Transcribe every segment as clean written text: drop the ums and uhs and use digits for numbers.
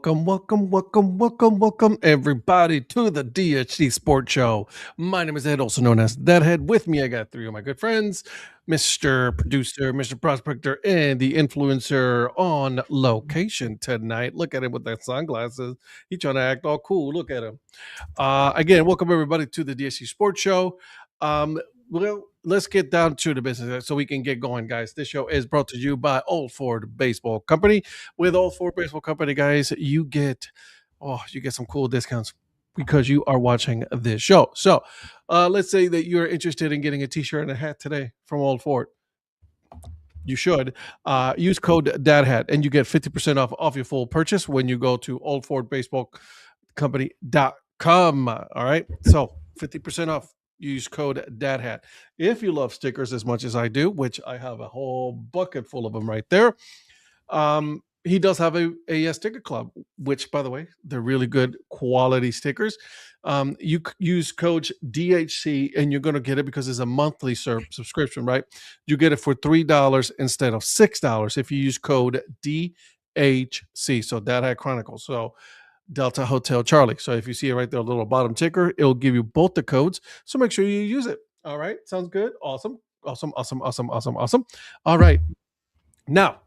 welcome, everybody, to the DHC Sports Show. My name is Ed, also known as Dad Hat. With me, I got three of my good friends, Mr. Producer, Mr. Prospector, and the influencer on location tonight. Look at him with that sunglasses. He's trying to act all cool. Look at him. Again, welcome everybody to the DHC Sports Show. Well, let's get down to the business so we can get going, guys. This show is brought to you by Old Ford Baseball Company. With Old Ford Baseball Company, guys, you get some cool discounts because you are watching this show. So let's say that you're interested in getting a t-shirt and a hat today from Old Ford. You should use code Dad Hat and you get 50% off your full purchase when you go to oldfordbaseballcompany.com. All right, so 50% off. Use code Dad Hat. If you love stickers as much as I do, which I have a whole bucket full of them right there, he does have a sticker club, which, by the way, they're really good quality stickers. You use code DHC and you're going to get it because it's a monthly subscription, right? You get it for $3 instead of $6 if you use code DHC. So Dad Hat Chronicle. So Delta Hotel Charlie. So if you see it right there, a little bottom ticker, it'll give you both the codes. So make sure you use it. All right. Sounds good. Awesome. All right. Now,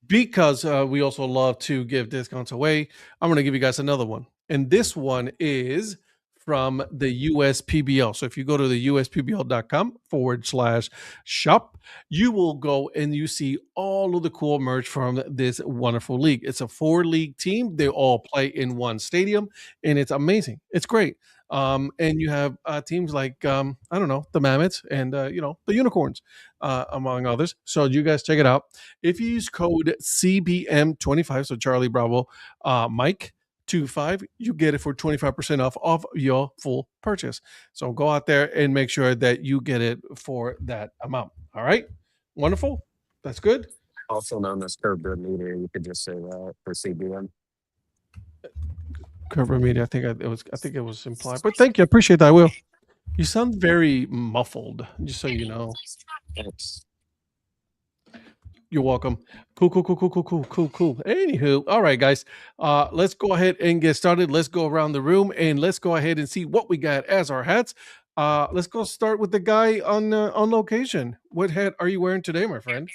because we also love to give discounts away, I'm going to give you guys another one. And this one is from the USPBL. So if you go to the uspbl.com/shop, you will go and you see all of the cool merch from this wonderful league. It's a 4-league team. They all play in one stadium, and it's amazing. It's great. And you have teams like, I don't know, the Mammoths and, the Unicorns, among others. So you guys check it out. If you use code CBM25, so Charlie Bravo, Mike, 25, you get it for 25% off your full purchase. So go out there and make sure that you get it for that amount. All right. Wonderful. That's good. Also known as Curb Media. You could just say that for CBM. Curb Media. I think it was implied, but thank you. I appreciate that. I will. You sound very muffled, just so you know. Thanks. You're welcome. Cool. Anywho, all right, guys. Let's go ahead and get started. Let's go around the room and let's go ahead and see what we got as our hats. Let's go start with the guy on location. What hat are you wearing today, my friend?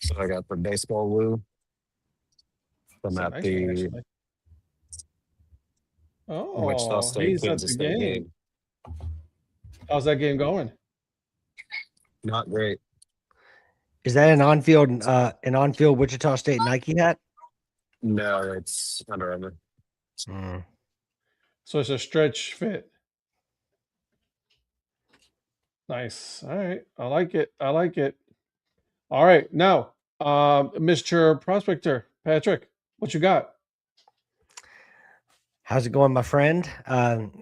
So I got the baseball woo from at the Wichita State Kansas State game. How's that game going? Not great. Is that an on-field Wichita State Nike hat? No, it's Under Armour. So it's a stretch fit. Nice. All right. I like it. All right. Now, Mr. Prospector, Patrick, what you got? How's it going, my friend?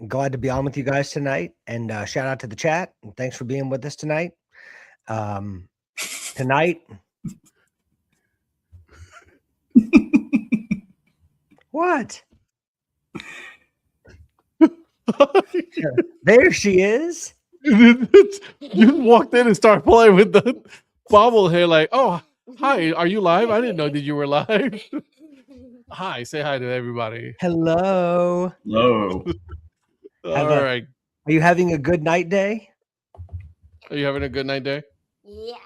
Glad to be on with you guys tonight. And shout out to the chat. And thanks for being with us tonight. Tonight. What? There she is. You walked in and started playing with the bobblehead like, oh, hi, are you live? I didn't know that you were live. Hi, say hi to everybody. Hello. Hello. All right. Are you having a good night day? Are you having a good night day? Yes.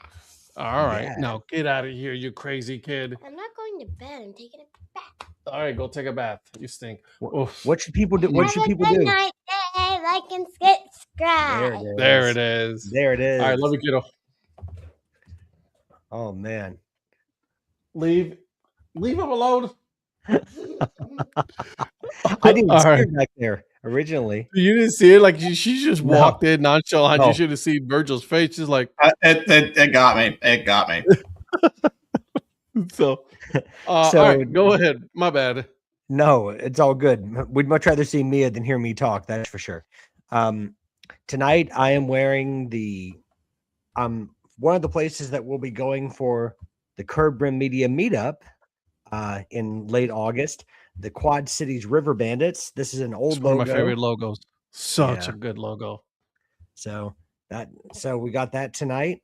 All right. Yeah. Now get out of here, you crazy kid. I'm not going to bed. I'm taking a bath. All right, go take a bath. You stink. What should people do? What should people do? Good night, day. Like and subscribe. There it is. There it is. All right, love you, kiddo. Oh man. Leave him alone. I didn't see her back there originally. You didn't see it? Like she just walked in nonchalant. You should have seen Virgil's face. Just like it got me. It got me. So all right, go ahead. My bad. No, it's all good. We'd much rather see Mia than hear me talk. That's for sure. Tonight I am wearing one of the places that we'll be going for the Curb Media meetup in late August. The Quad Cities River Bandits. This is an old logo. One of my favorite logos. Such a good logo. So we got that tonight,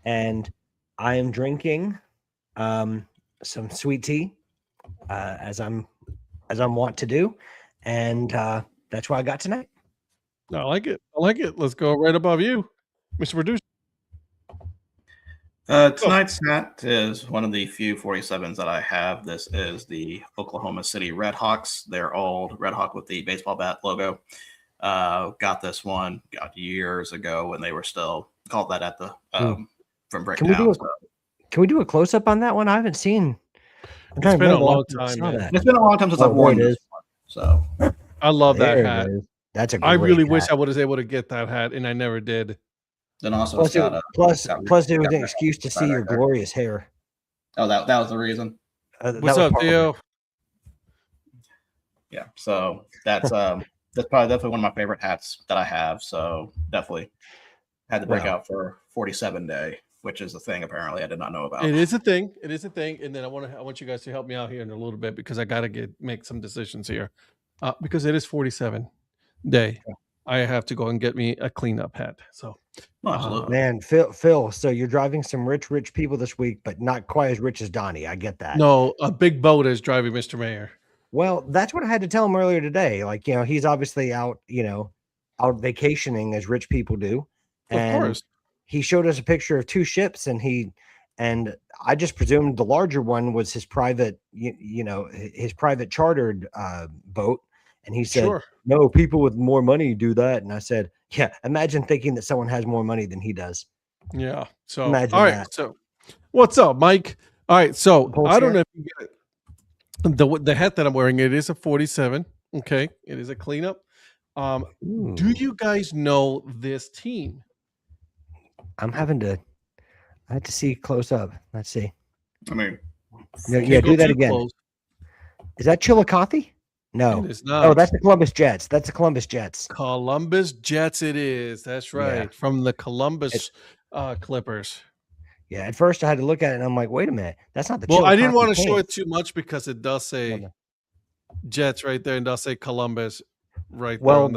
and I am drinking some sweet tea as I'm as I'm wont to do, and that's what I got tonight. I like it. I like it. Let's go right above you, Mr. Producer. Tonight's hat is one of the few 47s that I have. This is the Oklahoma City Redhawks. Their old Red Hawk with the baseball bat logo. Got this one years ago when they were still called that at the from Bricktown. Can we do a close up on that one? I haven't seen. It's been a long time, man. It's been a long time since I've worn this one. So I love that hat. That's a great I really hat. wish I was able to get that hat, and I never did. Then also plus it was an excuse to see your glorious hair. Oh, that was the reason. What's up, Theo? Yeah, so that's definitely one of my favorite hats that I have. So definitely had to break out for 47 day, which is a thing apparently I did not know about. It is a thing. It is a thing. And then I want you guys to help me out here in a little bit because I gotta make some decisions here. Because it is 47 day. I have to go and get me a cleanup hat. So man, Phil, so you're driving some rich people this week, but not quite as rich as Donnie. I get that. No, a big boat is driving Mr. Mayor. Well, that's what I had to tell him earlier today. Like, he's obviously out vacationing as rich people do. And of course. He showed us a picture of two ships, and I just presumed the larger one was his private, his private chartered boat. And he said, no, people with more money do that. And I said, yeah, imagine thinking that someone has more money than he does. Yeah. So, imagine all right. that. So, what's up, Mike? All right. So, I don't know if you get it. The hat that I'm wearing, it is a 47. Okay. It is a cleanup. Do you guys know this team? I have to see close up. Let's see. I mean, yeah, do that again. Close. Is that Chillicothe? No, it is not. Oh, that's the Columbus Jets. Columbus Jets. It is. That's right. Yeah. From the Columbus Clippers. Yeah. At first, I had to look at it, and I'm like, "Wait a minute, that's not the." Well, I didn't want to show it too much because it does say Jets right there, and does say Columbus right there. Well,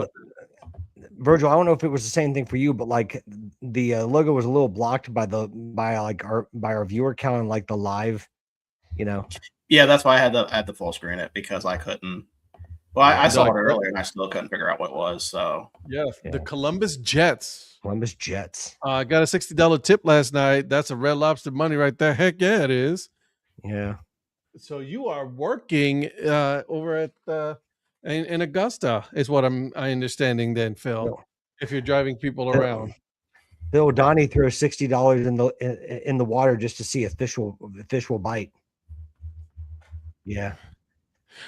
Virgil, I don't know if it was the same thing for you, but like the logo was a little blocked by our viewer count and like the live, Yeah, that's why I had to full screen it because I couldn't. Well, I saw it earlier and I still couldn't figure out what it was. So yeah. The Columbus Jets. I got a $60 tip last night. That's a Red Lobster money right there. Heck yeah, it is. Yeah. So you are working over at in Augusta, is what I understanding. Then, Phil, no. If you're driving people around, Bill Donnie threw $60 in the water just to see a fish will bite. Yeah.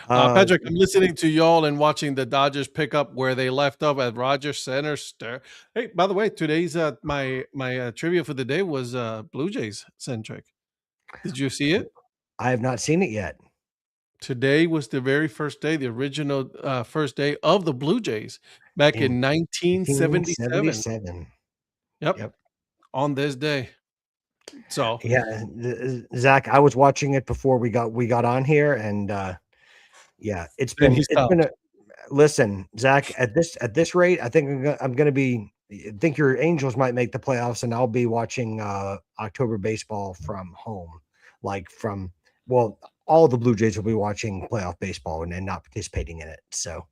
Patrick, I'm listening to y'all and watching the Dodgers pick up where they left off at Rogers Center. Hey, by the way, today's my trivia for the day was Blue Jays centric. Did you see it? I have not seen it yet. Today was the very first day, the original first day of the Blue Jays back in 1977. Yep. On this day. So yeah, Zach, I was watching it before we got on here, and yeah, it's been listen, Zach, at this rate, I think I'm going to be. I think your Angels might make the playoffs, and I'll be watching October baseball from home, all the Blue Jays will be watching playoff baseball and not participating in it. So,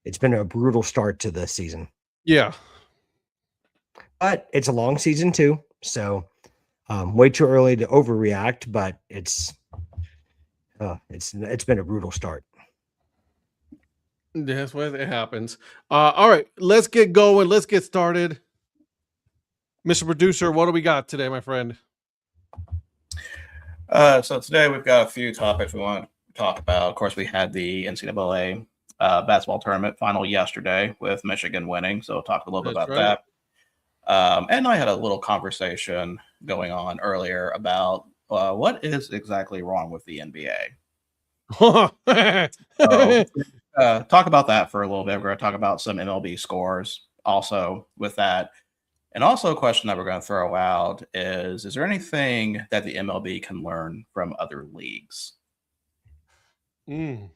it's been a brutal start to the season. Yeah. But it's a long season too. So, way too early to overreact, but it's been a brutal start. That's where it happens. All right, let's get going. Let's get started. Mr. Producer, what do we got today, my friend? So today we've got a few topics we want to talk about. Of course, we had the NCAA basketball tournament final yesterday with Michigan winning. So we'll talk a little bit about that. And I had a little conversation going on earlier about what is exactly wrong with the NBA. Talk about that for a little bit. We're going to talk about some MLB scores also with that. And also a question that we're going to throw out is there anything that the MLB can learn from other leagues? So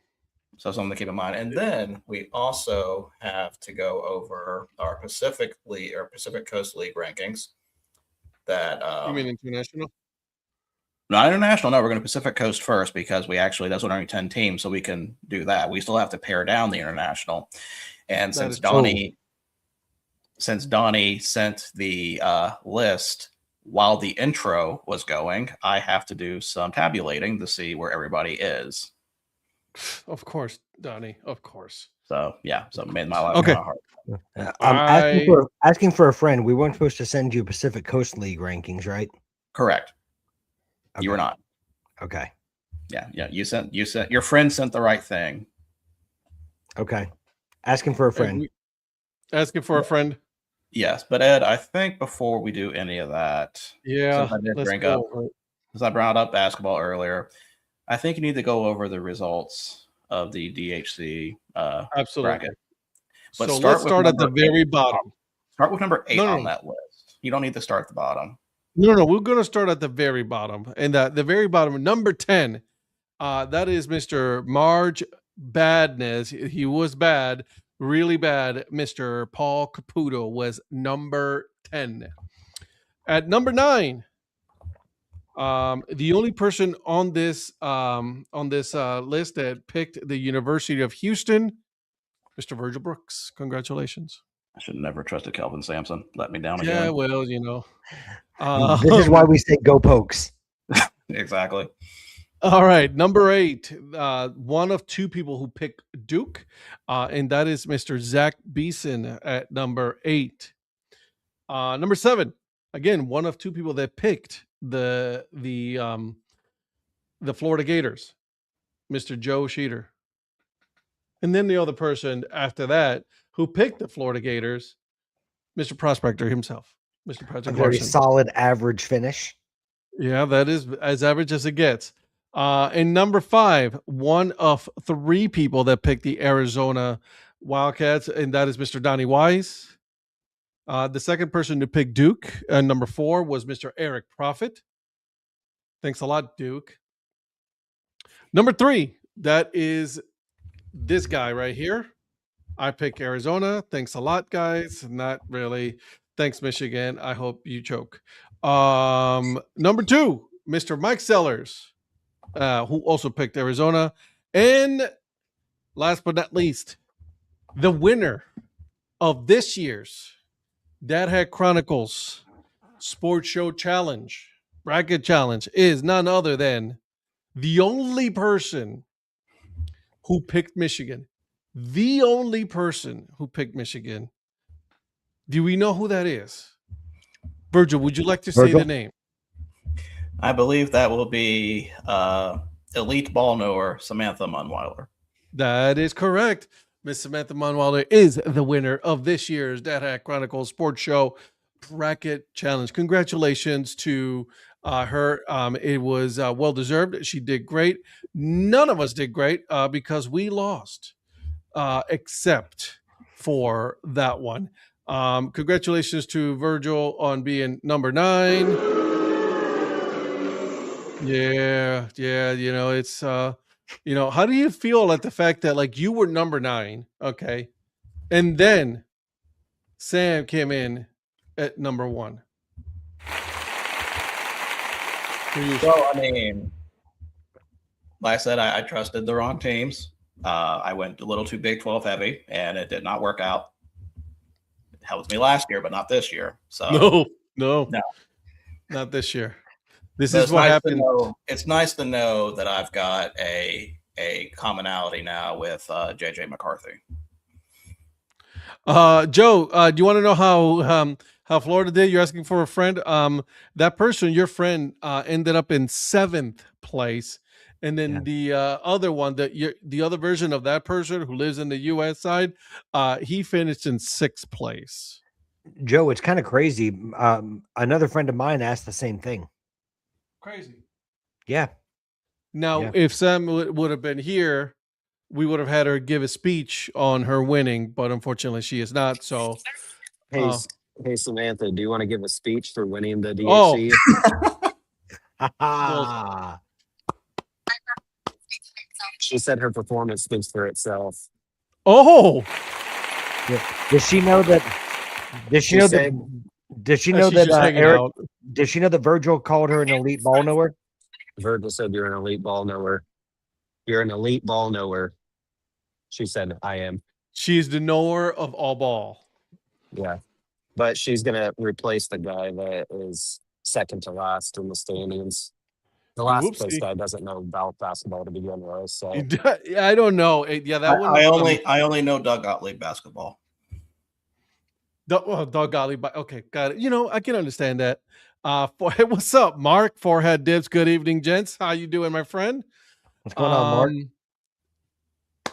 something to keep in mind. And then we also have to go over our Pacific Coast League rankings. That you mean international? Not international. No, we're going to Pacific Coast first because that's only 10 teams, so we can do that. We still have to pare down the international. And since Donnie sent the list while the intro was going, I have to do some tabulating to see where everybody is. Of course, Donnie. Of course. So yeah, so it made my life okay. hard. Asking for a friend. We weren't supposed to send you Pacific Coast League rankings, right? Correct. Okay. You were not. Okay. Yeah. You sent your friend sent the right thing. Okay. Asking for a friend. Asking for a friend. Yes, but Ed, I think before we do any of that, since I brought up basketball earlier, I think you need to go over the results of the DHC absolutely bracket. But so let's start at the very bottom. Start with number 8 on that list. You don't need to start at the bottom. No, we're going to start at the very bottom. And the very bottom, number 10, that is Mr. Marge Badness. He was bad, really bad. Mr. Paul Caputo was number 10. At number 9, the only person on this list that picked the University of Houston, Mr. Virgil Brooks. Congratulations. I should have never trusted Kelvin Sampson. Let me down again. Yeah, well, this is why we say go Pokes. Exactly. All right, number 8, one of 2 people who picked Duke, and that is Mr. Zach Beeson at number 8. Number 7, again, one of 2 people that picked the Florida Gators, Mr. Joe Sheeter. And then the other person after that who picked the Florida Gators, Mr. Prospector himself, Mr. Patrick Very Larson. solid average finish. Yeah, that is as average as it gets. And number 5, one of 3 people that picked the Arizona Wildcats, and that is Mr. Donnie Wise. The second person to pick Duke, number 4, was Mr. Eric Profit. Thanks a lot, Duke. Number 3, that is this guy right here. I pick Arizona. Thanks a lot, guys. Not really. Thanks, Michigan. I hope you choke. Number 2, Mr. Mike Sellers, who also picked Arizona. And last but not least, the winner of this year's Dad Hat Chronicles Sports Show Challenge, Bracket Challenge, is none other than the only person who picked Michigan. The only person who picked Michigan. Do we know who that is? Virgil, would you like to say the name? I believe that will be elite ball knower Samantha Munweiler. That is correct. Miss Samantha Munweiler is the winner of this year's Dad Hat Chronicle Sports Show Bracket Challenge. Congratulations to her. It was well-deserved. She did great. None of us did great because we lost, except for that one. Congratulations to Virgil on being number 9. Yeah. It's how do you feel at the fact that like you were number 9, okay, and then Sam came in at number 1? Well, I mean, like I said, I trusted the wrong teams. I went a little too Big 12 heavy, and it did not work out. It helped me last year, but not this year. So no, not this year. This is what happened. It's nice to know that I've got a commonality now with JJ McCarthy. Joe, do you want to know how Florida did? You're asking for a friend. That person, your friend, ended up in 7th place, and then the other one, the other version of that person who lives in the U.S. side, he finished in 6th place. Joe, it's kind of crazy. Another friend of mine asked the same thing. Crazy. Yeah. Now, if Sam would have been here, we would have had her give a speech on her winning, but unfortunately she is not. So, hey, Samantha, do you want to give a speech for winning the DHC? She said her performance speaks for itself. Oh, does she know that? Does she know that? Does she know that Eric? Does she know that Virgil called her an elite ball knower? Virgil said you're an elite ball knower. You're an elite ball knower. She said, I am. She's the knower of all ball. Yeah. But she's going to replace the guy that is second to last in the standings. The last place Whoopsie. guy doesn't know about basketball to begin with. So I don't know. Yeah, that one. I only know Doug Gottlieb basketball. Doug Gottlieb. Okay, got it. You know, I can understand that. What's up, Mark? Forehead Dips. Good evening, gents. How you doing, my friend? What's going on, Mark?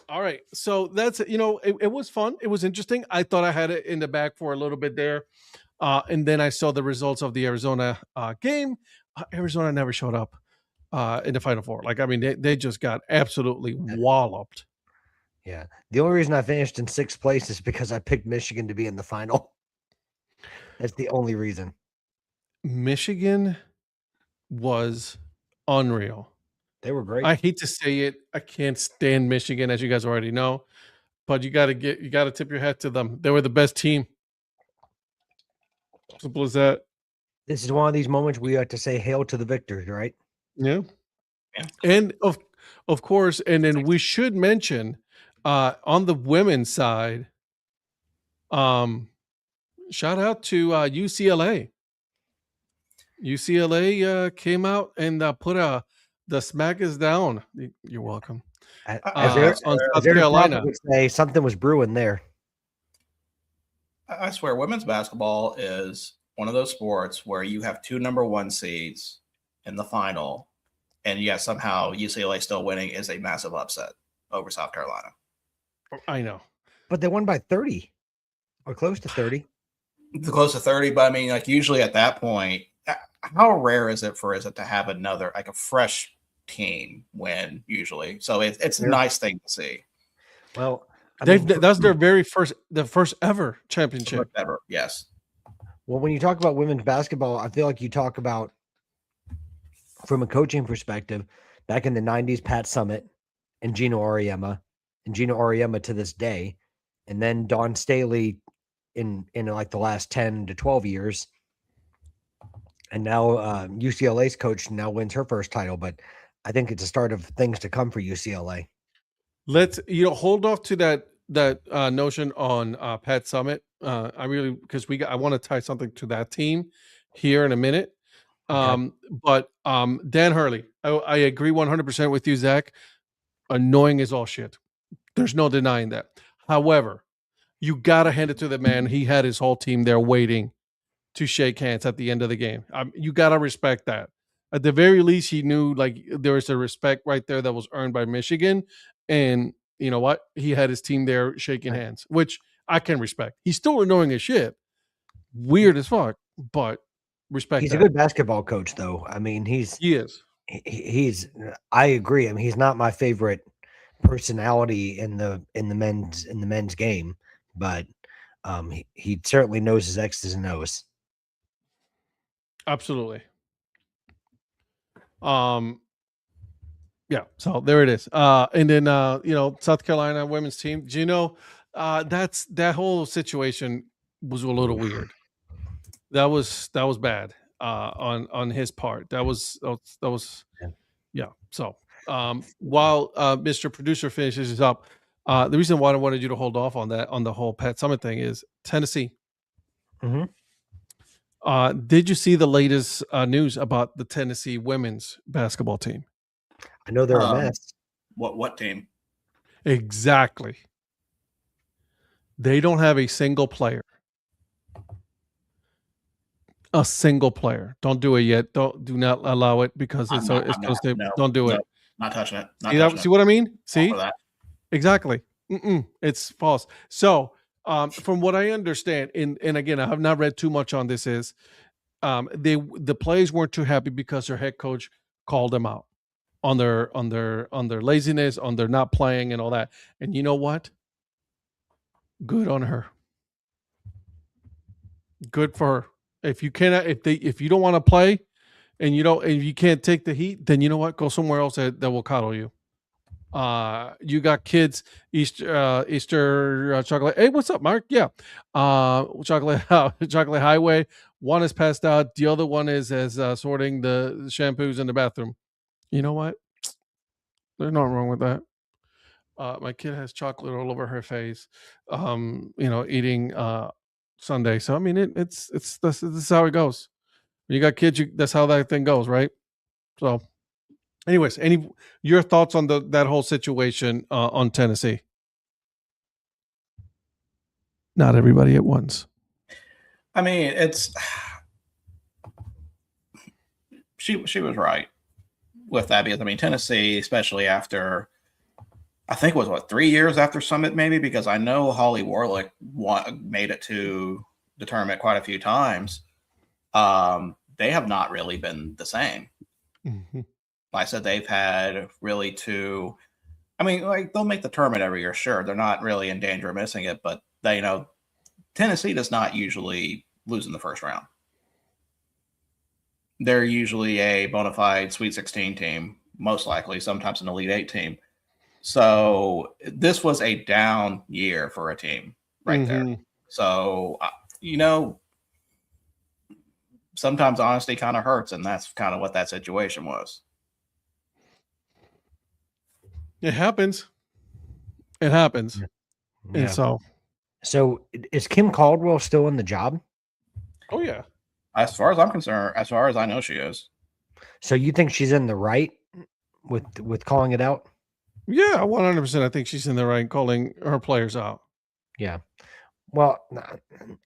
All right. So that's, you know, it was fun. It was interesting. I thought I had it in the bag for a little bit there. And then I saw the results of the Arizona game. Arizona never showed up in the Final Four. Like, I mean, they just got absolutely walloped. Yeah. The only reason I finished in sixth place is because I picked Michigan to be in the final. That's the only reason. Michigan was unreal. They were great. I hate to say it. I can't stand Michigan, as you guys already know. But you got to tip your hat to them. They were the best team. Simple as that. This is one of these moments we have to say hail to the victors, right? Yeah. And of course, and then we should mention on the women's side, shout out to UCLA. UCLA came out and put the smack is down. You're welcome. On South Carolina, would say something was brewing there. I swear, women's basketball is one of those sports where you have two number one seeds in the final, and yet somehow UCLA still winning is a massive upset over South Carolina. I know. But they won by 30 or close to 30. Close to 30, but I mean, like usually at that point, how rare is it to have another, like a fresh team win usually? So it's a nice thing to see. Well, that's their the first ever championship. Ever, yes. Well, when you talk about women's basketball, I feel like you talk about from a coaching perspective, back in the 90s, Pat Summitt and Gino Auriemma to this day, and then Dawn Staley in like the last 10 to 12 years. And now UCLA's coach now wins her first title, but I think it's a start of things to come for UCLA. Let's hold off to that notion on Pat Summitt. I really, because I want to tie something to that team here in a minute. Okay. But Dan Hurley, I agree 100% with you, Zach. Annoying as all shit. There's no denying that. However, you gotta hand it to the man. He had his whole team there waiting to shake hands at the end of the game. You gotta respect that. At the very least, he knew like there was a respect right there that was earned by Michigan, and you know what? He had his team there shaking hands, which I can respect. He's still annoying as shit, weird as fuck, but respect. He's a good basketball coach, though. I mean, he is. I agree. I mean, he's not my favorite personality in the men's game, but he certainly knows his X's and O's. Absolutely. Yeah, so there it is. And then South Carolina women's team. Do you know that whole situation was a little weird. That was bad on his part. That was yeah. So while Mr. Producer finishes this up, the reason why I wanted you to hold off on the whole Pat Summitt thing is Tennessee. Mm-hmm. Did you see the latest news about the Tennessee women's basketball team? I know they're a mess. What team? Exactly. They don't have a single player. A single player. Don't do it yet. Do not allow it because it's supposed to. Don't do it. Not touching it. See what I mean? See? Exactly. It's false. So, from what I understand, and again, I have not read too much on this. Is the players weren't too happy because their head coach called them out on their laziness, on their not playing, and all that. And you know what? Good on her. Good for her. If you cannot, if you don't want to play, and if you can't take the heat, then you know what? Go somewhere else that will coddle you. You got kids, Easter chocolate. Hey, what's up, Mark? Yeah. Chocolate Highway. One is passed out. The other one is sorting the shampoos in the bathroom. You know what? There's nothing wrong with that. My kid has chocolate all over her face, eating Sunday. So I mean, it's this is how it goes. When you got kids, that's how that thing goes, right? So, anyways, your thoughts on that whole situation on Tennessee? Not everybody at once. I mean, she was right with that because I mean Tennessee, especially after I think it was 3 years after Summit, maybe, because I know Holly Warlick made it to the tournament quite a few times. They have not really been the same. Mm-hmm. Like I said, they've had really two. I mean, like they'll make the tournament every year, sure. They're not really in danger of missing it, but Tennessee does not usually lose in the first round. They're usually a bona fide Sweet 16 team, most likely, sometimes an Elite 8 team. So this was a down year for a team right there. So, sometimes honesty kind of hurts, and that's kind of what that situation was. It happens. It happens. Yeah. And so is Kim Caldwell still in the job? Oh, yeah. As far as I'm concerned, as far as I know, she is. So you think she's in the right with calling it out? Yeah, 100%. I think she's in the right calling her players out. Yeah. Well,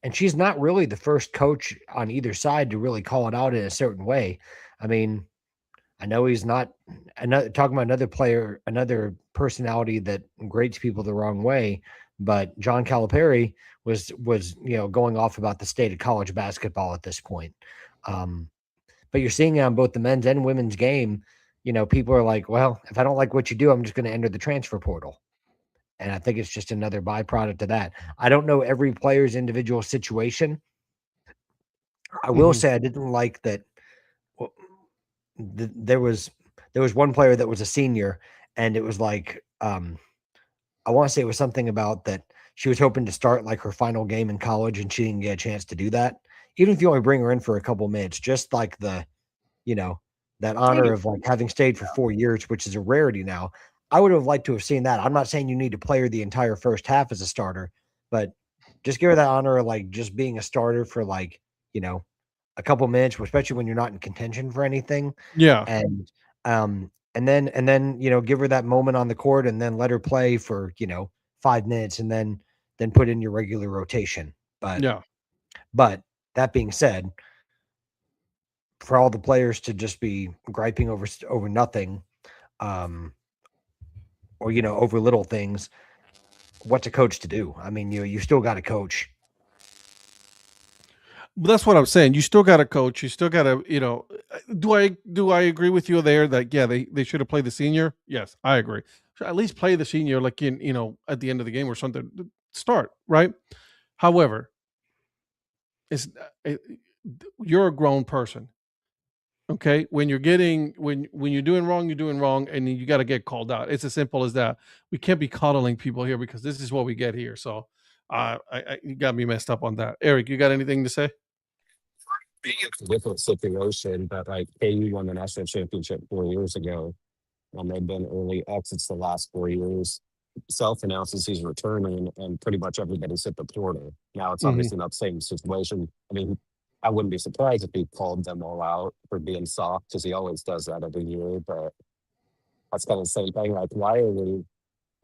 and she's not really the first coach on either side to really call it out in a certain way. I mean, I know he's not talking about another personality that grates people the wrong way, but John Calipari was going off about the state of college basketball at this point. But you're seeing it on both the men's and women's game. People are like, well, if I don't like what you do, I'm just going to enter the transfer portal. And I think it's just another byproduct of that. I don't know every player's individual situation. I will say I didn't like that. There was one player that was a senior, and it was like, I want to say it was something about that she was hoping to start like her final game in college, and she didn't get a chance to do that. Even if you only bring her in for a couple minutes, just like that honor of like having stayed for 4 years, which is a rarity now. I would have liked to have seen that. I'm not saying you need to play her the entire first half as a starter, but just give her that honor of like just being a starter for like, a couple minutes, especially when you're not in contention for anything. Yeah. And then, give her that moment on the court and then let her play for, 5 minutes and then put in your regular rotation. But that being said, for all the players to just be griping over nothing, or over little things, what's a coach to do? I mean, you still got to coach. That's what I'm saying. You still got to coach. You still got to, do I agree with you there that, yeah, they should have played the senior? Yes, I agree. Should at least play the senior like in, at the end of the game or something. Start, right? However, you're a grown person. Okay. When you're doing wrong, you're doing wrong, and you got to get called out. It's as simple as that. We can't be coddling people here because this is what we get here. So you got me messed up on that. Eric, you got anything to say? Being in a different situation, but like KU won the national championship 4 years ago, and they've been early exits the last 4 years. Self-announces he's returning, and pretty much everybody's hit the portal. Now it's obviously not the same situation. I mean, I wouldn't be surprised if he called them all out for being soft, because he always does that every year. But that's kind of the same thing. Like, why are we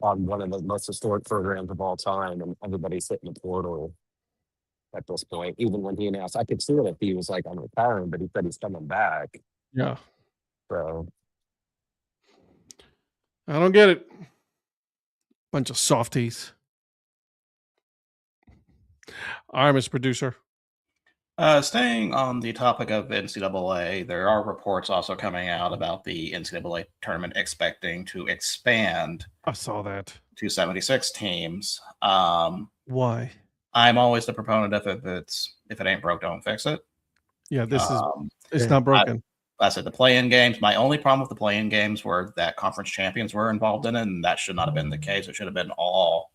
on one of the most historic programs of all time, and everybody's hitting the portal at this point? Even when he announced, I could see it if he was like, I'm retiring, but he said he's coming back. Yeah. So I don't get it. Bunch of softies. All right, Mr. Producer. Staying on the topic of NCAA, there are reports also coming out about the NCAA tournament expecting to expand. I saw that. To 76 teams. Why? I'm always the proponent of if it ain't broke, don't fix it. Yeah, it's not broken. I said the play-in games. My only problem with the play-in games were that conference champions were involved in it, and that should not have been the case. It should have been all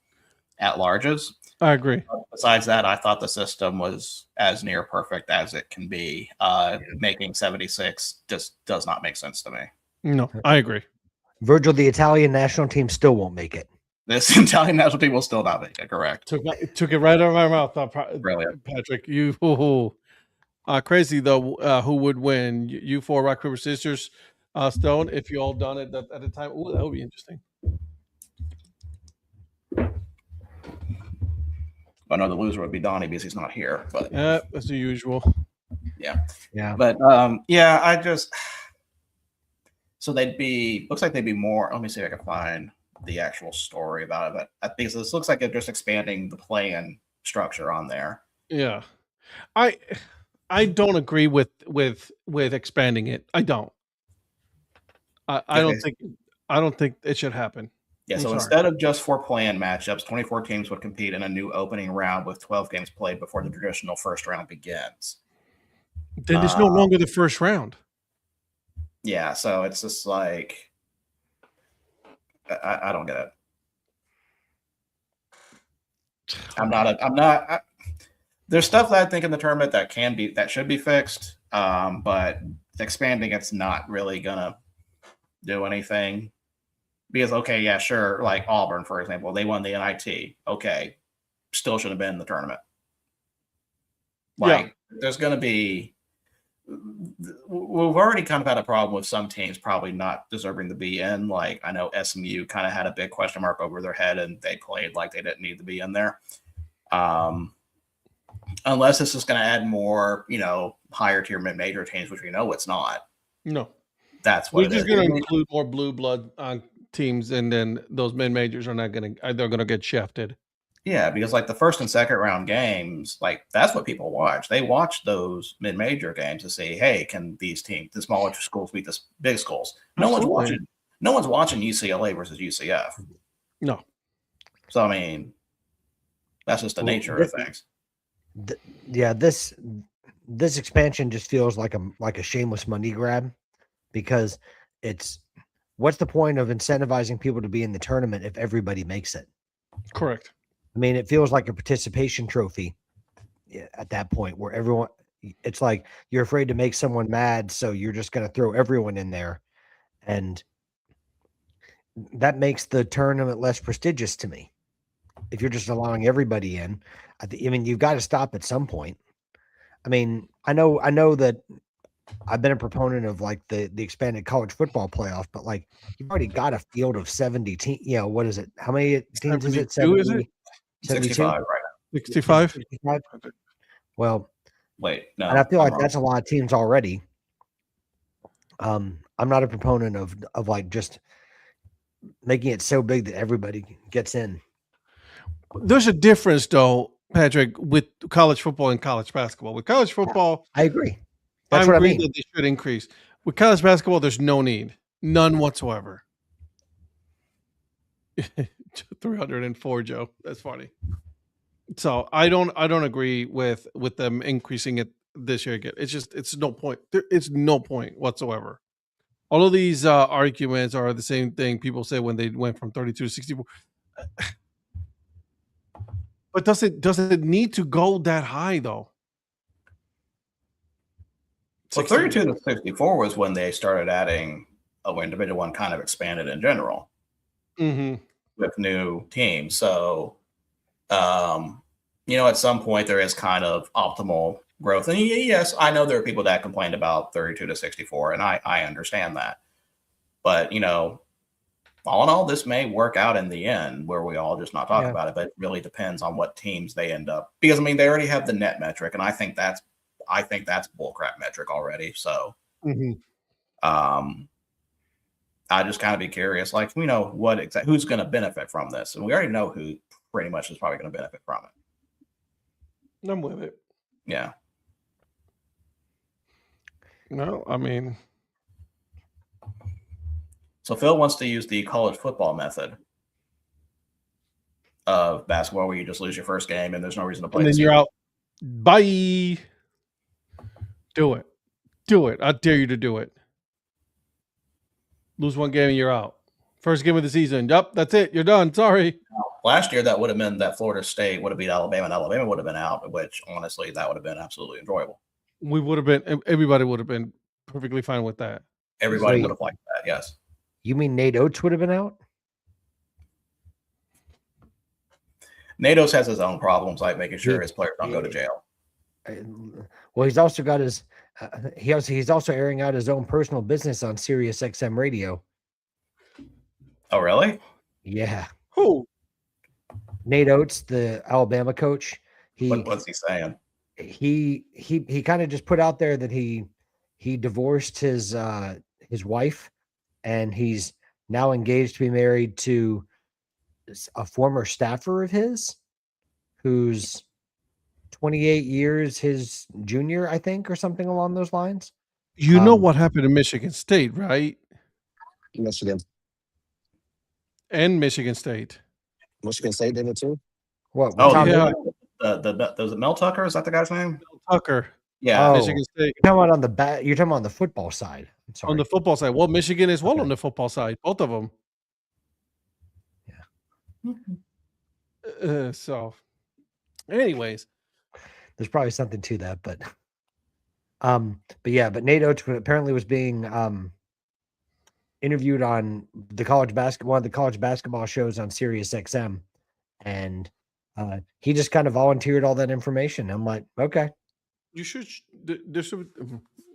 at-larges. I agree. Besides that, I thought the system was as near perfect as it can be. Making 76 just does not make sense to me. No, I agree. Virgil, the Italian national team still won't make it. This Italian national team will still not make it. Correct. Took it right out of my mouth, Brilliant. Patrick. You crazy though. Who would win? You four rock paper scissors, stone. If you all done it at the time, that would be interesting. I know the loser would be Donnie because he's not here. But yeah, that's the usual. Yeah. But yeah, I just so they'd be looks like they'd be more. Let me see if I can find the actual story about it. But I think this looks like they're just expanding the play-in structure on there. Yeah, I don't agree with expanding it. I don't. I don't think it should happen. Yeah, so instead of just 4 play-in matchups, 24 teams would compete in a new opening round with 12 games played before the traditional first round begins. Then it's no longer the first round. Yeah, so it's just like I don't get it. There's stuff that I think in the tournament that should be fixed, but expanding it's not really gonna do anything. Because okay, yeah, sure, like Auburn, for example, they won the NIT. Okay, still should have been in the tournament. Like, there's gonna be. We've already kind of had a problem with some teams probably not deserving to be in. Like I know SMU kind of had a big question mark over their head, and they played like they didn't need to be in there. Unless this is going to add more, higher tier mid-major teams, which we know it's not. No, that's what we're just going to include more blue blood teams, and then those mid-majors are not going to. They're going to get shafted. Yeah, because like the first and second round games, like that's what people watch. They watch those mid-major games to see, hey, can these teams, the smaller schools beat the big schools? No one's watching UCLA versus UCF. No. So I mean, that's just the nature of things. This expansion just feels like a shameless money grab, because it's what's the point of incentivizing people to be in the tournament if everybody makes it? Correct. I mean, it feels like a participation trophy at that point where everyone, it's like you're afraid to make someone mad, so you're just going to throw everyone in there. And that makes the tournament less prestigious to me. If you're just allowing everybody in, I mean, you've got to stop at some point. I mean, I know that I've been a proponent of like the expanded college football playoff, but like you've already got a field of 70 teams. What is it? How many teams is it? 70, is it? 65 right now. 65? Well, wait, no. And I feel like that's a lot of teams already. I'm not a proponent of like just making it so big that everybody gets in. There's a difference though, Patrick, with college football and college basketball. With college football, I agree. That's what I mean. That they should increase. With college basketball, there's no need. None whatsoever. 304, Joe. That's funny. So I don't agree with them increasing it this year again. It's no point. There is no point whatsoever. All of these arguments are the same thing people say when they went from 32 to 64. But does it need to go that high though? Well, 32 to 64 was when they started adding when Division I kind of expanded in general with new teams. So, at some point there is kind of optimal growth. And yes, I know there are people that complained about 32 to 64, and I understand that. But, all in all, this may work out in the end where we all just not talk about it, but it really depends on what teams they end up. Because, I mean, they already have the net metric, and I think that's bullcrap metric already. So, I just kind of be curious, like, who's going to benefit from this? And we already know who pretty much is probably going to benefit from it. I'm with it. Yeah. No, I mean. So Phil wants to use the college football method of basketball where you just lose your first game and there's no reason to play. And then you're out. Bye. Do it. Do it. I dare you to do it. Lose one game and you're out. First game of the season. Yep, that's it. You're done. Sorry. Last year, that would have been that Florida State would have beat Alabama and Alabama would have been out, which honestly, that would have been absolutely enjoyable. Everybody would have been perfectly fine with that. Everybody would have liked that. that. Yes. You mean Nate Oates would have been out? Nate Oates has his own problems, like making sure his players don't go to jail. Well, he's also got his. He's also airing out his own personal business on Sirius XM radio. Oh, really? Yeah. Who? Nate Oates, the Alabama coach. What's he saying? He kind of just put out there that he divorced his wife, and he's now engaged to be married to a former staffer of his, who's 28 years his junior, I think, or something along those lines. You know what happened to Michigan State, right? Michigan. And Michigan State. Michigan State did it too. What? Oh, yeah. Was it Mel Tucker? Is that the guy's name? Tucker. Yeah. Oh, Michigan State. You're talking about on the bat. You're talking about on the football side. I'm sorry. On the football side. Well, Michigan is well on the football side. Both of them. Yeah. So, anyways, there's probably something to that, but Nate Oates apparently was being interviewed on one of the college basketball shows on Sirius XM, and he just kind of volunteered all that information. I'm like, okay, you should. There should.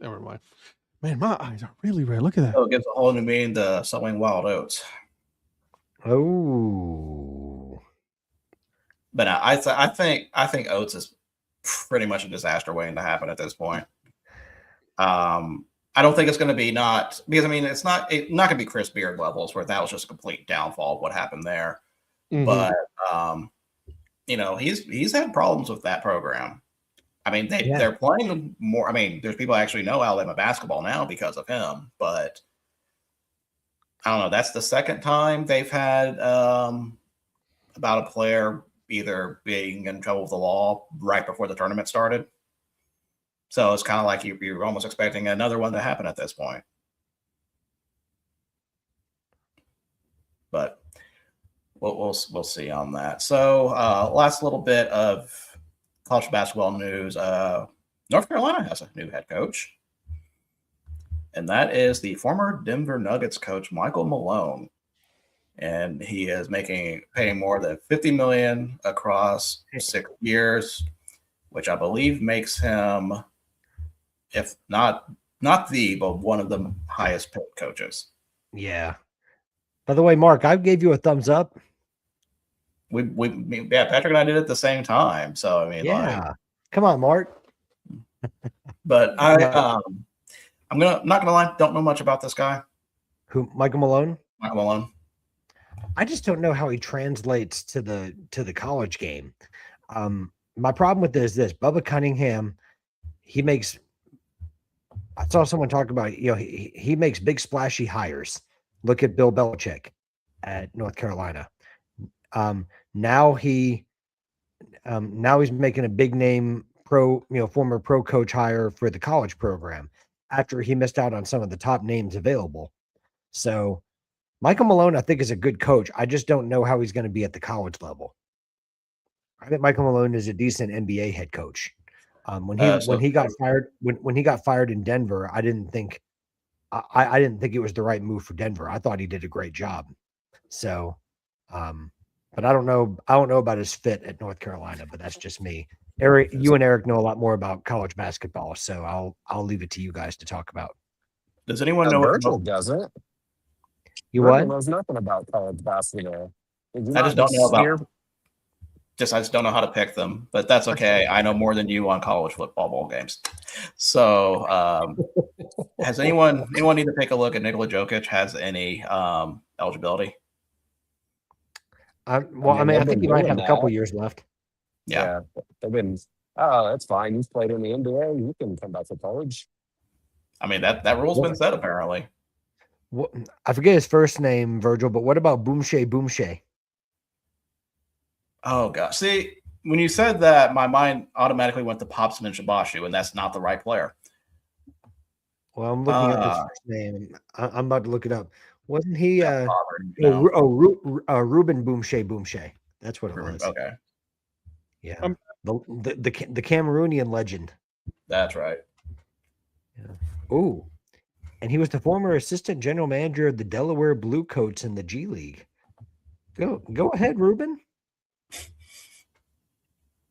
Never mind. Man, my eyes are really red. Look at that. Oh, it gives a whole new meaning to sowing wild oats. Oh, but I think Oates is pretty much a disaster waiting to happen at this point. I don't think it's going to be because I mean it's not going to be Chris Beard levels where that was just a complete downfall of what happened there. Mm-hmm. But he's had problems with that program. I mean they're playing more. I mean there's people actually know Alabama basketball now because of him. But I don't know. That's the second time they've had about a player either being in trouble with the law right before the tournament started. So it's kind of like you're almost expecting another one to happen at this point. But we'll see on that. So last little bit of college basketball news. North Carolina has a new head coach. And that is the former Denver Nuggets coach, Michael Malone. And he is paying more than $50 million across 6 years, which I believe makes him, if not but one of the highest paid coaches. Yeah. By the way, Mark, I gave you a thumbs up. Patrick and I did it at the same time. So I mean, come on, Mark. But I'm not gonna lie, don't know much about this guy. Who? Michael Malone? Michael Malone. I just don't know how he translates to the college game. My problem with this is this: Bubba Cunningham, I saw someone talk about, he makes big splashy hires. Look at Bill Belichick at North Carolina. Now he's making a big name former pro coach hire for the college program after he missed out on some of the top names available. So Michael Malone, I think, is a good coach. I just don't know how he's going to be at the college level. I think Michael Malone is a decent NBA head coach. When he got fired in Denver, I didn't think it was the right move for Denver. I thought he did a great job. So, but I don't know about his fit at North Carolina, but that's just me. Eric, you and Eric know a lot more about college basketball, so I'll leave it to you guys to talk about. Does anyone know Virgil doesn't? Virgil knows nothing about college basketball. I just don't know about. I just don't know how to pick them, but that's okay. I know more than you on college football bowl games. So, has anyone need to take a look at Nikola Jokic? Has any eligibility? I think he might have a couple years left. Yeah, they've been. Oh, that's fine. He's played in the NBA. You can come back to college. I mean that rule's been set apparently. I forget his first name, Virgil, but what about Boomshay? Oh gosh. See, when you said that, my mind automatically went to Popson and Shabashu, and that's not the right player. Well, I'm looking up his first name. I'm about to look it up. Wasn't he Ruben Boomshay? That's what it was. Okay. Yeah. The Cameroonian legend. That's right. Yeah. Ooh. and he was the former assistant general manager of the Delaware Bluecoats in the G League. Go ahead, Ruben.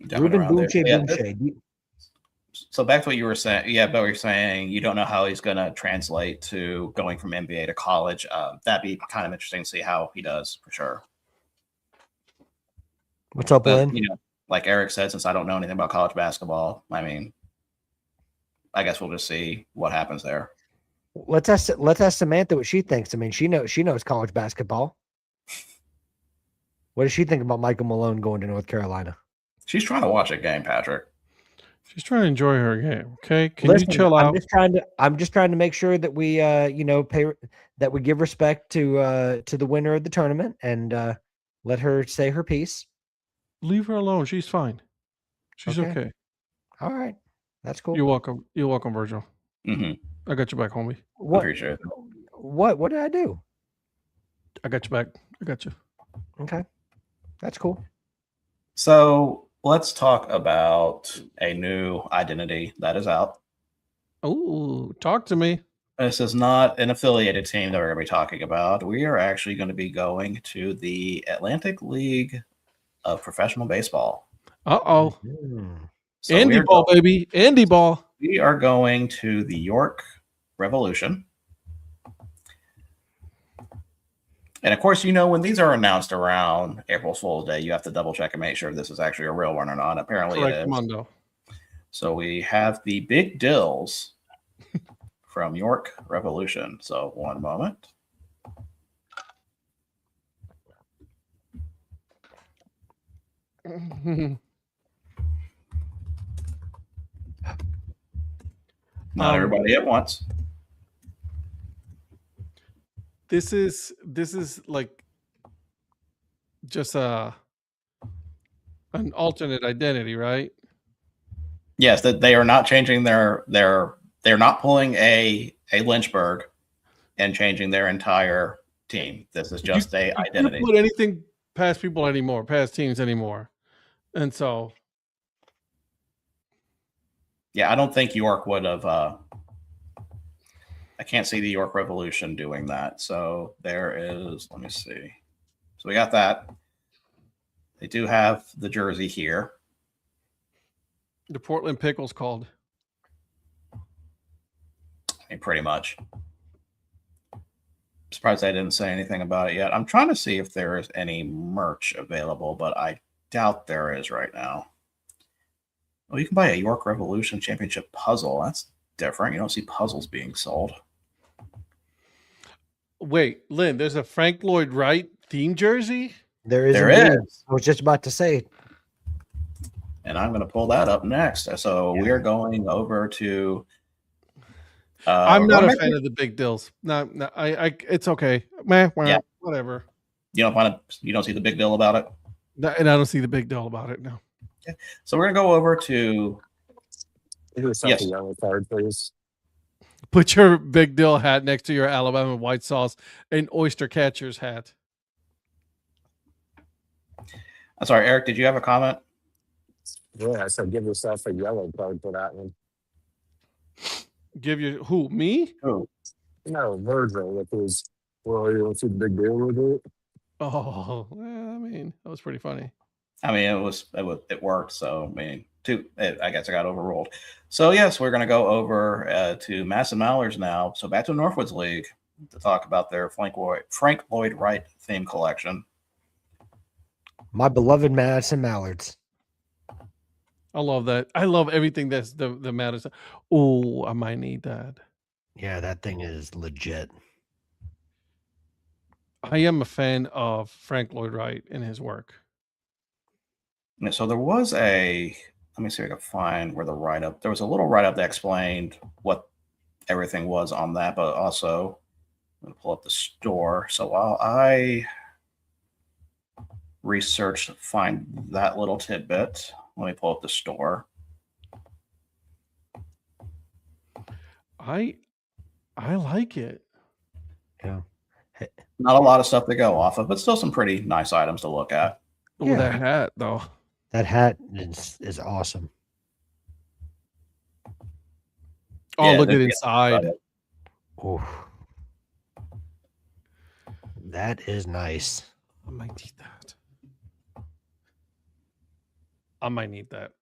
Jumping Ruben around there. Boucher. So back to what you were saying. Yeah, but you're saying you don't know how he's going to translate to going from NBA to college. That'd be kind of interesting to see how he does for sure. What's up, But, Lynn? you know, like Eric said, since I don't know anything about college basketball, I mean, I guess we'll just see what happens there. Let's ask Samantha what she thinks. I mean, she knows college basketball. What does she think about Michael Malone going to North Carolina? She's trying to watch a game, Patrick. She's trying to enjoy her game. Okay, can Listen, you chill out? I'm just trying to make sure that we that we give respect to the winner of the tournament and let her say her piece. Leave her alone. She's fine. She's okay. All right, that's cool. You're welcome. You're welcome, Virgil. Mm-hmm. I got you back, homie. What? Appreciate it. What did I do? I got you back. I got you. Okay, that's cool. So let's talk about a new identity that is out. Oh, talk to me. This is not an affiliated team that we're going to be talking about. We are actually going to be going to the Atlantic League of Professional Baseball. Uh-oh. So Andy ball, baby. Andy ball. We are going to the York Revolution. And of course, you know, when these are announced around April Fool's Day, you have to double check and make sure this is actually a real one or not. Apparently it is. Mundo. So we have the Big Dills from York Revolution. So one moment. Not everybody at once. This is like just an alternate identity, right? Yes, that they are not changing they're not pulling a Lynchburg and changing their entire team. This is just a identity. You put anything past people anymore, past teams anymore. And so yeah, I don't think York would have I can't see the York Revolution doing that. So there is, let me see. So we got that. They do have the jersey here. the Portland Pickles called. I mean, pretty much. Surprised I didn't say anything about it yet. I'm trying to see if there is any merch available, but I doubt there is right now. Oh, you can buy a York Revolution Championship puzzle. That's different. You don't see puzzles being sold. Wait, Lynn, there's a Frank Lloyd Wright theme jersey? There is. I was just about to say. And I'm going to pull that up next. So we are going over to. I'm not a fan of the Big Dills. No, it's okay. Yeah. Whatever. You don't see the big deal about it? No, and I don't see the big deal about it. No. Okay. So we're going to go over to. Yes. Yellow card, please. Put your Big Dill hat next to your Alabama white sauce and oyster catcher's hat. I'm sorry, Eric, did you have a comment? Yeah, I said give yourself a yellow card for that one. Give you who? Me? Oh. No, Virgil with his, well, you don't see the big deal with it. Oh, well, I mean, that was pretty funny. I mean, it worked. So, I mean, I guess I got overruled. So, yes, we're going to go over to Madison Mallards now. So, back to the Northwoods League to talk about their Frank Lloyd Wright theme collection. My beloved Madison Mallards. I love that. I love everything that's the Madison. Oh, I might need that. Yeah, that thing is legit. I am a fan of Frank Lloyd Wright and his work. So there was let me see if I can find where there was a little write-up that explained what everything was on that, but also I'm going to pull up the store. So while I research, find that little tidbit, let me pull up the store. I like it. Yeah. Not a lot of stuff to go off of, but still some pretty nice items to look at. Oh, that hat though. That hat is awesome. Oh, look at inside. Oh, that is nice. I might need that. I might need that.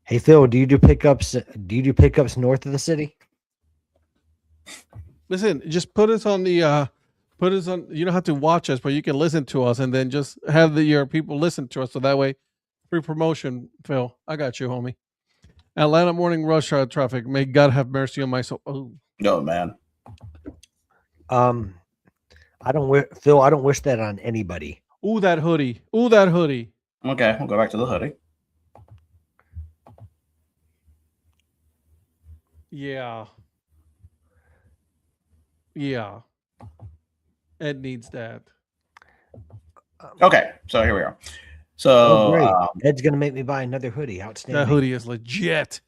Hey Phil, do you do pickups? Do you do pickups north of the city? Listen, just put us on the put us on. You don't have to watch us, but you can listen to us, and then just have your people listen to us, so that way, free promotion. Phil, I got you, homie. Atlanta morning rush hour traffic. May God have mercy on my soul. Oh, No, man. I don't Phil. I don't wish that on anybody. ooh, that hoodie. Ooh, that hoodie. Okay, we'll go back to the hoodie. Yeah. Yeah. Ed needs that. Okay, so here we are. Oh, So, great. Ed's gonna make me buy another hoodie. Outstanding. That hoodie is legit.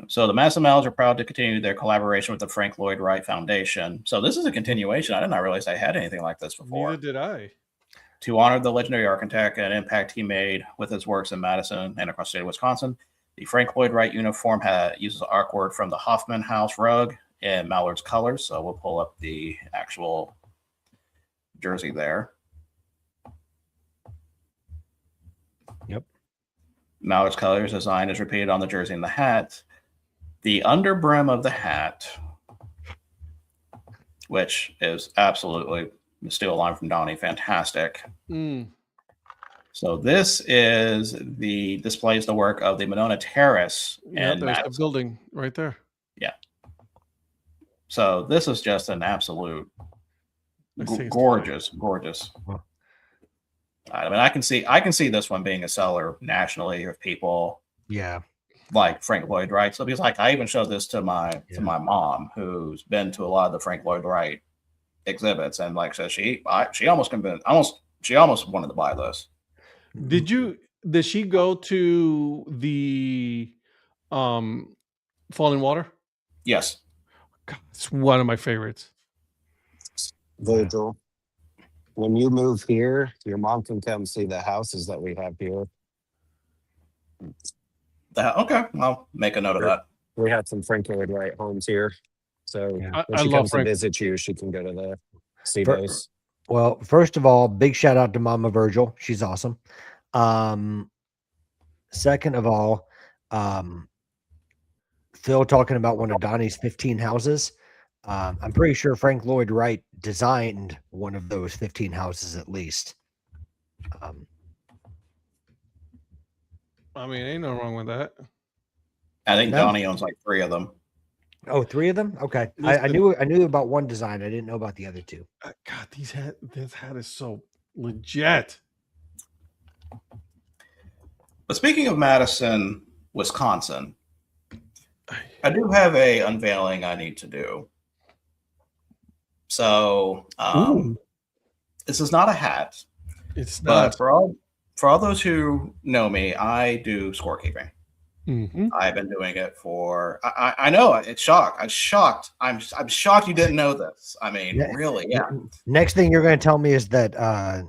so the Madison Males are proud to continue their collaboration with the Frank Lloyd Wright Foundation. So this is a continuation. I did not realize I had anything like this before. Neither did I. To honor the legendary architect and impact he made with his works in Madison and across the state of Wisconsin, the Frank Lloyd Wright uniform uses artwork from the Hoffman House rug in Mallard's colors. So we'll pull up the actual jersey there. Yep. Mallard's colors design is repeated on the jersey and the hat. The underbrim of the hat, which is absolutely steal a line from Donnie, fantastic. So this is displays the work of the Monona Terrace Yeah, and there's the building right there. Yeah. So this is just an absolute Gorgeous. gorgeous. I mean, I can see this one being a seller nationally of people. Yeah. Like Frank Lloyd Wright. So because like I even showed this to my mom, who's been to a lot of the Frank Lloyd Wright exhibits, and like says she almost wanted to buy this. Did she go to the Falling Water? Yes. God, it's one of my favorites. Virgil, when you move here, your mom can come see the houses that we have here. Okay, I'll make a note of that. We have some Frank Lloyd Wright homes here. So when I she love comes to Frank. visit you, she can go to see those. Well, first of all, big shout out to Mama Virgil. She's awesome. Second of all, Phil talking about one of Donnie's 15 houses. I'm pretty sure Frank Lloyd Wright designed one of those 15 houses at least. I mean, ain't no wrong with that. I think No. Donnie owns like 3 of them. Oh, 3 of them? Okay. I knew about one design. I didn't know about the other 2. God, this hat is so legit. But speaking of Madison, Wisconsin, I do have a unveiling I need to do. So this is not a hat. It's But not. for all those who know me, I do scorekeeping. Mm-hmm. I've been doing it for. I know it's shocked. I'm shocked. I'm shocked you didn't know this. I mean, really, yeah. Next thing you're going to tell me is that the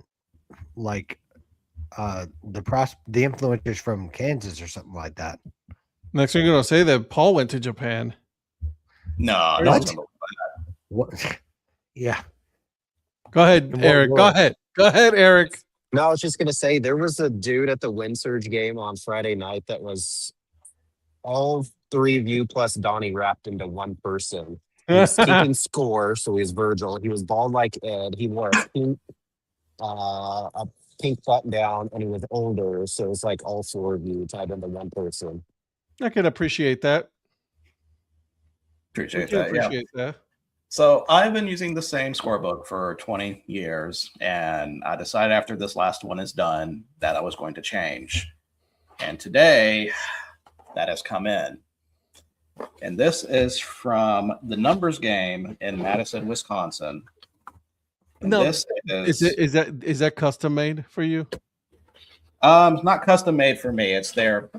influencers from Kansas or something like that. Next thing you're gonna say that Paul went to Japan. No, What? no. What? Yeah. Go ahead, In what Eric. Go world? ahead. Go ahead, Eric. No, I was just going to say there was a dude at the Wind Surge game on Friday night that was all 3 of you plus Donnie wrapped into one person. He was keeping score, so he was Virgil. He was bald like Ed. He wore a pink button down, and he was older, so it's like all 4 of you tied into one person. I can appreciate that. Appreciate I that. Yeah. appreciate that. So I've been using the same scorebook for 20 years, and I decided after this last one is done that I was going to change. And today, that has come in. And this is from the numbers game in Madison, Wisconsin. And No, this is that custom made for you? It's not custom made for me. It's their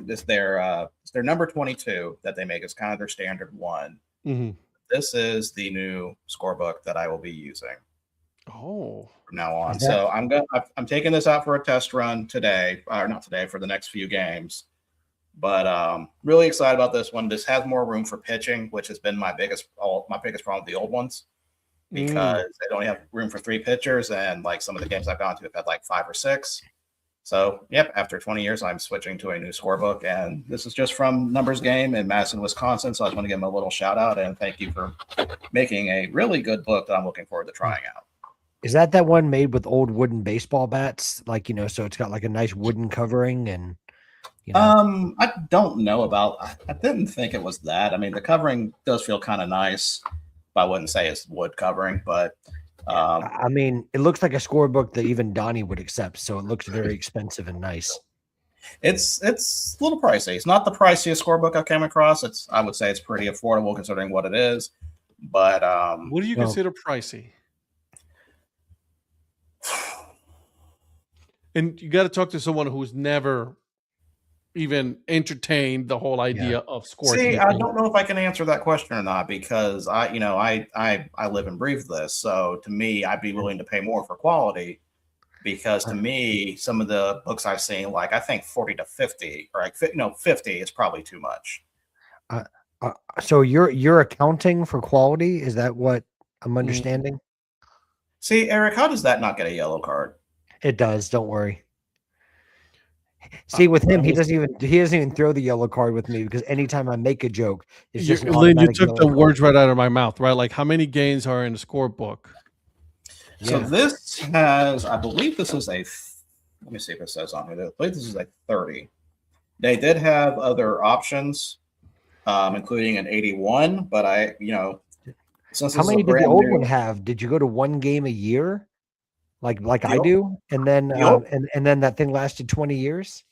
number 22 that they make. It's kind of their standard one. Mm-hmm. This is the new scorebook that I will be using Oh, from now on. So I'm taking this out for a test run today, or not today, for the next few games. But really excited about this one. This has more room for pitching, which has been my biggest problem with the old ones, because they only have room for 3 pitchers, and like some of the games I've gone to have had like 5 or 6. So, yep, after 20 years, I'm switching to a new scorebook, and this is just from Numbers Game in Madison, Wisconsin. So I just want to give them a little shout out and thank you for making a really good book that I'm looking forward to trying out. Is that one made with old wooden baseball bats? Like, so it's got like a nice wooden covering and, I don't know about, I didn't think it was that. I mean, the covering does feel kind of nice, but I wouldn't say it's wood covering, but I mean, it looks like a scorebook that even Donnie would accept. So it looks very expensive and nice. It's a little pricey. It's not the priciest scorebook I came across. I would say it's pretty affordable considering what it is. But what do you consider pricey? And you got to talk to someone who's never even entertained the whole idea of scoring. See, I don't know if I can answer that question or not, because I live and breathe this. So to me, I'd be willing to pay more for quality, because to me, some of the books I've seen, like I think 40 to 50, or like 50 is probably too much. So you're accounting for quality? Is that what I'm understanding? See, Eric, how does that not get a yellow card? It does. Don't worry. See, with him, he doesn't even throw the yellow card with me, because anytime I make a joke, it's just Lynn, you took the words right out of my mouth, right? Like, how many games are in the scorebook? So this has, I believe this is let me see if it says on here. I believe this is a 30. They did have other options, including an 81, but since how many did the old one have? Did you go to 1 game a year? Like I do, and then and then that thing lasted 20 years.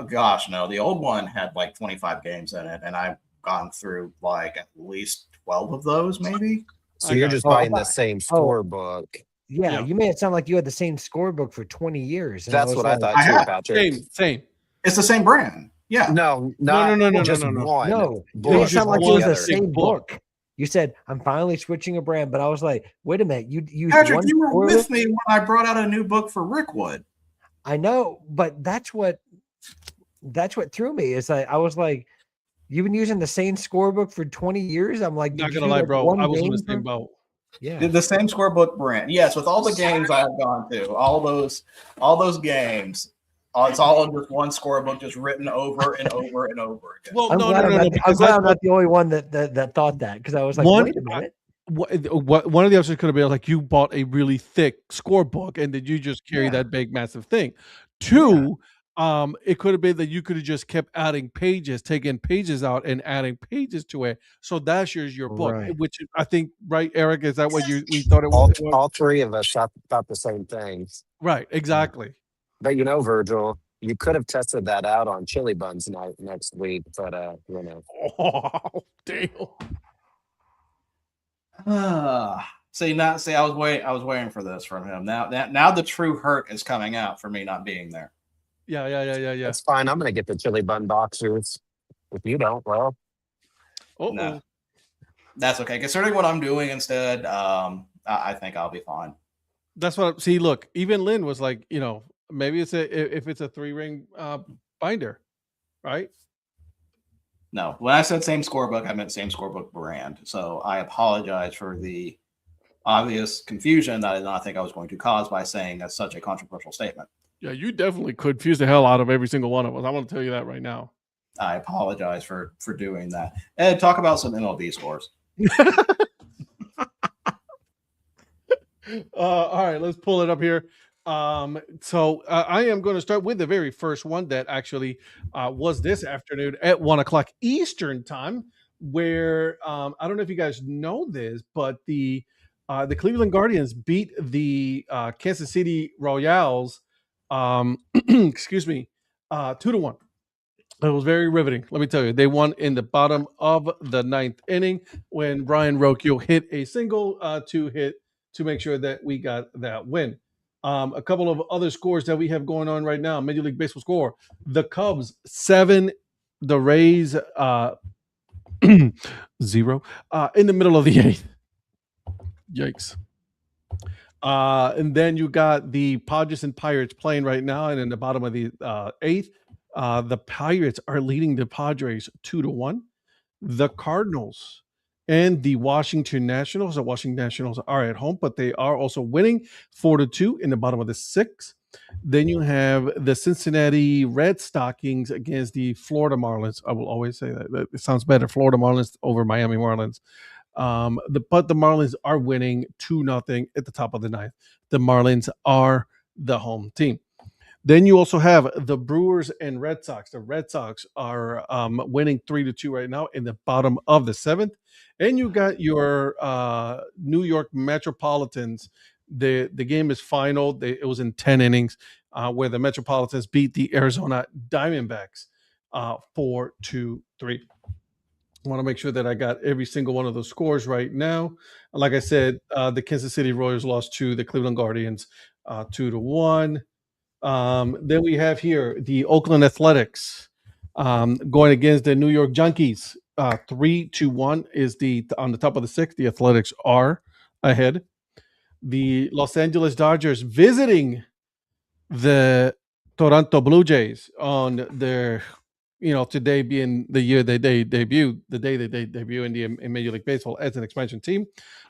Gosh, no, the old one had like 25 games in it, and I've gone through like at least 12 of those, maybe. So you're just buying the same scorebook. Yeah, you made it sound like you had the same scorebook for 20 years. That's what I thought too, Patrick. Same. It's the same brand. Yeah. No. Just one. No, you made it sound like it was the same book. You said, I'm finally switching a brand, but I was like, wait a minute. Patrick, you were with me when I brought out a new book for Rickwood. I know, but that's what threw me. Is I was like, you've been using the same scorebook for 20 years? I'm like, not gonna lie, bro. I was in the same boat. Yeah. The same scorebook brand. Yes, with all the games I have gone to, all those games. It's all in just one scorebook, just written over and over and over again. Well, I'm glad I'm not the only one that thought that, because I was like, wait a minute. One of the options could have been like, you bought a really thick scorebook and did you just carry that big massive thing? 2, it could have been that you could have just kept adding pages, taking pages out and adding pages to it. So that's your book, which I think, right, Eric? Is that what we thought it was? All 3 of us thought the same things. Right, exactly. But Virgil, you could have tested that out on chili buns next week, but Oh, damn. I was waiting for this from him. Now the true hurt is coming out for me not being there. Yeah. It's fine. I'm gonna get the chili bun boxers. If you don't, well, no, that's okay. Considering what I'm doing instead, I think I'll be fine. That's what. See, look, even Lynn was like, maybe if it's a 3-ring binder, right? No, when I said same scorebook, I meant same scorebook brand. So I apologize for the obvious confusion that I did not think I was going to cause by saying that's such a controversial statement. Yeah, you definitely confuse the hell out of every single one of us. I want to tell you that right now. I apologize for doing that. And talk about some MLB scores. All right, let's pull it up here. So I am going to start with the very first one that actually was this afternoon at 1:00 Eastern time, where I don't know if you guys know this, but the Cleveland Guardians beat the Kansas City Royals, excuse me, 2-1. It was very riveting. Let me tell you, they won in the bottom of the 9th inning when Brian Rocchio hit a single to make sure that we got that win. A couple of other scores that we have going on right now. Major League Baseball score: the Cubs 7, the Rays 0. In the middle of the 8th. Yikes. And then you got the Padres and Pirates playing right now, and in the bottom of the 8th, The Pirates are leading the Padres 2-1. The Cardinals and the Washington Nationals. The Washington Nationals are at home, but they are also winning 4-2 in the bottom of the sixth. Then you have the Cincinnati Red Stockings against the Florida Marlins. I will always say that. It sounds better, Florida Marlins over Miami Marlins. But the Marlins are winning 2-0 at the top of the ninth. The Marlins are the home team. Then you also have the Brewers and Red Sox. The Red Sox are winning 3-2 right now in the bottom of the seventh. And you got your New York Metropolitans. The game is final. It was in 10 innings where the Metropolitans beat the Arizona Diamondbacks 4-3. I want to make sure that I got every single one of those scores right now. Like I said, the Kansas City Royals lost to the Cleveland Guardians 2-1. Then we have here the Oakland Athletics going against the New York Yankees. 3-1 is on the top of the sixth. The Athletics are ahead. The Los Angeles Dodgers visiting the Toronto Blue Jays on their, today being the year they debut, the day that they debut in Major League Baseball as an expansion team.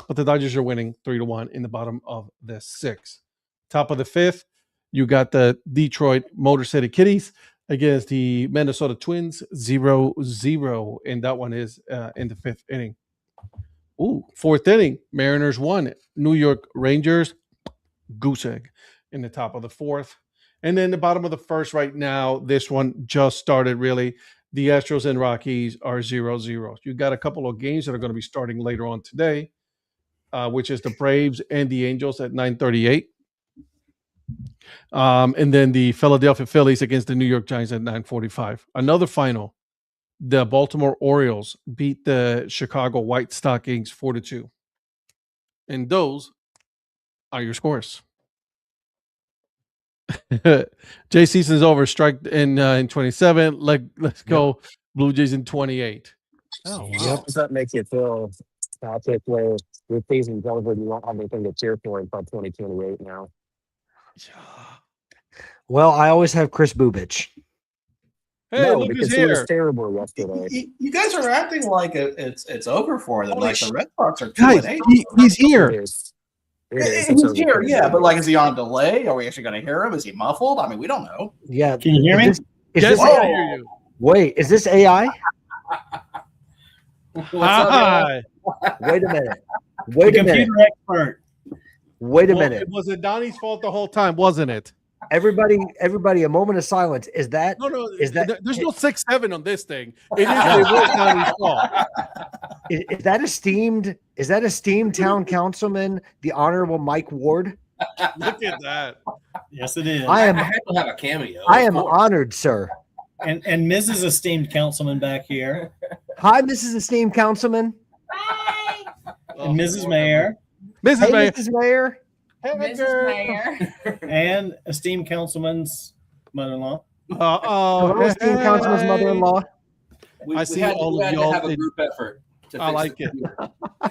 But the Dodgers are winning 3-1 in the bottom of the sixth. Top of the fifth, you got the Detroit Motor City Kitties against the Minnesota Twins 0-0. And that one is in the fifth inning. Fourth inning, Mariners 1, New York Rangers, goose egg in the top of the fourth. And then the bottom of the first right now, this one just started really. The Astros and Rockies are 0-0. You got a couple of games that are going to be starting later on today, which is the Braves and the Angels at 9:38. And then the Philadelphia Phillies against the New York Giants at 9:45. Another final. The Baltimore Orioles beat the Chicago White Stockings 4-2. And those are your scores. Jay season's over. Strike in 27. Let's go. Yep. Blue Jays in 28. Oh, how does that make you feel, Patrick, where your season's over and you won't have anything to cheer for until 2028 now? Well, I always have Chris Bubich. Hey, look who's here. He was terrible yesterday. You guys are acting like it's over for them. Like the Red Sox are 2-8. Guys, he's here. He's here, yeah, but like, is he on delay? Are we actually going to hear him? Is he muffled? I mean, we don't know. Yeah. Can you hear me? Yes, I hear you. Wait, is this AI? Hi. Wait a minute. Wait a minute. Computer expert. Wait a minute. It was Donnie's fault the whole time, wasn't it? Everybody, a moment of silence. Is that? No. Is that? There's no 6-7 on this thing. It was Donnie's fault. Is that esteemed town councilman, the Honorable Mike Ward? Look at that. Yes, it is. I had to have a cameo. I am honored, sir. And Mrs. Esteemed Councilman back here. Hi, Mrs. Esteemed Councilman. Hi. And Mrs. Mayor. Mrs. Hey, Mayor. Mrs. Mayor. Hey, Mrs. Mayor. And Esteemed Councilman's mother-in-law. Hello, esteemed councilman's mother-in-law. I see all of y'all. Have a group effort. I like it.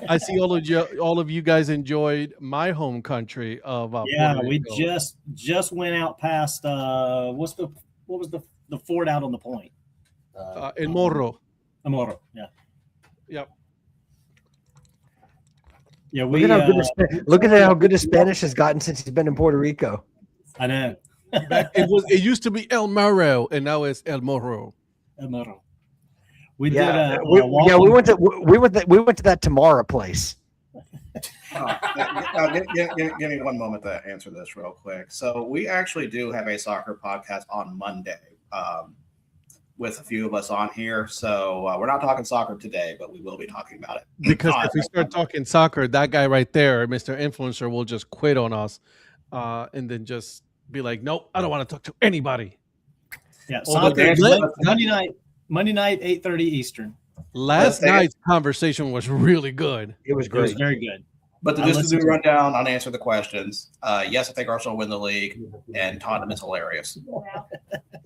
I see all of you guys enjoyed my home country of yeah, Puerto we Rico. just went out past what was the fort out on the point? El Morro. El Morro, yeah. Yep. Yeah, we Look at how good his Spanish has gotten since he's been in Puerto Rico. I know. It used to be El Morro and now it's El Morro. El Morro. We We went to that Tamara place. Give me one moment to answer this real quick. So we actually do have a soccer podcast on Monday with a few of us on here. So we're not talking soccer today, but we will be talking about it. Because if we start talking soccer, that guy right there, Mr. Influencer, will just quit on us and then just be like, nope, I don't want to talk to anybody. Yeah, Okay, Monday night, 8:30 Eastern. Last night's conversation was really good. It was It great. was very good. But to just do a rundown, I'll answer the questions. Yes, I think Arsenal will win the league, and Tottenham is hilarious.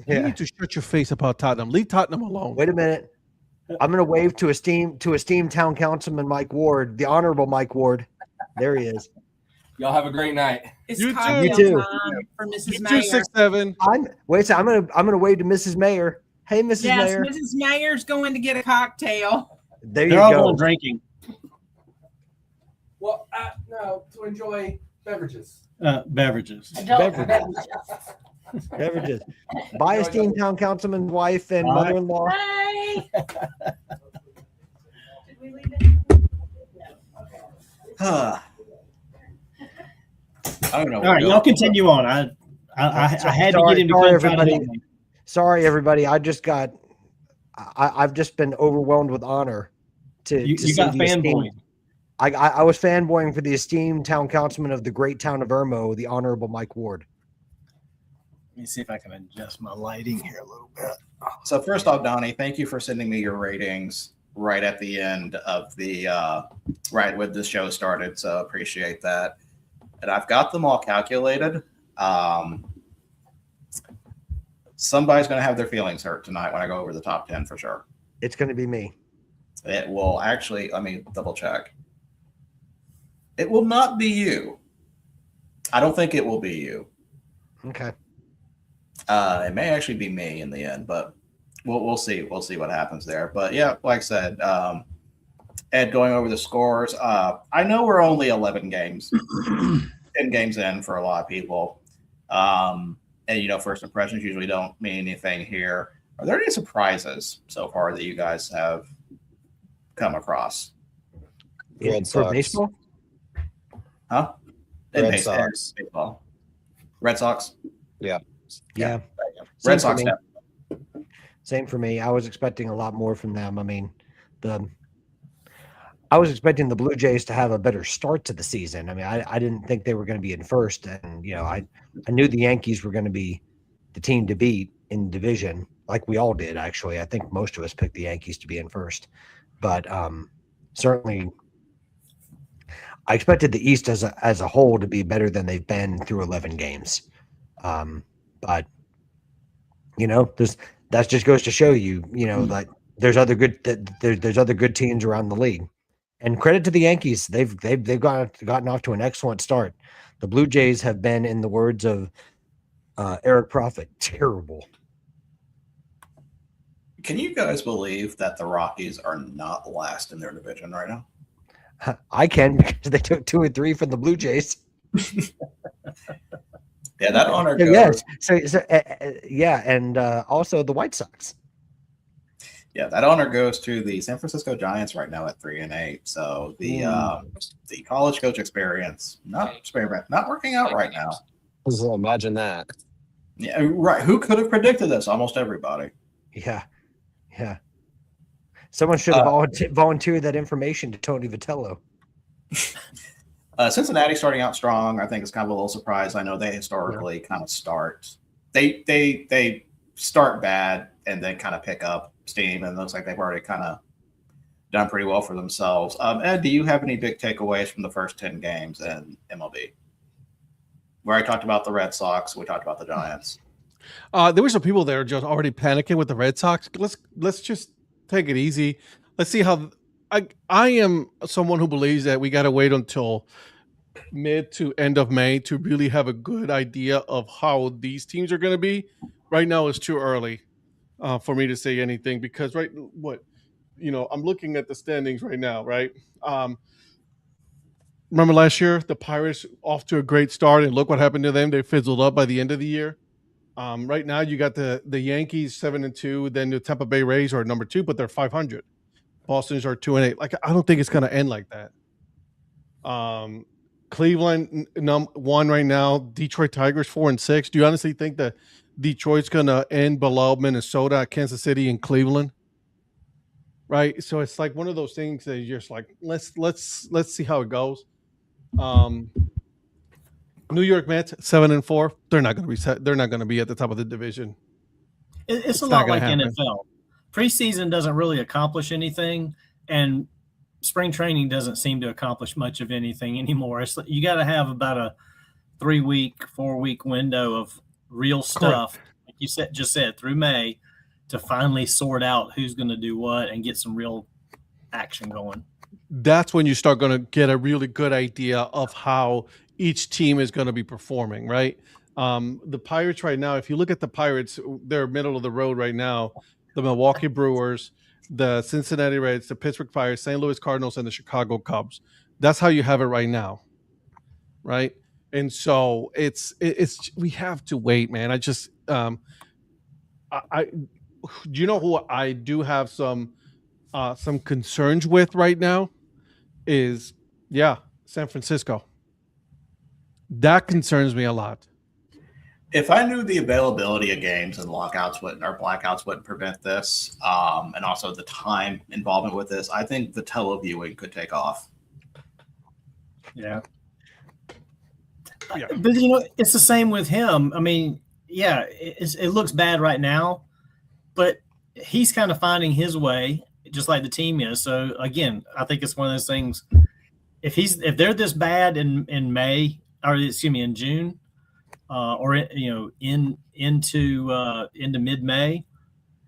You need to shut your face about Tottenham. Leave Tottenham alone. Wait a minute. I'm going to wave to esteemed town councilman Mike Ward, the Honorable Mike Ward. There he is. Y'all have a great night. It's You too. cocktail You too. time for Mrs. You Mayor. 267. I'm gonna wave to Mrs. Mayor. Hey, Mrs. Yes, Mayor. Mrs. Mayor's going to get a cocktail. There you They're all go. going drinking. Well, no, to enjoy beverages. Beverages. Beverages. By esteemed town councilman's wife and All right. mother-in-law. Bye. Did we leave it? I don't know. All right, y'all continue on. I had to get him to Sorry, come try to everybody. help me. Sorry, everybody. I've just been overwhelmed with honor to You see got the esteemed- fanboy. I was fanboying for the esteemed town councilman of the great town of Irmo, the Honorable Mike Ward. Let me see if I can adjust my lighting here a little bit. So first off, Donnie, thank you for sending me your ratings right at the end of the right when the show started. So appreciate that. And I've got them all calculated. Somebody's going to have their feelings hurt tonight when I go over the top 10 for sure. It's going to be me. It will actually, let me double check. It will not be you. I don't think it will be you. Okay. It may actually be me in the end, but we'll see. We'll see what happens there. But yeah, like I said, Ed, going over the scores. I know we're only 11 games, 10 games in for a lot of people. And first impressions usually don't mean anything here. Are there any surprises so far that you guys have come across? Red For Sox. baseball? Huh? Red Sox. Baseball. Red Sox. Yeah. Red Same Sox. for me. Same for me. I was expecting a lot more from them. I mean, I was expecting the Blue Jays to have a better start to the season. I mean, I didn't think they were going to be in first, and I knew the Yankees were going to be the team to beat in the division, like we all did. Actually, I think most of us picked the Yankees to be in first, but certainly, I expected the East as a whole to be better than they've been through 11 games. But that just goes to show you, like there's other good teams around the league. And credit to the Yankees, they've gotten off to an excellent start. The Blue Jays have been, in the words of Eric Prophet, terrible. Can you guys believe that the Rockies are not last in their division right now? I can, because they took 2 or 3 from the Blue Jays. Yeah, that honor goes. Yes. So yeah, and also the White Sox. Yeah, that honor goes to the San Francisco Giants right now at 3-8. So the college coach experience not working out right now. So imagine that. Yeah, right. Who could have predicted this? Almost everybody. Yeah. Someone should have volunteered that information to Tony Vitello. Cincinnati starting out strong. I think it's kind of a little surprise. I know they historically kind of start. They start bad and then kind of pick up steam, and it looks like they've already kind of done pretty well for themselves. Ed, do you have any big takeaways from the first 10 games in MLB? Where I talked about the Red Sox, we talked about the Giants. There were some people that are just already panicking with the Red Sox. Let's just take it easy. Let's see how. I am someone who believes that we got to wait until mid to end of May to really have a good idea of how these teams are going to be. Right now, it's too early for me to say anything because I'm looking at the standings right now. Right. Remember last year, the Pirates off to a great start, and look what happened to them. They fizzled up by the end of the year. Right now, you got the Yankees 7-2, then the Tampa Bay Rays are number 2, but they're 500. Boston's are 2-8. Like, I don't think it's going to end like that. Cleveland 1 right now. Detroit Tigers 4-6. Do you honestly think that Detroit's going to end below Minnesota, Kansas City, and Cleveland? Right. So it's like one of those things that you're just like, let's see how it goes. New York Mets 7-4. They're not going to be They're not going to be at the top of the division. It's a lot like NFL. Preseason doesn't really accomplish anything, and spring training doesn't seem to accomplish much of anything anymore. You got to have about a 3-week, 4-week window of real stuff, Correct. like you just said, through May, to finally sort out who's going to do what and get some real action going. That's when you start going to get a really good idea of how each team is going to be performing, right? The Pirates right now, if you look at the Pirates, they're middle of the road right now. The Milwaukee Brewers, the Cincinnati Reds, the Pittsburgh Pirates, St. Louis Cardinals, and the Chicago Cubs. That's how you have it right now, right? And so it's we have to wait, man. I just I do you know who I do have some concerns with right now is San Francisco. That concerns me a lot. If I knew the availability of games and blackouts wouldn't prevent this, and also the time involvement with this, I think the televiewing could take off. Yeah. But it's the same with him. I mean, it looks bad right now, but he's kind of finding his way, just like the team is. So again, I think it's one of those things. If they're this bad in May, or excuse me, in June, or into mid-May,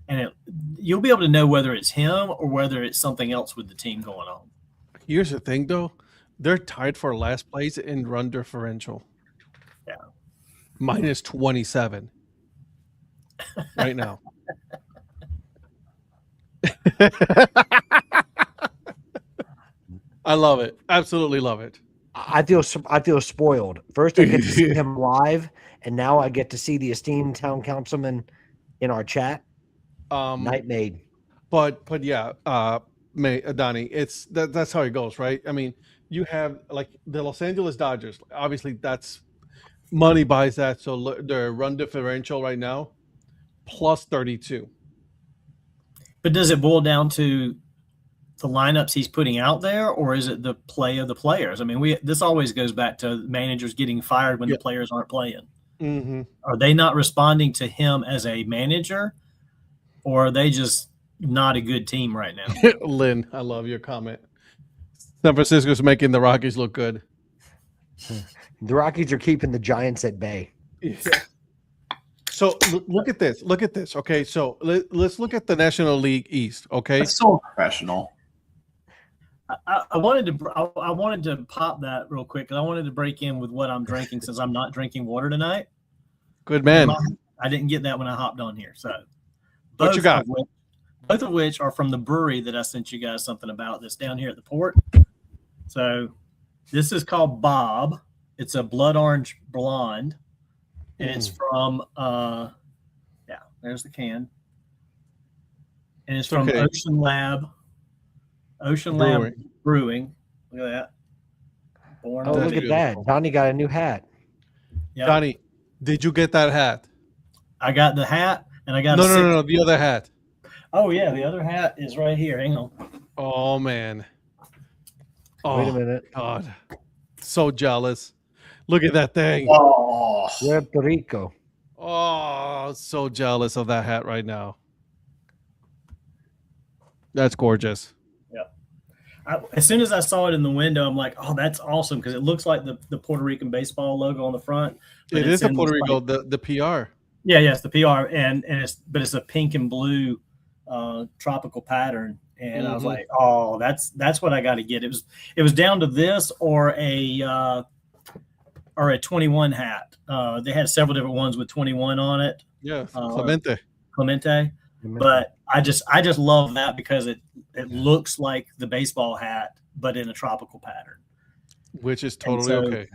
and you'll be able to know whether it's him or whether it's something else with the team going on. Here's the thing, though. They're tied for last place in run differential. Yeah. Minus 27 right now. I love it. Absolutely love it. I feel spoiled. First, I get to see him live, and now I get to see the esteemed town councilman in our chat. Night made. But yeah, Donnie, that's how it goes, right? I mean, you have like the Los Angeles Dodgers. Obviously, that's money buys that. So their run differential right now plus 32. But does it boil down to the lineups he's putting out there, or is it the play of the players? I mean, this always goes back to managers getting fired when the players aren't playing. Mm-hmm. Are they not responding to him as a manager, or are they just not a good team right now? Lynn, I love your comment. San Francisco's making the Rockies look good. The Rockies are keeping the Giants at bay. Yeah. So look at this. Look at this. Okay, so let's look at the National League East. Okay, It's so professional. I wanted to pop that real quick because I wanted to break in with what I'm drinking since I'm not drinking water tonight. Good man. I didn't get that when I hopped on here. So What you got? Both of which are from the brewery that I sent you guys something about that's down here at the port. So this is called Bob. It's a blood orange blonde. And it's from there's the can. And it's from Ocean Lab Brewing. Look at that. Look at that. Donnie got a new hat. Yep. Donnie, did you get that hat? I got the hat and I got no, the other hat. Oh yeah, the other hat is right here. Hang on. Oh man. Oh, wait a minute. God. So jealous. Look at that thing. Oh, Puerto Rico. Oh, so jealous of that hat right now. That's gorgeous. Yeah. As soon as I saw it in the window, I'm like, oh, that's awesome because it looks like the Puerto Rican baseball logo on the front. It is the Puerto Rico, the PR. Yeah, it's the PR, and it's a pink and blue tropical pattern. And I was like, oh, that's what I got to get. It was down to this or a 21 hat. They had several different ones with 21 on it. Yeah, Clemente. But I just love that because it looks like the baseball hat, but in a tropical pattern. Which is totally okay.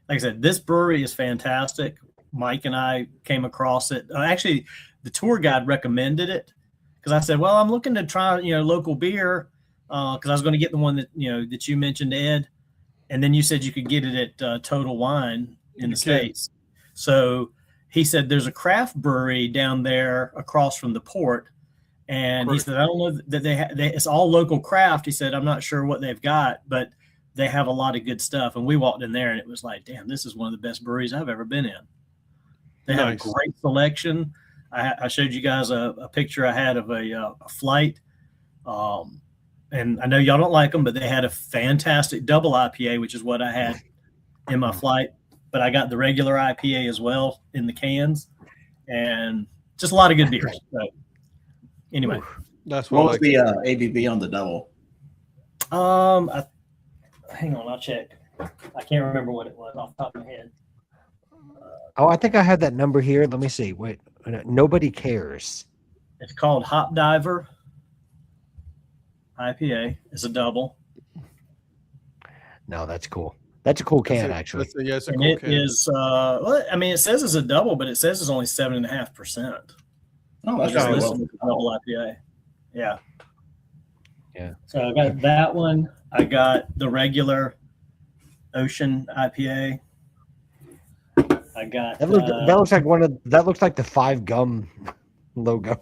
Like I said, this brewery is fantastic. Mike and I came across it. Actually, the tour guide recommended it because I said, well, I'm looking to try, local beer because I was going to get the one that you mentioned, Ed. And then you said you could get it at Total Wine in the States. So he said there's a craft brewery down there across from the port. And he said, I don't know that it's all local craft. He said, I'm not sure what they've got, but they have a lot of good stuff. And we walked in there and it was like, damn, this is one of the best breweries I've ever been in. They have a great selection. I showed you guys a picture I had of a flight. And I know y'all don't like them, but they had a fantastic double IPA, which is what I had in my flight. But I got the regular IPA as well in the cans, and just a lot of good beers. So, anyway, that's what was the ABV on the double? Hang on, I'll check. I can't remember what it was off the top of my head. Oh, I think I had that number here. Let me see. Wait, nobody cares. It's called Hop Diver IPA. It's a double. No, that's cool. That's a cool can, actually. Yes, a And cool it can. is, well, I mean, it says it's a double, but it says it's only 7.5%. Oh, that's Just very listed well. as a double IPA. Yeah. Yeah. So I got that one. I got the regular Ocean IPA. I got That looks like that looks like the 5 Gum logo.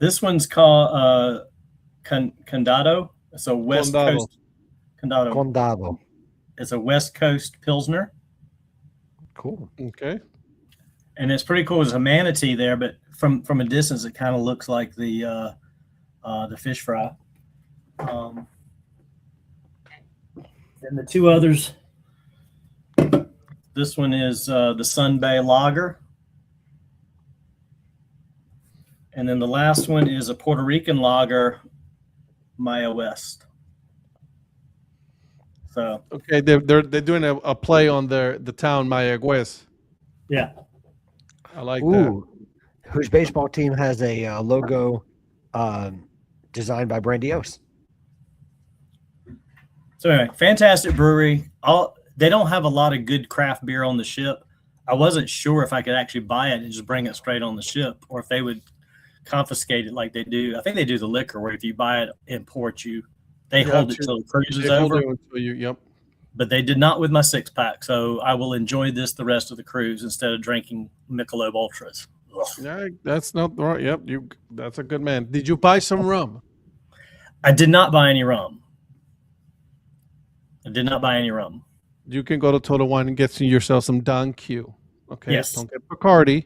this one's called Condado. It's a West Condado. Coast Condado. Condado. It's a West Coast Pilsner. Cool. Okay. And it's pretty cool. There's a manatee there, but from a distance, it kind of looks like the fish fry. Then the two others. This one is the Sun Bay Lager, and then the last one is a Puerto Rican lager, Maya West. So Okay, they're doing a play on the town Mayagüez. yeah. I like that. Ooh, whose baseball team has a logo designed by Brandios? So anyway, fantastic brewery. They don't have a lot of good craft beer on the ship. I wasn't sure if I could actually buy it and just bring it straight on the ship, or if they would confiscate it like they do. I think they do the liquor, where if you buy it in port, they hold it till the cruise is over. Yep. But they did not with my 6-pack, so I will enjoy this the rest of the cruise instead of drinking Michelob Ultras. Ugh. Yeah, that's not right. Yep, that's a good man. Did you buy some rum? I did not buy any rum. I did not buy any rum. You can go to Total Wine and get yourself some Don Q. Okay. Yes. Don't get Bacardi.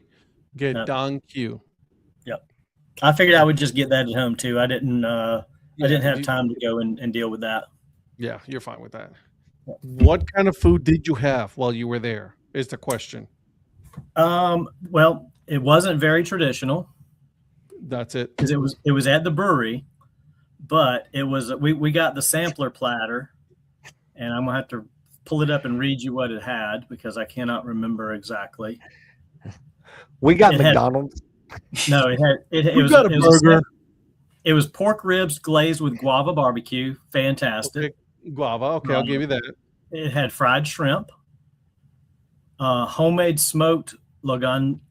Get No. Don Q. Yep. I figured I would just get that at home too. I didn't have time to go and deal with that. Yeah, you're fine with that. What kind of food did you have while you were there? Is the question. Well, it wasn't very traditional That's it. because it was at the brewery, but it was we got the sampler platter, and I'm gonna have to pull it up and read you what it had because I cannot remember exactly. We got It had- McDonald's. No, it You was got a burger. It was pork ribs glazed with guava barbecue. Fantastic. Okay. Guava. Okay, I'll give you that. It had fried shrimp, homemade smoked Longaniza.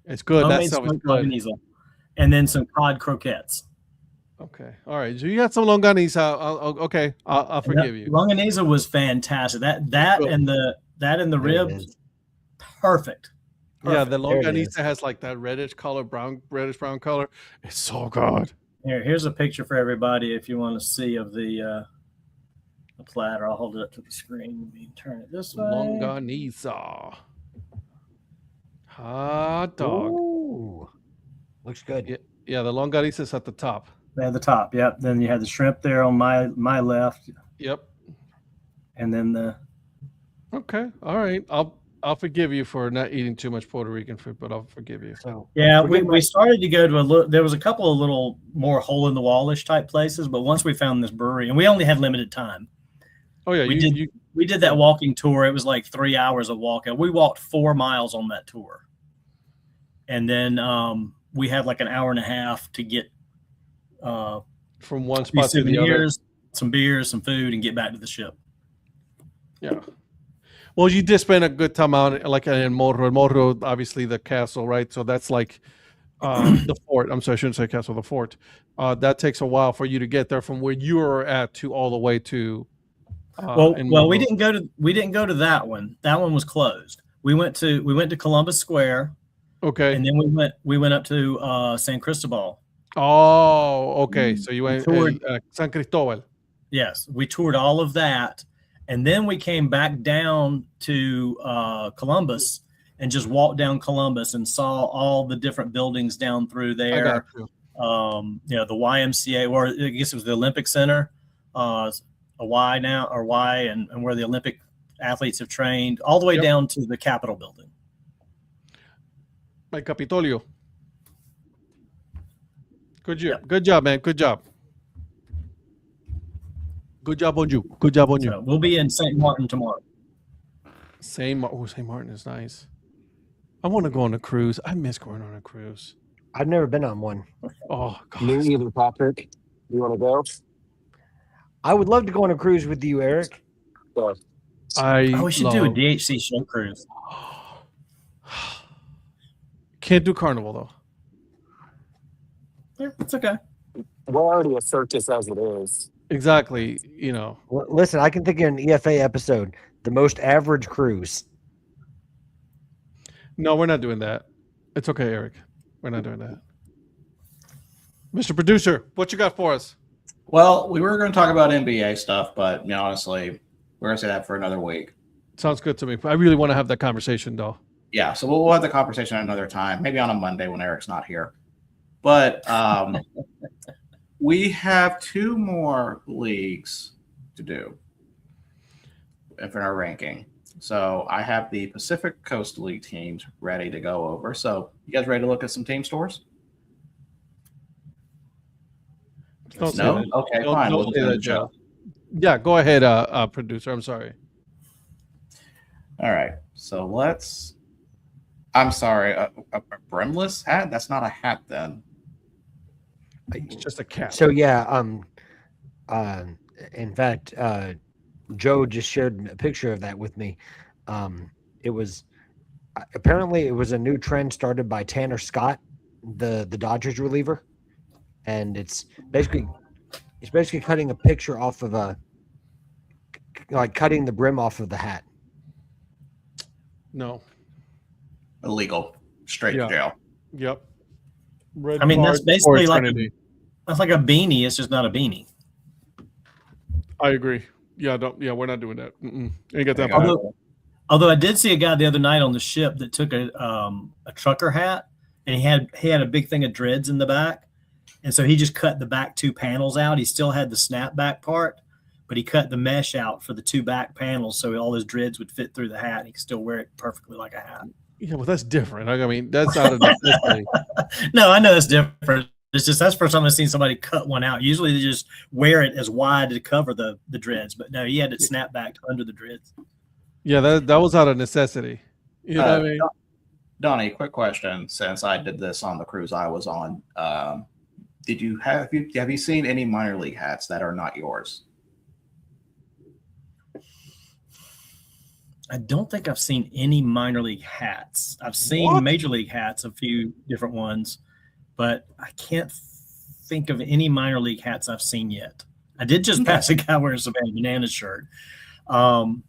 It's good. That Homemade stuff is smoked good. Longaniza. And then some cod croquettes. Okay. All right. So you got some longaniza. I'll forgive you. Longaniza was fantastic. That Good. and the There it ribs, is. perfect. Yeah, the There it is. longaniza has like that reddish brown color. It's so good. Here's a picture for everybody if you want to see of the platter. I'll hold it up to the screen. Let me turn it this way. Longaniza. Hot dog. Ooh. Looks good. Yeah, the longaniza is at the top. At the top, yep. Then you had the shrimp there on my left, Yep. and then the Okay. All right. I'll forgive you for not eating too much Puerto Rican food, but I'll forgive you. So yeah. Forget We started to go to there was a couple of little more hole in the wallish type places, but once we found this brewery, and we only had limited time. Oh yeah, We did that walking tour. It was like 3 hours of walking. We walked 4 miles on that tour, and then we had like an hour and a half to get from one few spot to the other. souvenirs, some beers, some food, and get back to the ship. Yeah. Well, you did spend a good time out, like in Morro. Morro, obviously the castle, right? So that's like the fort. I'm sorry, I shouldn't say castle, the fort. That takes a while for you to get there from where you were at to all the way to. Well, in we Morro. didn't go to that one. That one was closed. We went to Columbus Square, Okay. and then we went up to San Cristobal. Oh, okay. So you went toured- San Cristobal. Yes, we toured all of that, and then we came back down to Columbus and just walked down Columbus and saw all the different buildings down through I there. got you. The YMCA, or I guess it was the Olympic Center, a Y now, or Y, and where the Olympic athletes have trained, all the way Yep. down to the Capitol building. By Capitolio. Good job. Good job, man. Good job. Good job on you. Good job on you. So we'll be in St. Martin tomorrow. St. Martin is nice. I want to go on a cruise. I miss going on a cruise. I've never been on one. Oh, God. Me either, Patrick. You want to go? I would love to go on a cruise with you, Eric. Go. We should do a DHC show cruise. Can't do Carnival, though. Yeah, it's okay. We're already a circus as it is. Exactly. You know. Listen, I can think of an EFA episode, the most average cruise. No, we're not doing that. It's okay, Eric. We're not doing that. Mr. Producer, what you got for us? Well, we were going to talk about NBA stuff, but honestly, we're going to say that for another week. Sounds good to me. I really want to have that conversation, though. Yeah, so we'll have the conversation at another time, maybe on a Monday when Eric's not here. But we have 2 more leagues to do for our ranking. So I have the Pacific Coast League teams ready to go over. So you guys ready to look at some team stores? No? Okay, fine. We'll do the show. Yeah, go ahead, producer. I'm sorry. All right. So I'm sorry, a brimless hat? That's not a hat then. It's just a cap. So yeah, in fact, Joe just shared a picture of that with me. It was apparently a new trend started by Tanner Scott, the Dodgers reliever, and it's basically cutting a picture off of cutting the brim off of the hat. No. Illegal. Straight to jail. Yep. Red that's basically like that's like a beanie. It's just not a beanie. I agree. Yeah, we're not doing that. Ain't got that. Although I did see a guy the other night on the ship that took a trucker hat, and he had a big thing of dreads in the back, and so he just cut the back 2 panels out. He still had the snapback part, but he cut the mesh out for the 2 back panels so all his dreads would fit through the hat, and he could still wear it perfectly like a hat. Yeah, well, that's different. I mean, that's not a necessity. No, I know that's different. It's just that's the first time I've seen somebody cut one out. Usually they just wear it as wide to cover the dreads, but no, he had it snap back under the dreads. Yeah, that was out of necessity. You know what I mean? Donnie, quick question. Since I did this on the cruise I was on, have you seen any minor league hats that are not yours? I don't think I've seen any minor league hats. I've seen major league hats, a few different ones, but I can't think of any minor league hats I've seen yet. I did just pass a guy wearing a Savannah Bananas shirt. And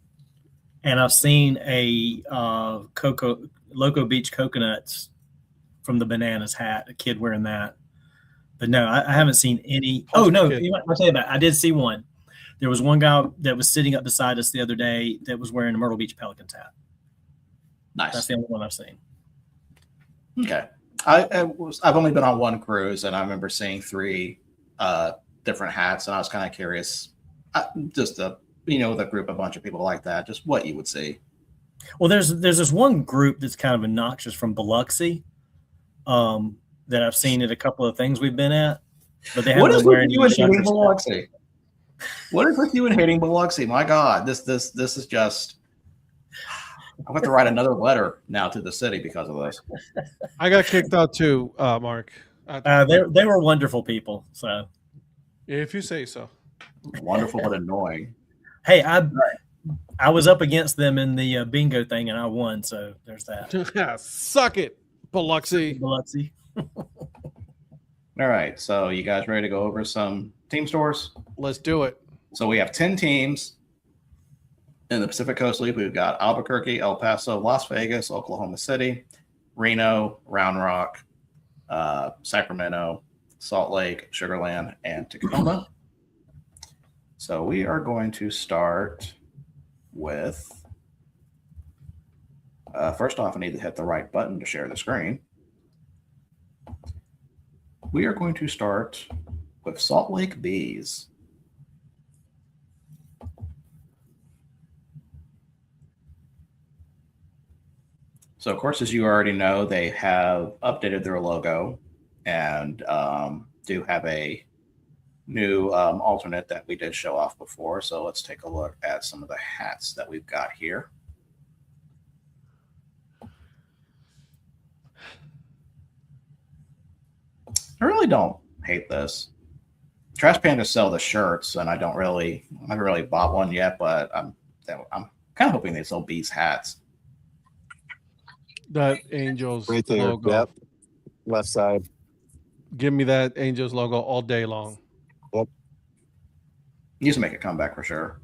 I've seen a Loco Beach Coconuts from the Bananas hat, a kid wearing that. But no, I haven't seen any. Oh, no, I'll tell you about it. I did see one. There was one guy that was sitting up beside us the other day that was wearing a Myrtle Beach Pelicans hat. Nice. That's the only one I've seen. Okay. I've only been on one cruise, and I remember seeing 3 different hats, and I was kind of curious, just with a group, a bunch of people like that, just what you would see. Well, there's this one group that's kind of obnoxious from Biloxi that I've seen at a couple of things we've been at, but they haven't been wearing any Biloxi. What is with you and hating Biloxi? My God, this is just. I have to write another letter now to the city because of this. I got kicked out too, Mark. They were wonderful people. So, if you say so. Wonderful but annoying. Hey, I was up against them in the bingo thing, and I won. So there's that. Yeah, suck it, Biloxi. Biloxi. All right, so you guys ready to go over some team stores? Let's do it. So we have 10 teams in the Pacific Coast League. We've got Albuquerque, El Paso, Las Vegas, Oklahoma City, Reno, Round Rock, Sacramento, Salt Lake, Sugar Land, and Tacoma. So we are going to start with, first off, I need to hit the right button to share the screen. We are going to start with Salt Lake Bees. So, of course, as you already know, they have updated their logo and do have a new alternate that we did show off before. So let's take a look at some of the hats that we've got here. I really don't hate this. Trash Pandas sell the shirts, and I haven't really bought one yet, but I'm kind of hoping they sell Bees hats. That Angels Right there. logo. Yep. Left side. Give me that Angels logo all day long. Needs to make a comeback for sure.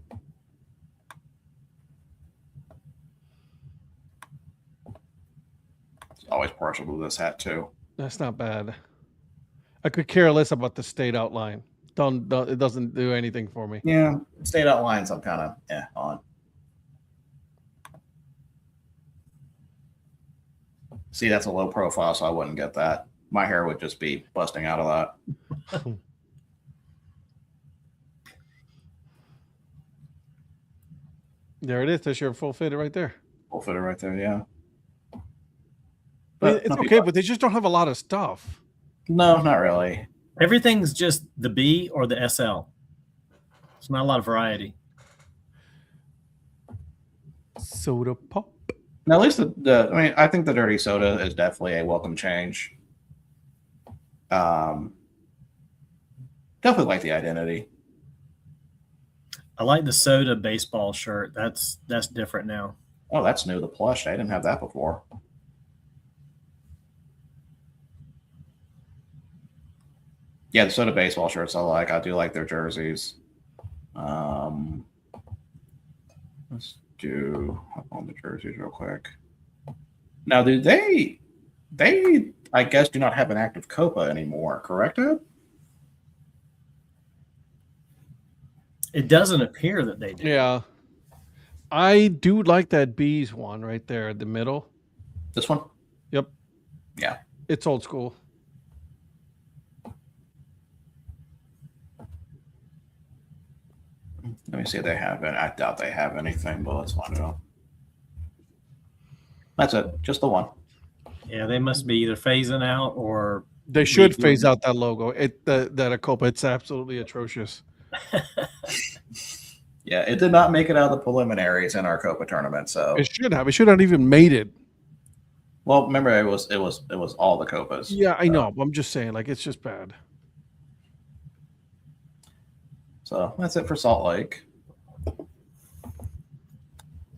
It's always partial to this hat too. That's not bad. I could care less about the state outline. Don't it doesn't do anything for me. Yeah, state outlines I'm kind of on. See, that's a low profile, so I wouldn't get that. My hair would just be busting out of that. There it is. That's your full fitted right there. Full fitter right there, yeah. But it's okay, but they just don't have a lot of stuff. No, not really. Everything's just the B or the SL. It's not a lot of variety. Soda pop. Now, at least I think the dirty soda is definitely a welcome change. Definitely like the identity. I like the soda baseball shirt. That's different now. Oh, that's new. The plush. I didn't have that before. Yeah, the soda baseball shirts I like. I do like their jerseys. Let's do hop on the jerseys real quick. Now, do they I guess do not have an active Copa anymore, correct, Ed? It doesn't appear that they do. Yeah. I do like that bees one right there in the middle. This one? Yep. Yeah. It's old school. Let me see if they have it. I doubt they have anything, but let's find it out. That's it. Just the one. Yeah, they must be either phasing out or They should phase out that logo. That Acopa. It's absolutely atrocious. Yeah, it did not make it out of the preliminaries in our Copa tournament. So It should have. It should not even made it. well, remember it was all the Copas. Yeah, I know. I'm just saying, like, it's just bad. So that's it for Salt Lake.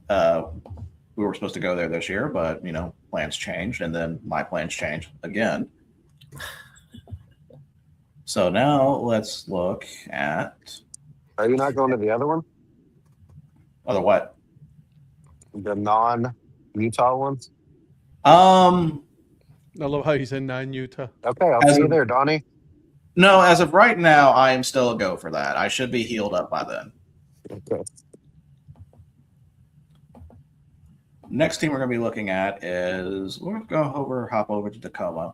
We were supposed to go there this year, but plans changed, and then my plans changed again. So now let's look at Are you not going to the other one? other what? The non-Utah ones? I love how you said 9 Utah. Okay, I'll see you there, Donnie. No, as of right now, I am still a go for that. I should be healed up by then. Okay. Next team we're going to be looking at is we're going to hop over to Tacoma.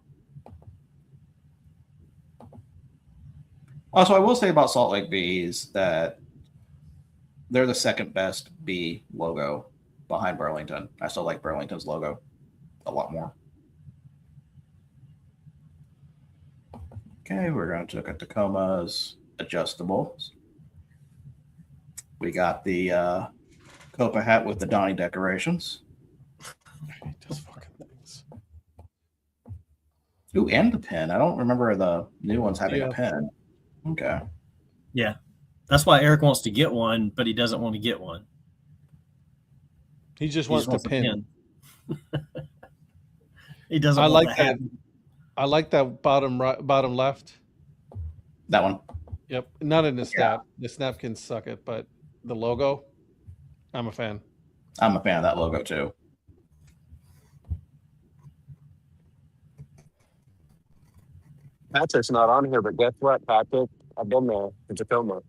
Also, I will say about Salt Lake Bees that they're the second best bee logo behind Burlington. I still like Burlington's logo a lot more. Okay, we're going to look at Tacoma's adjustables. We got the Copa hat with the Donnie decorations. I hate those fucking things. Ooh, and the pin. I don't remember the new ones having Yeah. a pin. Okay. yeah. That's why Eric wants to get one, but he doesn't want to get one. He just He wants just to pin. He doesn't. I want like the that. hat. I like that bottom right, bottom left. That one. Yep. Not in the snap. The snap can suck it, but the logo, I'm a fan. I'm a fan of that logo too. Patrick's not on here, but guess what, Patrick? I've been there in Tacoma.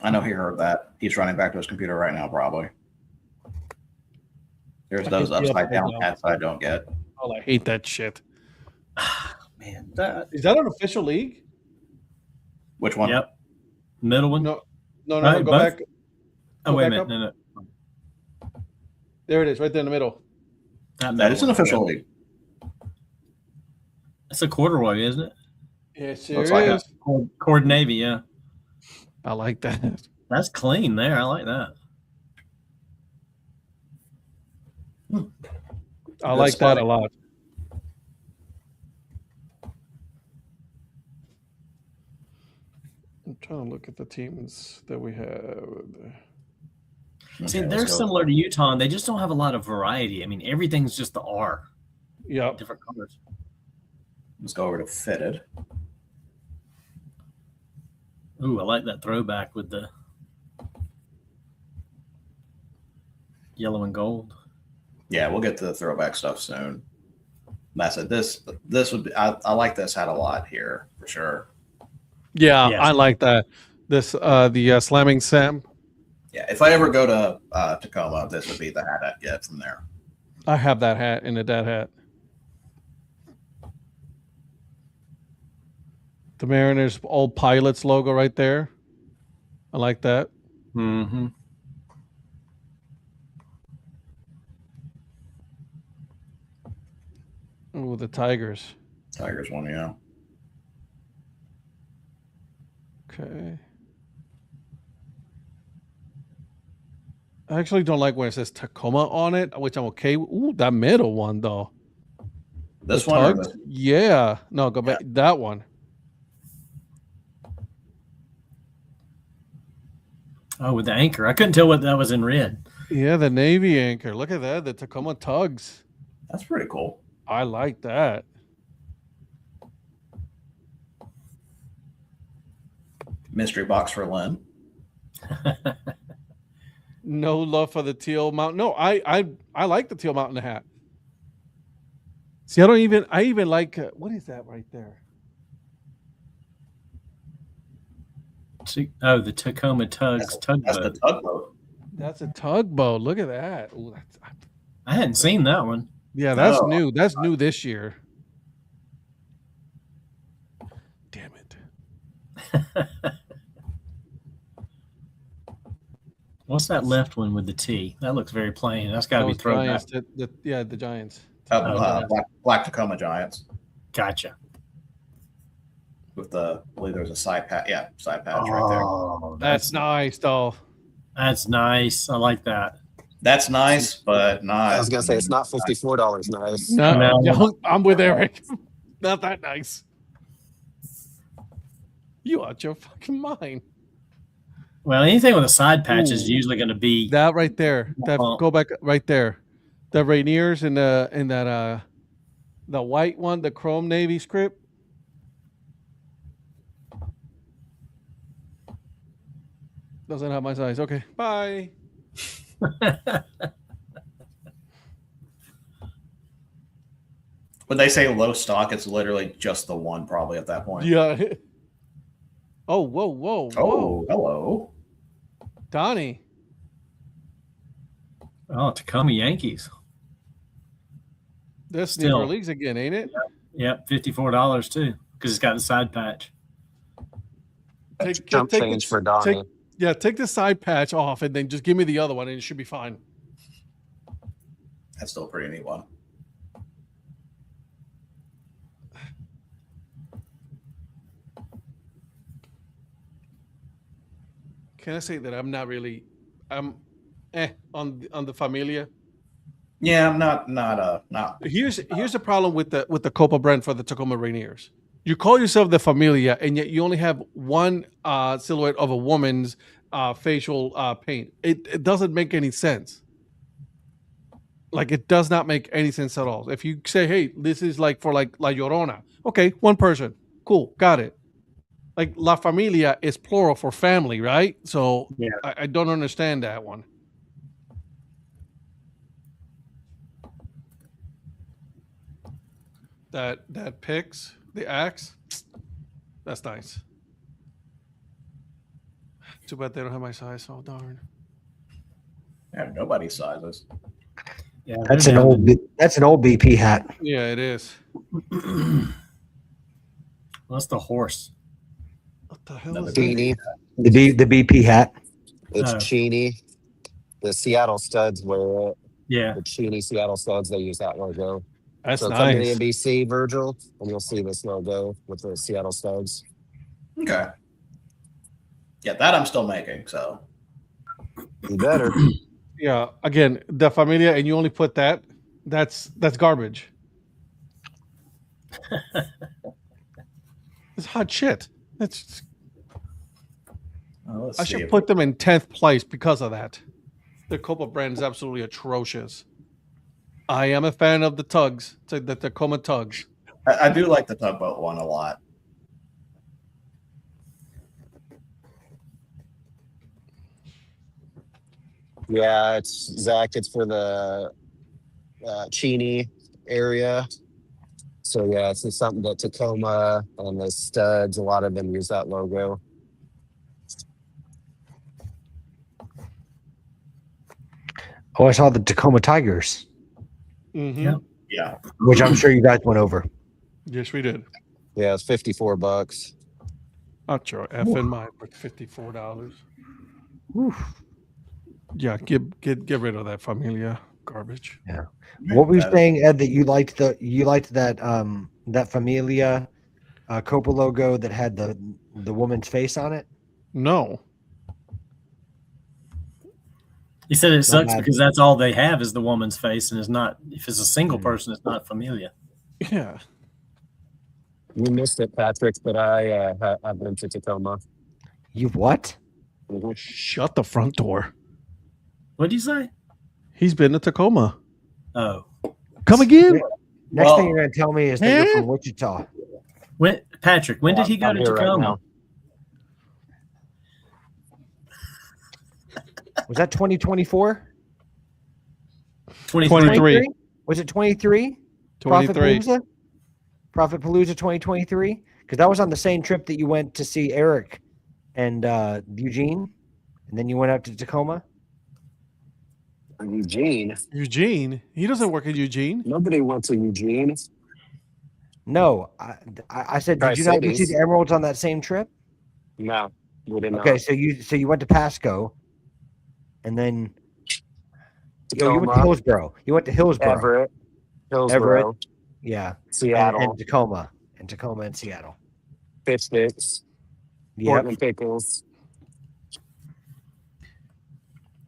I know he heard that. He's running back to his computer right now, probably. There's those can see upside up down right now. hats I don't get. Oh, I hate that shit. Man, that. Is that an official league? Which one? Yep. Middle one. No, All go right, both? back. Oh go wait a back minute. up. No. There it is, right there in the middle. That That is an middle one. official league. It's a corduroy, isn't it? Yes, Looks there like is. Cord navy, yeah. I like that. That's clean there. I like that. I like that a lot. I'm trying to look at the teams that we have. See, Okay, they're let's go. similar to Utah, and they just don't have a lot of variety. I mean, everything's just the R. Yep. Different colors. Let's go over to fitted. Ooh, I like that throwback with the yellow and gold. Yeah, we'll get to the throwback stuff soon. That's it. This would be. I like this hat a lot here for sure. Yeah, Yes. I like that. This the Slamming Sam. Yeah, if I ever go to Tacoma, this would be the hat I'd get from there. I have that hat in the Dad Hat. The Mariners old Pilots logo right there. I like that. Mm-hmm. Ooh, the Tigers. Tigers one, yeah. Okay. I actually don't like when it says Tacoma on it, which I'm okay with. Ooh, that middle one though. This The one, or Tugs? the, Yeah. No, go back. That one. Oh, with the anchor. I couldn't tell what that was in red. Yeah, the Navy anchor. Look at that. The Tacoma Tugs. that's pretty cool. I like that. Mystery box for Lynn. No love for the Teal Mountain. No, I like the Teal Mountain hat. See, I even like what is that right there? Oh, the Tacoma Tugs That's tugboat. the tugboat. That's a tugboat. Look at that. Ooh, I hadn't seen that one. yeah, that's No. new. That's new this year. Damn it. What's that left one with the T? That looks very plain. That's got to be Those throwback. Giants, the Giants. Black Tacoma Giants Gotcha. with the. I believe there's a side patch. Yeah, side patch right there. Oh, That's nice, though. That's nice. I like that. That's nice, but not. I was gonna say it's not $54 nice. No, No. I'm with Eric. Not that nice. You out your fucking mind. Well, anything with a side patch is Ooh. usually going to be. That right there. That Uh-huh. go back right there. The Rainiers in that the white one, the chrome navy script. Doesn't have my size. Okay, bye. When they say low stock, it's literally just the one, probably at that point. Yeah. Oh, whoa, whoa, whoa. Oh, hello. Donnie. Oh, Tacoma Yankees. This Still. Negro Leagues again, ain't it? Yep, $54 too, because it's got the side patch. Jump change for Donnie. Take the side patch off and then just give me the other one and it should be fine. That's still a pretty neat one. Can I say that I'm not really I'm on the Familia? Yeah, I'm not. Here's the problem with the Copa brand for the Tacoma Rainiers. You call yourself the Familia, and yet you only have one silhouette of a woman's facial paint. It doesn't make any sense. Like, it does not make any sense at all. If you say, hey, this is like for like La Llorona. Okay, one person. Cool, got it. Like La Familia is plural for family, right? So Yeah. I don't understand that one. That picks the axe. That's nice. Too bad they don't have my size. Oh darn. Yeah, nobody's sizes. Yeah, That's an old BP hat. Yeah, it is. What's the horse? What the hell Another is that? Cheney. The BP hat. It's Oh. Cheney. The Seattle Studs wear it. Yeah. The Cheney Seattle Studs, they use that logo. That's So come to the nice. NBC, Virgil, and you'll see this logo with the Seattle Studs. Okay. Yeah, that I'm still making. So You better. Yeah. Again, the Familia, and you only put that. That's garbage. It's hot shit. That's. let's I see should if- put them in 10th place because of that. The Copa brand is absolutely atrocious. I am a fan of the tugs, the Tacoma tugs. I do like the tugboat one a lot. Yeah, it's Zach. It's for the Cheney area. So yeah, it's just something that Tacoma and the Studs. A lot of them use that logo. Oh, I saw the Tacoma Tigers, Mm-hmm. Yeah. Yeah. which I'm sure you guys went over. Yes, we did. Yeah, it's $54. I'll throw F in mine for $54. Yeah, get rid of that Familia garbage. What were you saying, Ed? That you liked that Familia Copa logo that had the woman's face on it? No. He said it sucks bad. because that's all they have is the woman's face, and it's not. If it's a single person, it's not Familia. Yeah. You missed it, Patrick, but I've been to Tacoma. You've what? Shut the front door. What did you say? He's been to Tacoma. Oh, Come again? Next Well- thing you're going to tell me is that you're from Wichita. Patrick, when did he go I'm to here right Tacoma? now. Was that 2024? 23. Was it 23? 23. Prophet Palooza 2023? Because that was on the same trip that you went to see Eric and Eugene, and then you went out to Tacoma. Eugene. Eugene? He doesn't work at Eugene. Nobody went to Eugene. No, I said, did you not go see Tri-Cities. the Emeralds on that same trip? No, we did not. Okay, so you went to Pasco, and then you went to Tacoma, Hillsboro. You went to Hillsboro. Everett, Hillsboro, Yeah, Seattle, and Tacoma, and Seattle. Fish Sticks, Yeah, Portland Pickles.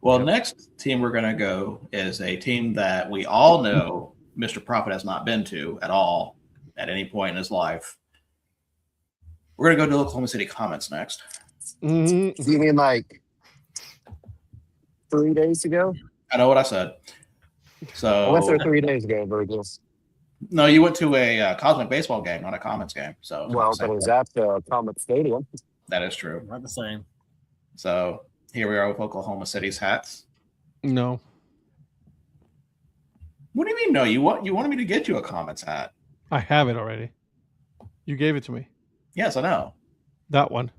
Well, next team we're going to go is a team that we all know Mr. Prophet has not been to at all at any point in his life. We're going to go to Oklahoma City Comets next. Mm-hmm. You mean like 3 days ago? I know what I said. I went there So, 3 days ago, Virgil. no, you went to a Cosmic baseball game, not a Comets game. So, Well, but it was at the Comet Stadium. that is true. Not the same. So, here we are with Oklahoma City's hats. No. What do you mean? No, you wanted me to get you a Comets hat. I have it already. You gave it to me. Yes, I know. That one.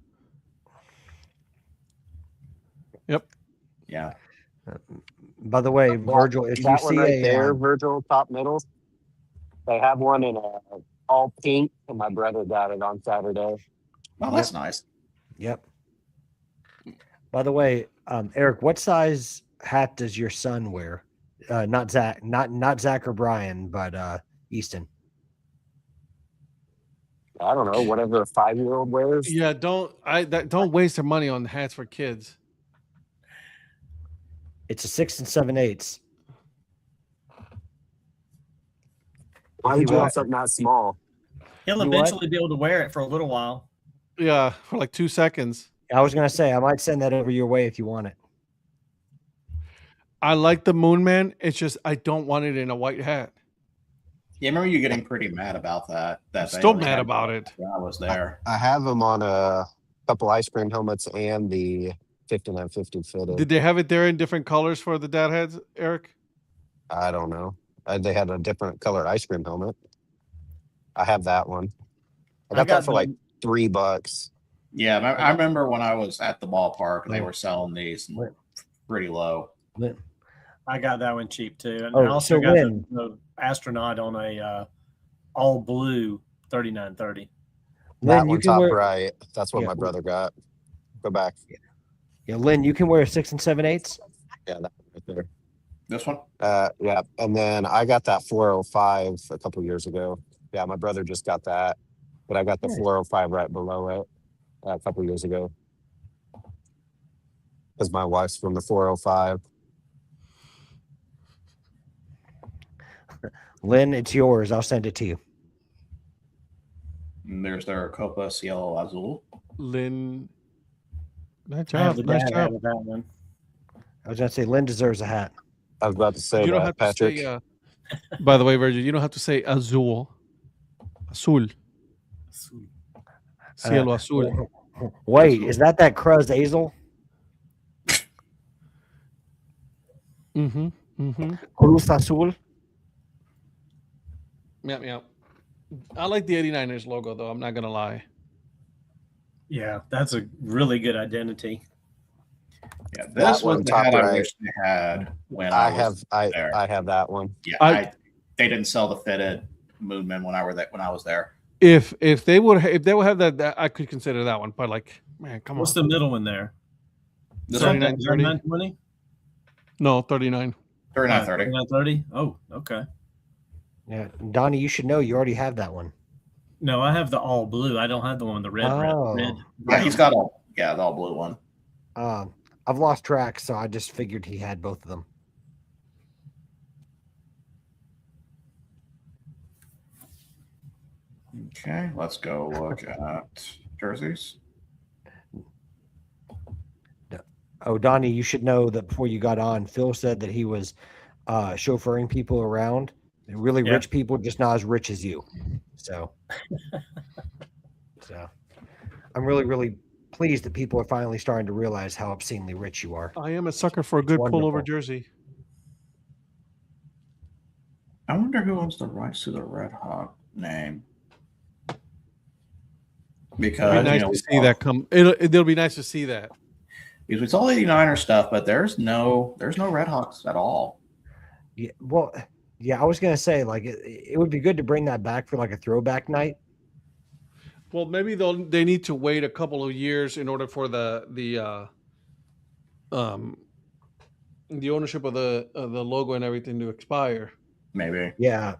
Yep. Yeah. by the way, Virgil, if you that one see right a there, Virgil, top middle, they have one in all pink, and my brother got it on Saturday. Oh, that's nice. Yep. By the way, Eric, what size hat does your son wear? Not Zach, not Zach or Brian, but Easton. I don't know, whatever a 5-year-old wears. Yeah, don't waste their money on hats for kids. It's a 6 7/8. Why would you What? want something that small? He'll You what? eventually be able to wear it for a little while. Yeah, for like 2 seconds. I was gonna say I might send that over your way if you want it. I like the Moon Man. It's just I don't want it in a white hat. Yeah, I remember you getting pretty mad about that. I'm They still only mad had about it. when I was there. I have them on a couple ice cream helmets and the 5950 fitted. Did they have it there in different colors for the dad heads, Eric? I don't know. They had a different color ice cream helmet. I have that one. I got that for like $3. Yeah, I remember when I was at the ballpark, they were selling these pretty low. I got that one cheap too. And Oh, I also so got when- the astronaut on a all blue 3930. That Lynn, you one can top wear right. That's what Yeah. my brother got. Go back. yeah, Lynn, you can wear 6 7/8. Yeah, that right there. This one? Yeah. And then I got that 405 a couple years ago. Yeah, my brother just got that, but I got the 405 right below it a couple years ago. Because my wife's from the 405. Lynn, it's yours. I'll send it to you. And there's their Copa Cielo Azul. Lynn, nice I have job. the Nice dad job. hat with that one. I was going to say Lynn deserves a hat. I was about to say You don't that, have Patrick. to say. By the way, Virgil, you don't have to say azul. Azul. Cielo azul. Wait, is that Cruz Azel? Mm-hmm. Mm-hmm. Cruz Azul? Yep. I like the 89ers logo, though. I'm not gonna lie. Yeah, that's a really good identity. Yeah, That this was one the top hat I right. wish they had when I was have there. I have that one. Yeah, they didn't sell the fitted Moonman when I was there. If they would have that, I could consider that one. But like, man, come What's on. the middle one there? This Is that one, 39.20? No, 39. 39.30. 39.30? Oh, okay. Yeah, Donnie, you should know you already have that one. No, I have the all blue. I don't have the one with the red. Oh. Red. Yeah, he's got the all blue one. I've lost track, so I just figured he had both of them. Okay, let's go look at jerseys. Oh, Donnie, you should know that before you got on, Phil said that he was chauffeuring people around. Really rich people, just not as rich as you. So I'm really, really pleased that people are finally starting to realize how obscenely rich you are. I am a sucker for a good pullover jersey. I wonder who owns the rights to the Red Hawk name. Because It'll be nice to see that come. It'll be nice to see that. Because it's all 89er stuff, but there's no Red Hawks at all. Yeah, well, yeah, I was gonna say like it would be good to bring that back for like a throwback night. Well, maybe they need to wait a couple of years in order for the ownership of the logo and everything to expire. Maybe. Yeah.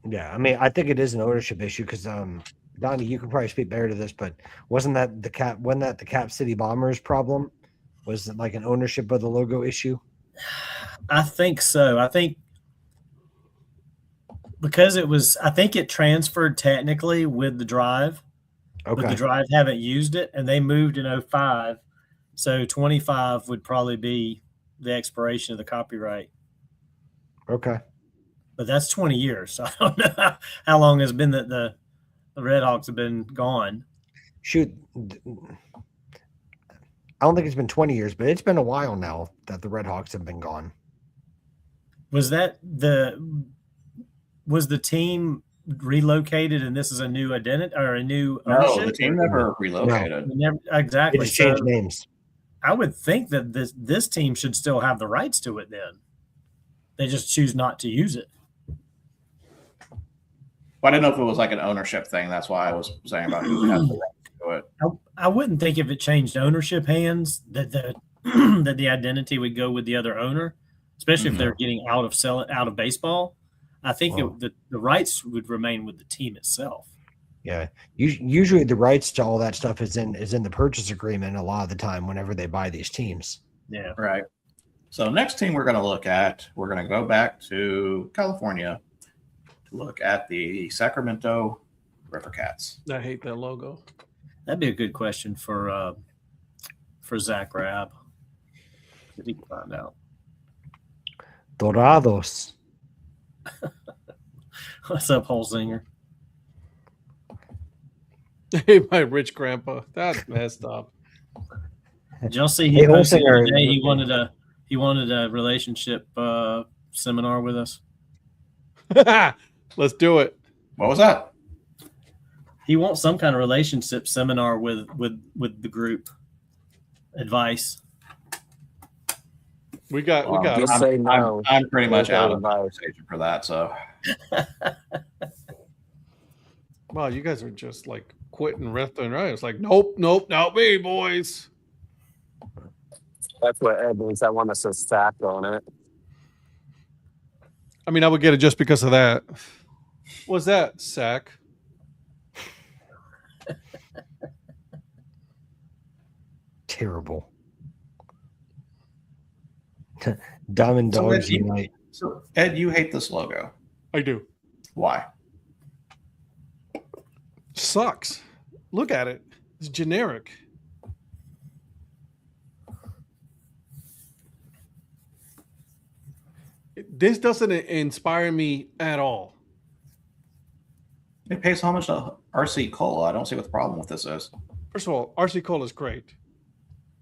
I mean, I think it is an ownership issue because Donnie, you can probably speak better to this, but wasn't that the Cap City Bombers problem? Was it like an ownership of the logo issue? I think so. I think because I think it transferred technically with the drive. Okay. But the drive haven't used it, and they moved in 05. So 25 would probably be the expiration of the copyright. Okay. But that's 20 years. So I don't know how long it's been that the Red Hawks have been gone. Shoot. I don't think it's been 20 years, but it's been a while now that the Red Hawks have been gone. Was the team relocated and this is a new identity or a new ownership? No, the team never relocated. Never, exactly. They just changed names. I would think that this team should still have the rights to it then. They just choose not to use it. Well, I didn't know if it was like an ownership thing. That's why I was saying about who has the right to do it. I wouldn't think if it changed ownership hands that that the identity would go with the other owner, especially if they're getting out of baseball. I think the rights would remain with the team itself. Yeah, usually the rights to all that stuff is in the purchase agreement a lot of the time whenever they buy these teams. Yeah, right. So next team we're going to look at, we're going to go back to California to look at the Sacramento Rivercats. I hate that logo. That'd be a good question for Zach Rabb. If he can find out. Dorados. What's up, Holzinger? Hey, my rich grandpa. That's messed up. Did y'all see he posted the Holzinger, other day he wanted a relationship seminar with us? Let's do it. What was that? He wants some kind of relationship seminar with the group. Advice. We got. Just say no. I'm pretty much Okay, out of bye. conversation for that. So Wow, you guys are just like quitting left and right. It's like, nope, not me, boys. That's what Ed means. I want us to stack on it. I mean, I would get it just because of that. What's that, Sack? Terrible. Diamond So Dogs Ed, you, Unite. so Ed, you hate this logo. I do. Why? Sucks. Look at it. It's generic. This doesn't inspire me at all. It pays homage to RC Cola. I don't see what the problem with this is. First of all, RC Cola is great.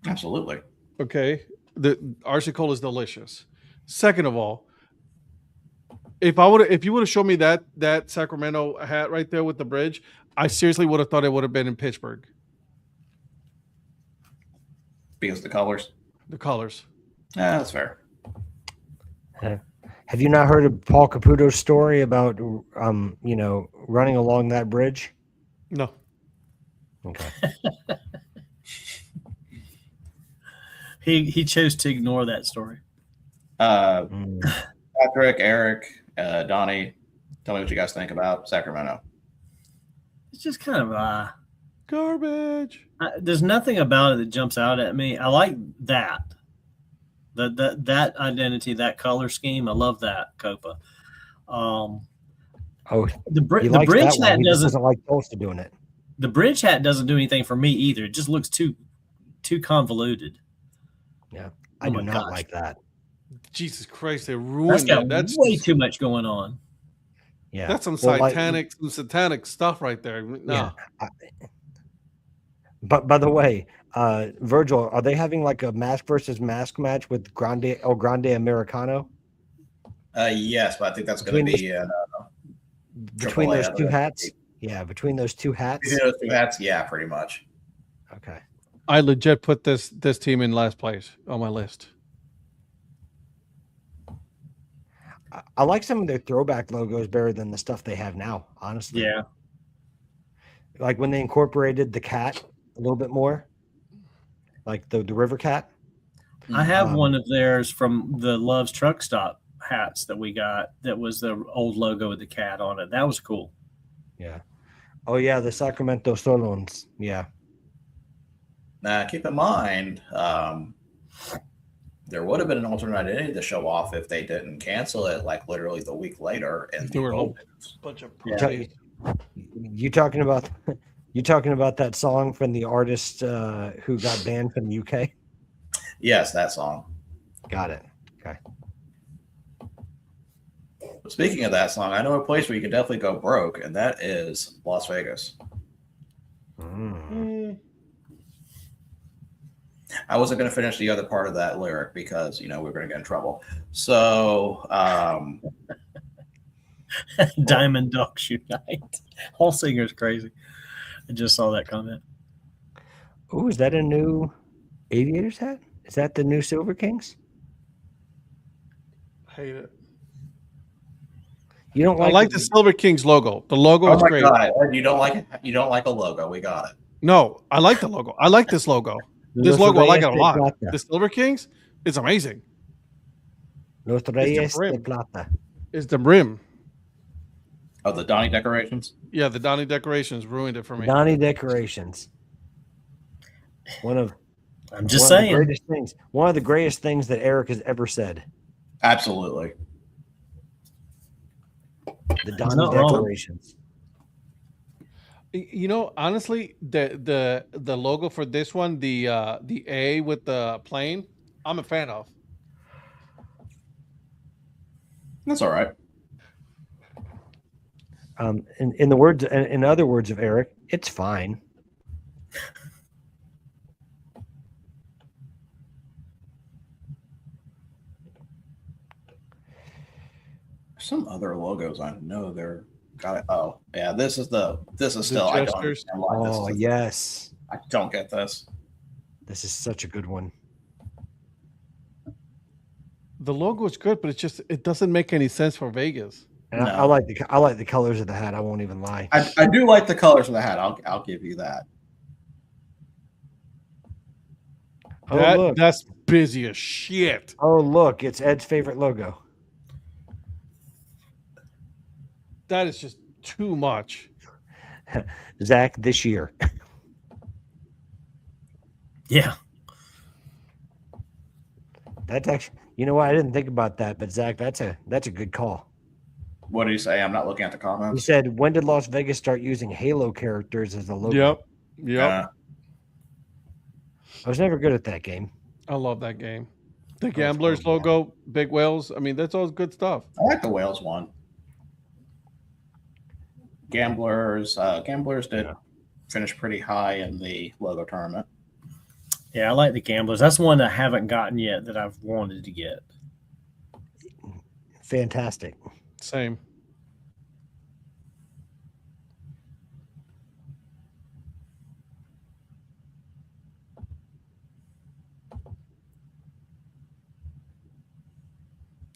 Absolutely. Okay. The RC Cola is delicious. Second of all, if you would have shown me that Sacramento hat right there with the bridge, I seriously would have thought it would have been in Pittsburgh. Because of the colors. The colors. Yeah, that's fair. Have you not heard of Paul Caputo's story about running along that bridge? No. Okay. He chose to ignore that story. Patrick, Eric, Donnie, tell me what you guys think about Sacramento. It's just kind of Garbage. there's nothing about it that jumps out at me. I like that. That identity, that color scheme. I love that, Copa. The bridge hat doesn't like Tulsa doing it. The bridge hat doesn't do anything for me either. It just looks too convoluted. Yeah, I do not like that. Jesus Christ, they ruined got it. That's way too much going on. Yeah, that's some satanic stuff right there. No. Yeah. But by the way, Virgil, are they having like a mask versus mask match with Grande Americano? Yes, but I think that's going to be between those two hats. Yeah, between those two hats. Between those two hats, yeah, pretty much. Okay. I legit put this team in last place on my list. I like some of their throwback logos better than the stuff they have now, honestly. Yeah. Like when they incorporated the cat a little bit more, like the river cat. I have one of theirs from the Love's Truck Stop hats that we got. That was the old logo with the cat on it. That was cool. Yeah. Oh yeah, the Sacramento Solons. Yeah. Now keep in mind, there would have been an alternate identity to show off if they didn't cancel it, like literally the week later. And there were a bunch of you talking about that song from the artist who got banned from the UK? Yes, that song. Got it. Okay. But speaking of that song, I know a place where you can definitely go broke, and that is Las Vegas. I wasn't going to finish the other part of that lyric because, we were going to get in trouble. So, Diamond Dogs Unite. Whole singer's crazy. I just saw that comment. Oh, is that a new Aviators hat? Is that the new Silver Kings? Hate it. You don't like? I like the Silver Kings logo. The logo is great. God, you don't like it? You don't like a logo? We got it. No, I like the logo. I like this logo. This logo, I like it a lot. The Silver Kings is amazing. Los Reyes de Plata. It's the brim. Oh, the Donnie decorations? Yeah, the Donnie decorations ruined it for me. Donnie decorations. I'm just saying. One of the greatest things that Eric has ever said. Absolutely. The Donnie decorations. Honestly, the logo for this one, the A with the plane, I'm a fan of. That's all right. In other words of Eric, it's fine. Some other logos I know they're got it. Oh yeah, this is still gestures. I don't understand why Oh yes, I don't get this. This is such a good one. The logo is good, but it doesn't make any sense for Vegas. And No. I like the colors of the hat. I won't even lie. I do like the colors of the hat. I'll give you that. Look. That's busy as shit. Oh look, it's Ed's favorite logo. That is just too much. Zach, this year. Yeah. That's actually, you know what? I didn't think about that, but Zach, that's a good call. What did you say? I'm not looking at the He comments. said, when did Las Vegas start using Halo characters as a logo? Yep. I was never good at that game. I love that game. The Gamblers logo, big whales. I mean, that's all good stuff. I like the Wales one. Gamblers did finish pretty high in the logo tournament. Yeah, I like the Gamblers. That's one I haven't gotten yet that I've wanted to get. Fantastic. Same.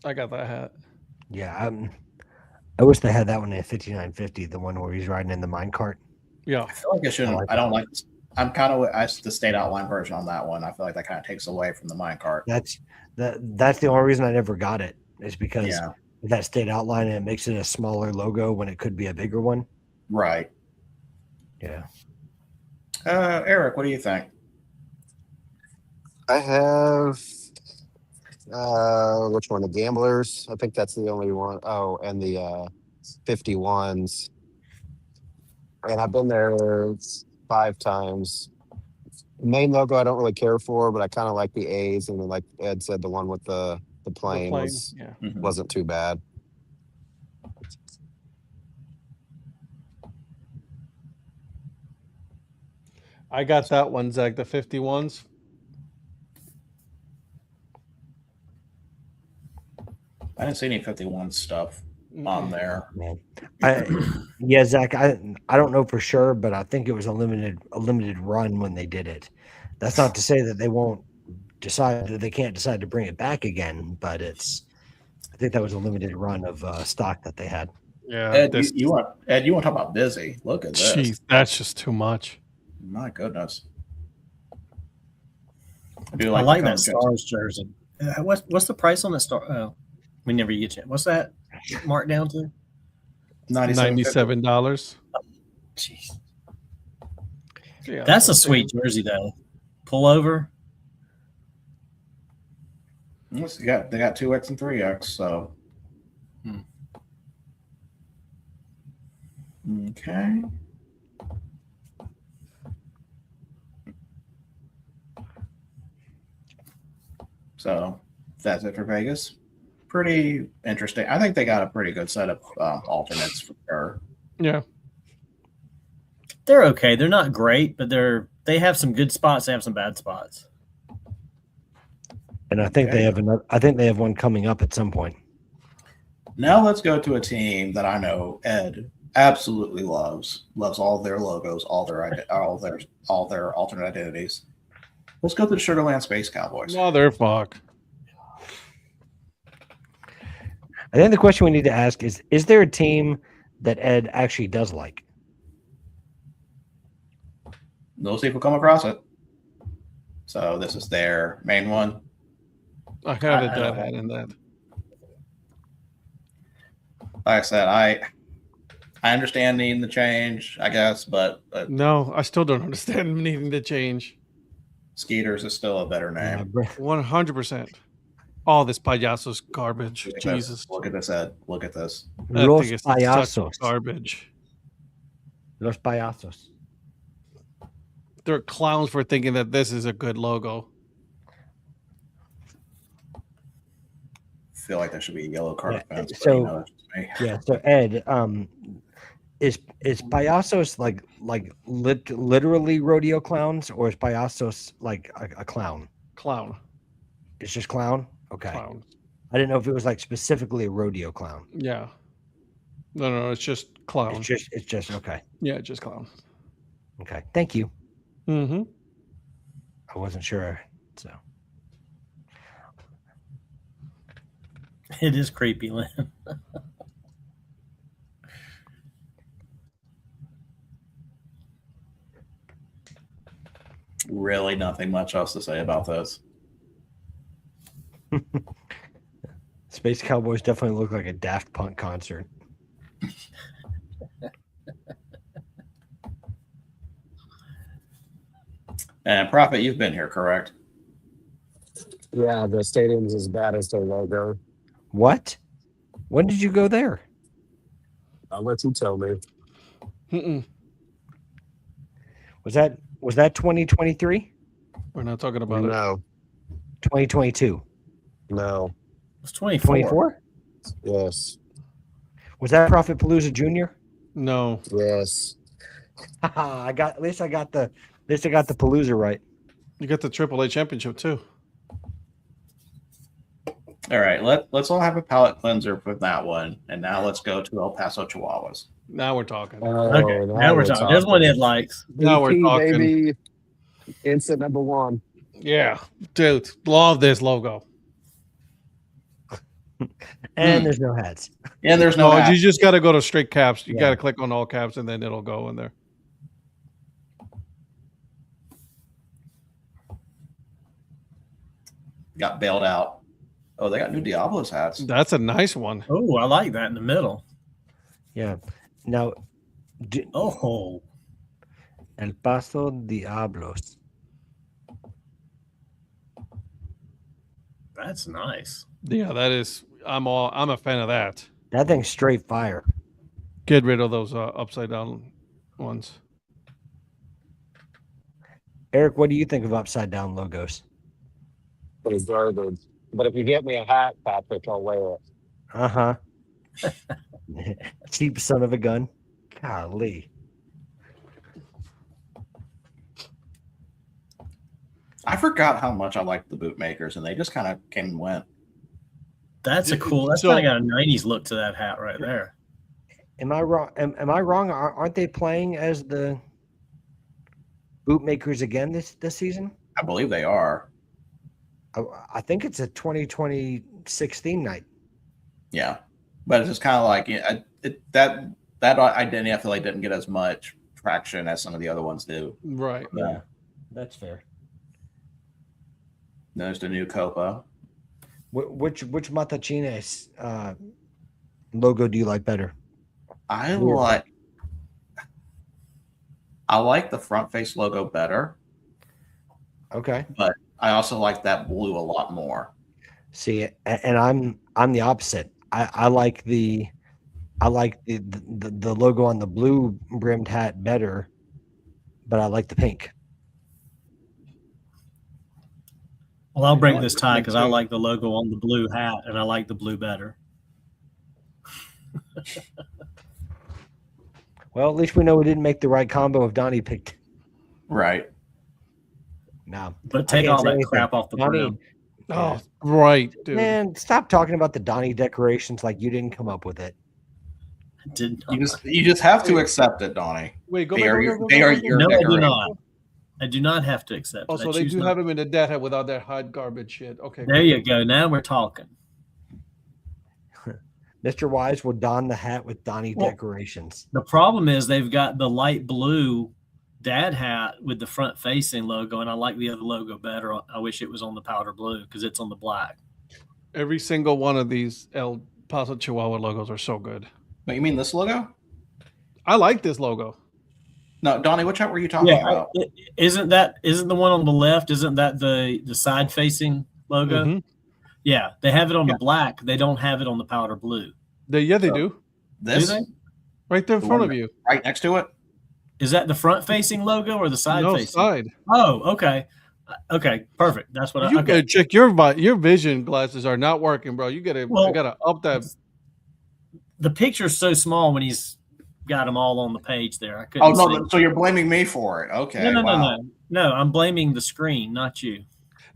I got that hat. Yeah, I wish they had that one in 5950, the one where he's riding in the minecart. Yeah. I feel like it shouldn't. I don't like. I'm kind of the state outline version on that one. I feel like that kind of takes away from the minecart. That's the only reason I never got it, is because of that state outline, and it makes it a smaller logo when it could be a bigger one. Right. Yeah. Eric, what do you think? I have which one? The Gamblers. I think that's the only one. Oh, and the 51s. And I've been there 5 times. Main logo I don't really care for, but I kind of like the A's, and then, like Ed said, the one with the plane wasn't too bad. I got that one, Zach, the 51s. I didn't see any 51 stuff on there. Man. Zach, I don't know for sure, but I think it was a limited run when they did it. That's not to say that they can't decide to bring it back again, but I think that was a limited run of stock that they had. Yeah. Ed, you want to talk about busy? Look at this. Jeez, that's just too much. My goodness. I like that Stars jersey. What's the price on the Star? Oh, we never get it. What's that marked down to? $97. Jeez. Yeah, that's a sweet jersey, though. Pull over. Yes, they got 2X and 3X, so. Okay. So that's it for Vegas. Pretty interesting. I think they got a pretty good set of alternates for sure. Yeah. They're okay. They're not great, but they have some good spots. They have some bad spots. And I think they have another. I think they have one coming up at some point. Now let's go to a team that I know Ed absolutely loves all their logos, all their alternate identities. Let's go to the Sugarland Space Cowboys. Motherfuck. I think the question we need to ask is there a team that Ed actually does like? We'll see if we come across it. So this is their main one. I had a Dad Hat in that. Like I said, I understand needing the change, I guess, but no, I still don't understand needing to change. Skeeters is still a better name. 100%. All this payaso's garbage. Jesus. Look at this, Ed. Look at this. Los payasos. Garbage. Los payasos. They're clowns for thinking that this is a good logo. I feel like there should be a yellow card fence. So Ed, is payasos like literally rodeo clowns, or is payasos like a clown? Clown. It's just clown. Okay. Clown. I didn't know if it was like specifically a rodeo clown. Yeah. No, it's just clown. It's just okay. Yeah, just clown. Okay. Thank you. Mm-hmm. I wasn't sure. So it is creepy, Lynn. Really nothing much else to say about this. Space Cowboys definitely look like a Daft Punk concert. And Prophet, you've been here, correct? Yeah, the stadium's as bad as their logo. What? When did you go there? I'll let you tell me. Mm-mm. Was that 2023? We're not talking about it. No, 2022? no, It's 24. 24? yes, Was that Prophet Palooza Jr.? No. yes. At least I got the Palooza right. You got the AAA championship too. All right, let's all have a palate cleanser for that one, and now let's go to El Paso Chihuahuas. Now we're talking. Okay, now we're talking. There's one Ed likes. Now we're BP, talking. baby. Instant number one. Yeah, dude, love this logo. And there's no hats. And there's no No, hat. you just got to go to straight caps. You Yeah. got to click on all caps, and then it'll go in there. Got bailed out. Oh, they got new Diablos hats. That's a nice one. Oh, I like that in the middle. Yeah. Now, Oh, El Paso Diablos. that's nice. Yeah, that is. I'm a fan of that. That thing's straight fire. Get rid of those upside down ones. Eric, what do you think of upside down logos? It's garbage. But if you get me a hat, Patrick, I'll wear it. Uh-huh. Cheap son of a gun. Golly. I forgot how much I liked the bootmakers, and they just kind of came and went. That's a cool. That's So- kind of got a '90s look to that hat right there. Am I wrong? Am I wrong? Aren't they playing as the bootmakers again this season? I believe they are. I think it's a 2020-16 night. Yeah, but it's just kind of like that identity. I feel like didn't get as much traction as some of the other ones do. Right. Yeah. That's fair. There's the new Copa. Which Matachines logo do you like better? I Weird. like the front face logo better, Okay. but I also like that blue a lot more. See, and I'm the opposite. I like the logo on the blue brimmed hat better, but I like the pink. Well, I'll break like this the tie pink because I too. like the logo on the blue hat, and I like the blue better. Well, at least we know we didn't make the right combo if Donnie picked. Right. No, But I take can't all say that anything. crap off the Donnie, brim. Oh, right, dude. man, stop talking about the Donnie decorations like you didn't come up with it. Did You just have to accept it, Donnie. Wait, go They back. are Go, your- go, go, they go, are go, go. your No, I do decoration. not. I do not have to accept. Oh, it. I so they choose do not. have them in the dad hat without that hot garbage shit. Okay. There you go. Now we're talking. Mr. Wise will don the hat with Donnie Well- decorations. The problem is they've got the light blue dad hat with the front facing logo, and I like the other logo better. I wish it was on the powder blue because it's on the black. Every single one of these El Paso Chihuahua logos are so good. But you mean this logo? I like this logo. No, Donnie, which hat were you talking about? Isn't the one on the left? Isn't that the side facing logo? Mhm. Yeah, they have it on the black. They don't have it on the powder blue. They do. This Do they? Right there in The front one of you. right next to it? Is that the front facing logo or the side No facing? side. Oh, okay. Okay, perfect. That's what You I okay. gotta check your vision glasses are not working, bro. You gotta up that. The picture's so small when he's got them all on the page there. I couldn't Oh no, see. so you're blaming me for it. Okay. No. No, I'm blaming the screen, not you.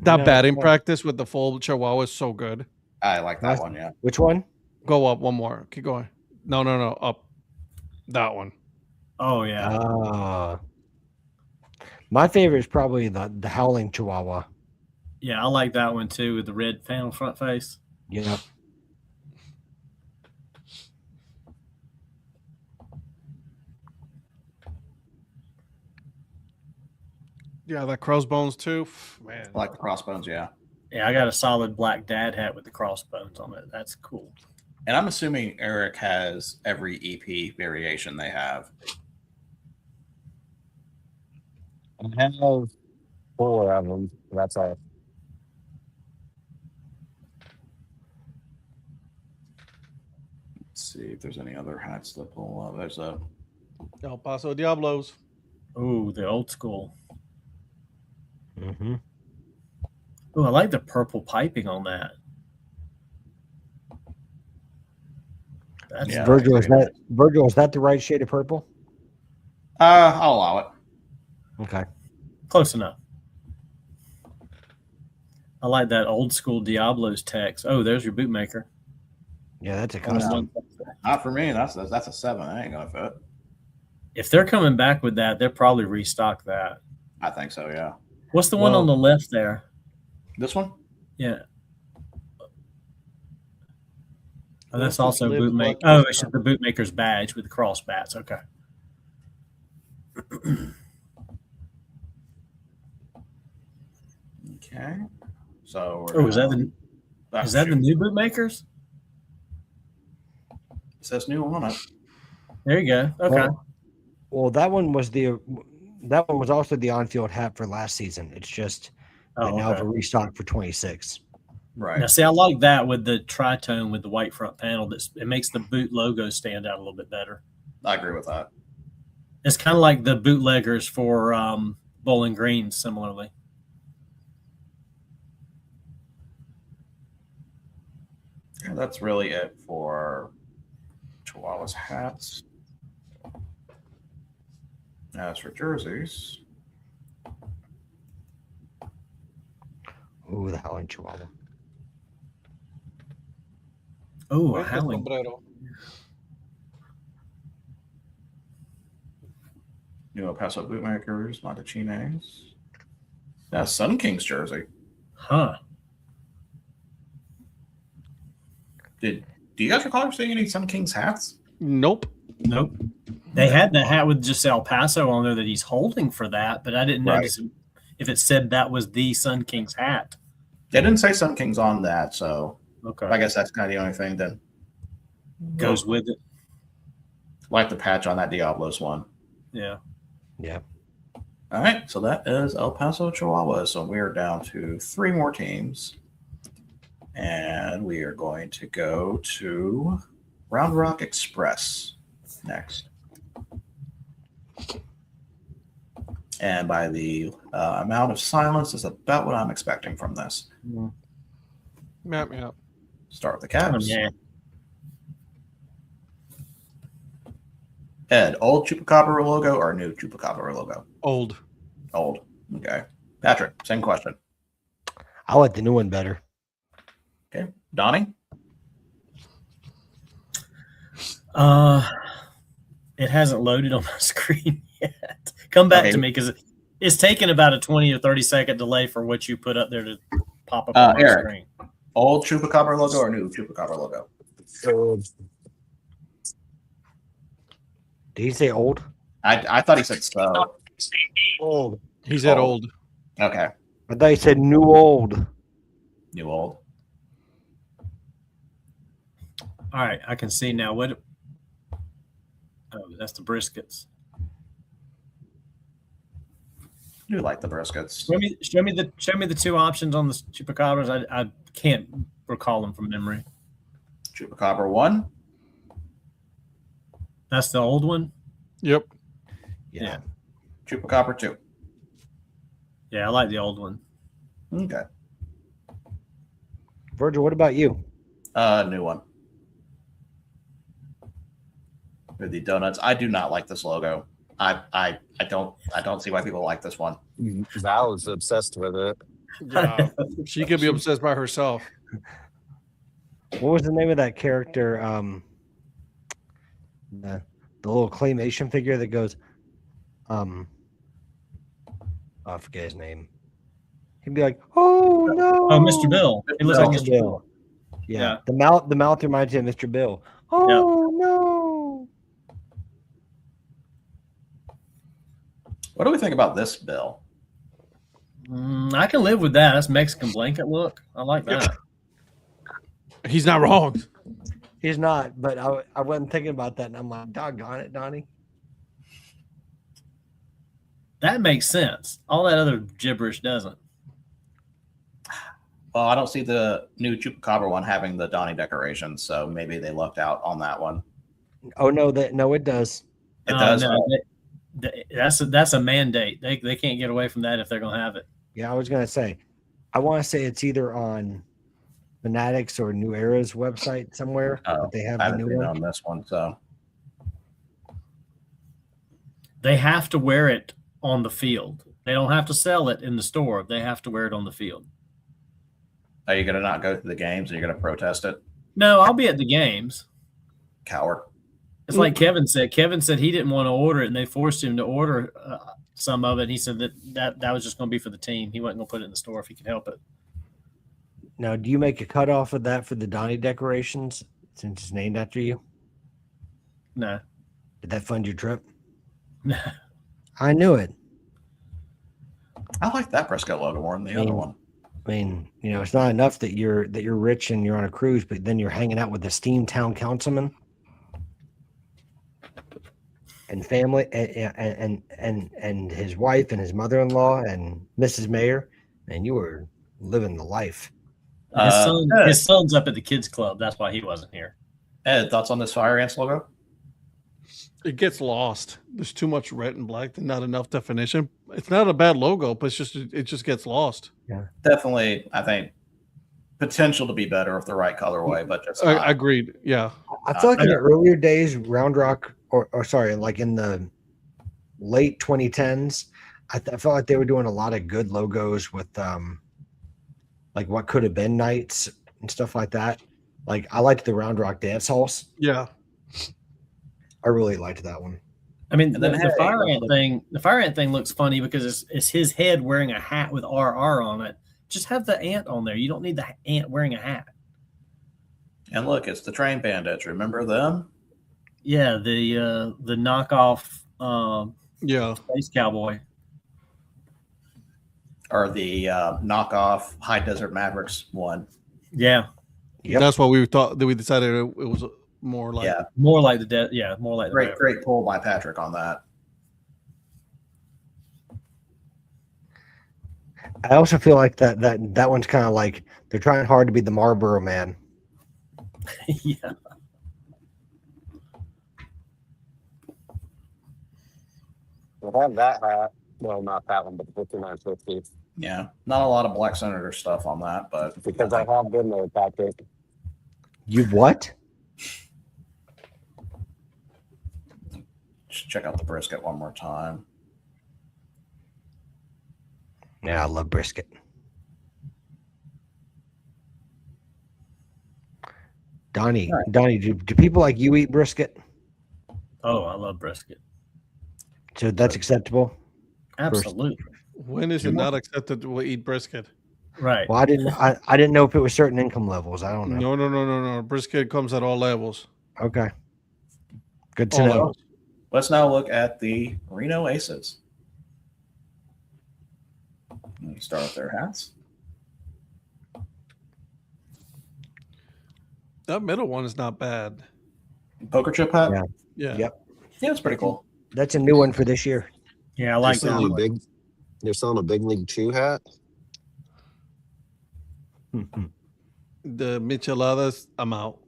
That No, batting no. practice with the full Chihuahua is so good. I like that Nice. one, yeah. Which one? Go up one more. Keep going. No, up. That one. Oh yeah. My favorite is probably the Howling Chihuahua. Yeah, I like that one too with the red panel front face. You know, Yeah, that crossbones too. Man. I like the crossbones, yeah. Yeah, I got a solid black dad hat with the crossbones on it. That's cool. And I'm assuming Eric has every EP variation they have. I have 4 of them. That's all. Let's see if there's any other hats that pull up. There's a El Paso Diablos. Oh, the old school. Mm-hmm. Oh, I like the purple piping on that. That's Yeah. Virgil, is that the right shade of purple? I'll allow it. Okay. close enough. I like that old school Diablo's text. Oh, there's your bootmaker. Yeah, that's a custom. Not for me. That's a 7. I ain't gonna fit. If they're coming back with that, they'll probably restock that. I think so. Yeah. What's the one on the left there? This one? Yeah. Oh, that's That's also the bootmaker. Black Oh, Cross it's the bootmaker's badge with the cross bats. Okay. Okay. So. Oh, is that the new bootmakers? It says new on it. There you go. Okay. Well, that one was also the on-field hat for last season. It's just Oh, now okay. for restock for 26. Right. Now, see, I like that with the tritone with the white front panel. It makes the boot logo stand out a little bit better. I agree with that. It's kind of like the bootleggers for Bowling Green, similarly. And that's really it for Chihuahua's hats. As for jerseys, Ooh, the Howling Chihuahua. Oh, With the howling. sombrero. New El Paso Bootmakers, Montechines. Now, Sun King's jersey. Huh. Do you guys recall seeing any Sun King's hats? Nope. Nope. They had that hat with just El Paso on there that he's holding for that, but I didn't notice if it said that was the Sun King's hat. They didn't say Sun King's on that, so Okay. I guess that's kind of the only thing that Goes with it. like the patch on that Diablos one. Yeah. Yeah. All right, so that is El Paso Chihuahua. So we're down to 3 more teams. And we are going to go to Round Rock Express next. And by the amount of silence is about what I'm expecting from this. Yep. Start with the Caps. Yeah. Ed, old Chupacabra logo or new Chupacabra logo? Old. Old. Okay. Patrick, same question. I like the new one better. Okay. Donnie? It hasn't loaded on my screen yet. Come back to me because it's taking about a 20 or 30 second delay for what you put up there to pop up on my Eric, screen. Old Chupacabra logo or new Chupacabra logo? Did he say old? I thought he said so. Old. He said old. Okay. I thought he said new old. New old. All right, I can see now. What? Oh, that's the briskets. Do like the briskets. Show me the 2 options on the Chupacabras. I can't recall them from memory. Chupacabra 1. That's the old one. Yep. Yeah. Chupacabra 2. Yeah, I like the old one. Okay. Virgil, what about you? New one. With the donuts. I do not like this logo. I don't see why people like this one. Val is obsessed with it. Yeah. She could be obsessed by herself. What was the name of that character? The little claymation figure that goes, I forget his name. He'd be like, "Oh no!" Oh, Mr. Bill. It looks like Mr. Mr. Bill. Yeah. The mouth reminds me of Mr. Bill. Oh no! What do we think about this bill? I can live with that. That's Mexican blanket look. I like that. He's not wrong. He's not, but I wasn't thinking about that, and I'm like, doggone it, Donnie. That makes sense. All that other gibberish doesn't. Well, I don't see the new Chupacabra one having the Donnie decorations, so maybe they lucked out on that one. Oh no, it does. It does. No, that's a mandate. They can't get away from that if they're gonna have it. Yeah, I was gonna say, I want to say it's either on Fanatics or New Era's website somewhere. But they have I the haven't new seen it one on this one, so They have to wear it on the field. They don't have to sell it in the store. They have to wear it on the field. are you gonna not go to the games? Are you gonna protest it? No, I'll be at the games. Coward. It's like Kevin said. Kevin said he didn't want to order it, and they forced him to order some of it. He said that was just going to be for the team. He wasn't going to put it in the store if he could help it. Now, do you make a cutoff of that for the Donnie decorations since it's named after you? No. Did that fund your trip? No. I knew it. I like that Briscoe logo more than the other one. I mean, it's not enough that you're rich and you're on a cruise, but then you're hanging out with esteemed town councilman and family and his wife and his mother-in-law and Mrs. Mayor, and you were living the life. His son's up at the kids club. That's why he wasn't here. Ed, thoughts on this Fire Ants logo? It gets lost. There's too much red and black and not enough definition. It's not a bad logo, but it just gets lost. Yeah, Definitely, I think potential to be better with the right colorway, but just I agreed. Yeah, I feel like in the earlier days, Round Rock, or sorry, like in the late 2010s, I felt like they were doing a lot of good logos with like what could have been nights and stuff like that. Like I liked the Round Rock dance halls. yeah. I really liked that one. I mean, the fire ant thing looks funny because it's his head wearing a hat with RR on it. Just have the ant on there. You don't need the ant wearing a hat. And look, it's the Train Bandits. Remember them? Yeah, the knockoff Space Cowboy. Or the knockoff High Desert Mavericks one. Yeah. Yep. That's what we thought. That we decided it was more like more like more like great pull by Patrick on that. I also feel like that one's kind of like they're trying hard to be the Marlboro Man. Yeah. We'll have that hat. Well, not that one, but the 5950. Yeah, not a lot of Black Senator stuff on that, but Because I have been there, Patrick. You what? just check out the brisket one more time. Yeah, I love brisket. Donnie, do people like you eat brisket? Oh, I love brisket. So that's acceptable? Absolutely. When is it not accepted to eat brisket? Right. Well, I didn't know if it was certain income levels. I don't know. No. Brisket comes at all levels. Okay. Good to All know. levels. Let's now look at the Reno Aces. Let me start with their hats. That middle one is not bad. Poker chip hat? Yeah. Yeah. Yep. Yeah, it's pretty cool. That's a new one for this year. Yeah, I like that one. They're selling a big league chew hat. The micheladas, I'm out.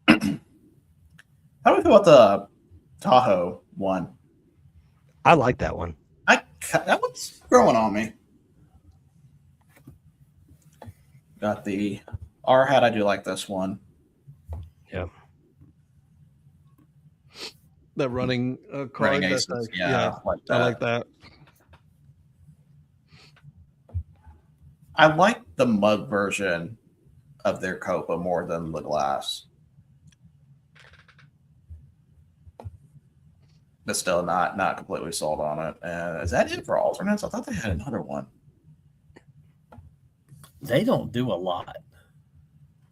How do we feel about the Tahoe one? I like that one. That one's growing on me. Got the R hat. I do like this one. Yeah. That running card. Running aces. Like, Yeah, I like that. I like the mug version of their Copa more than the glass. But still not completely sold on it. Is that it for alternates? I thought they had another one. They don't do a lot.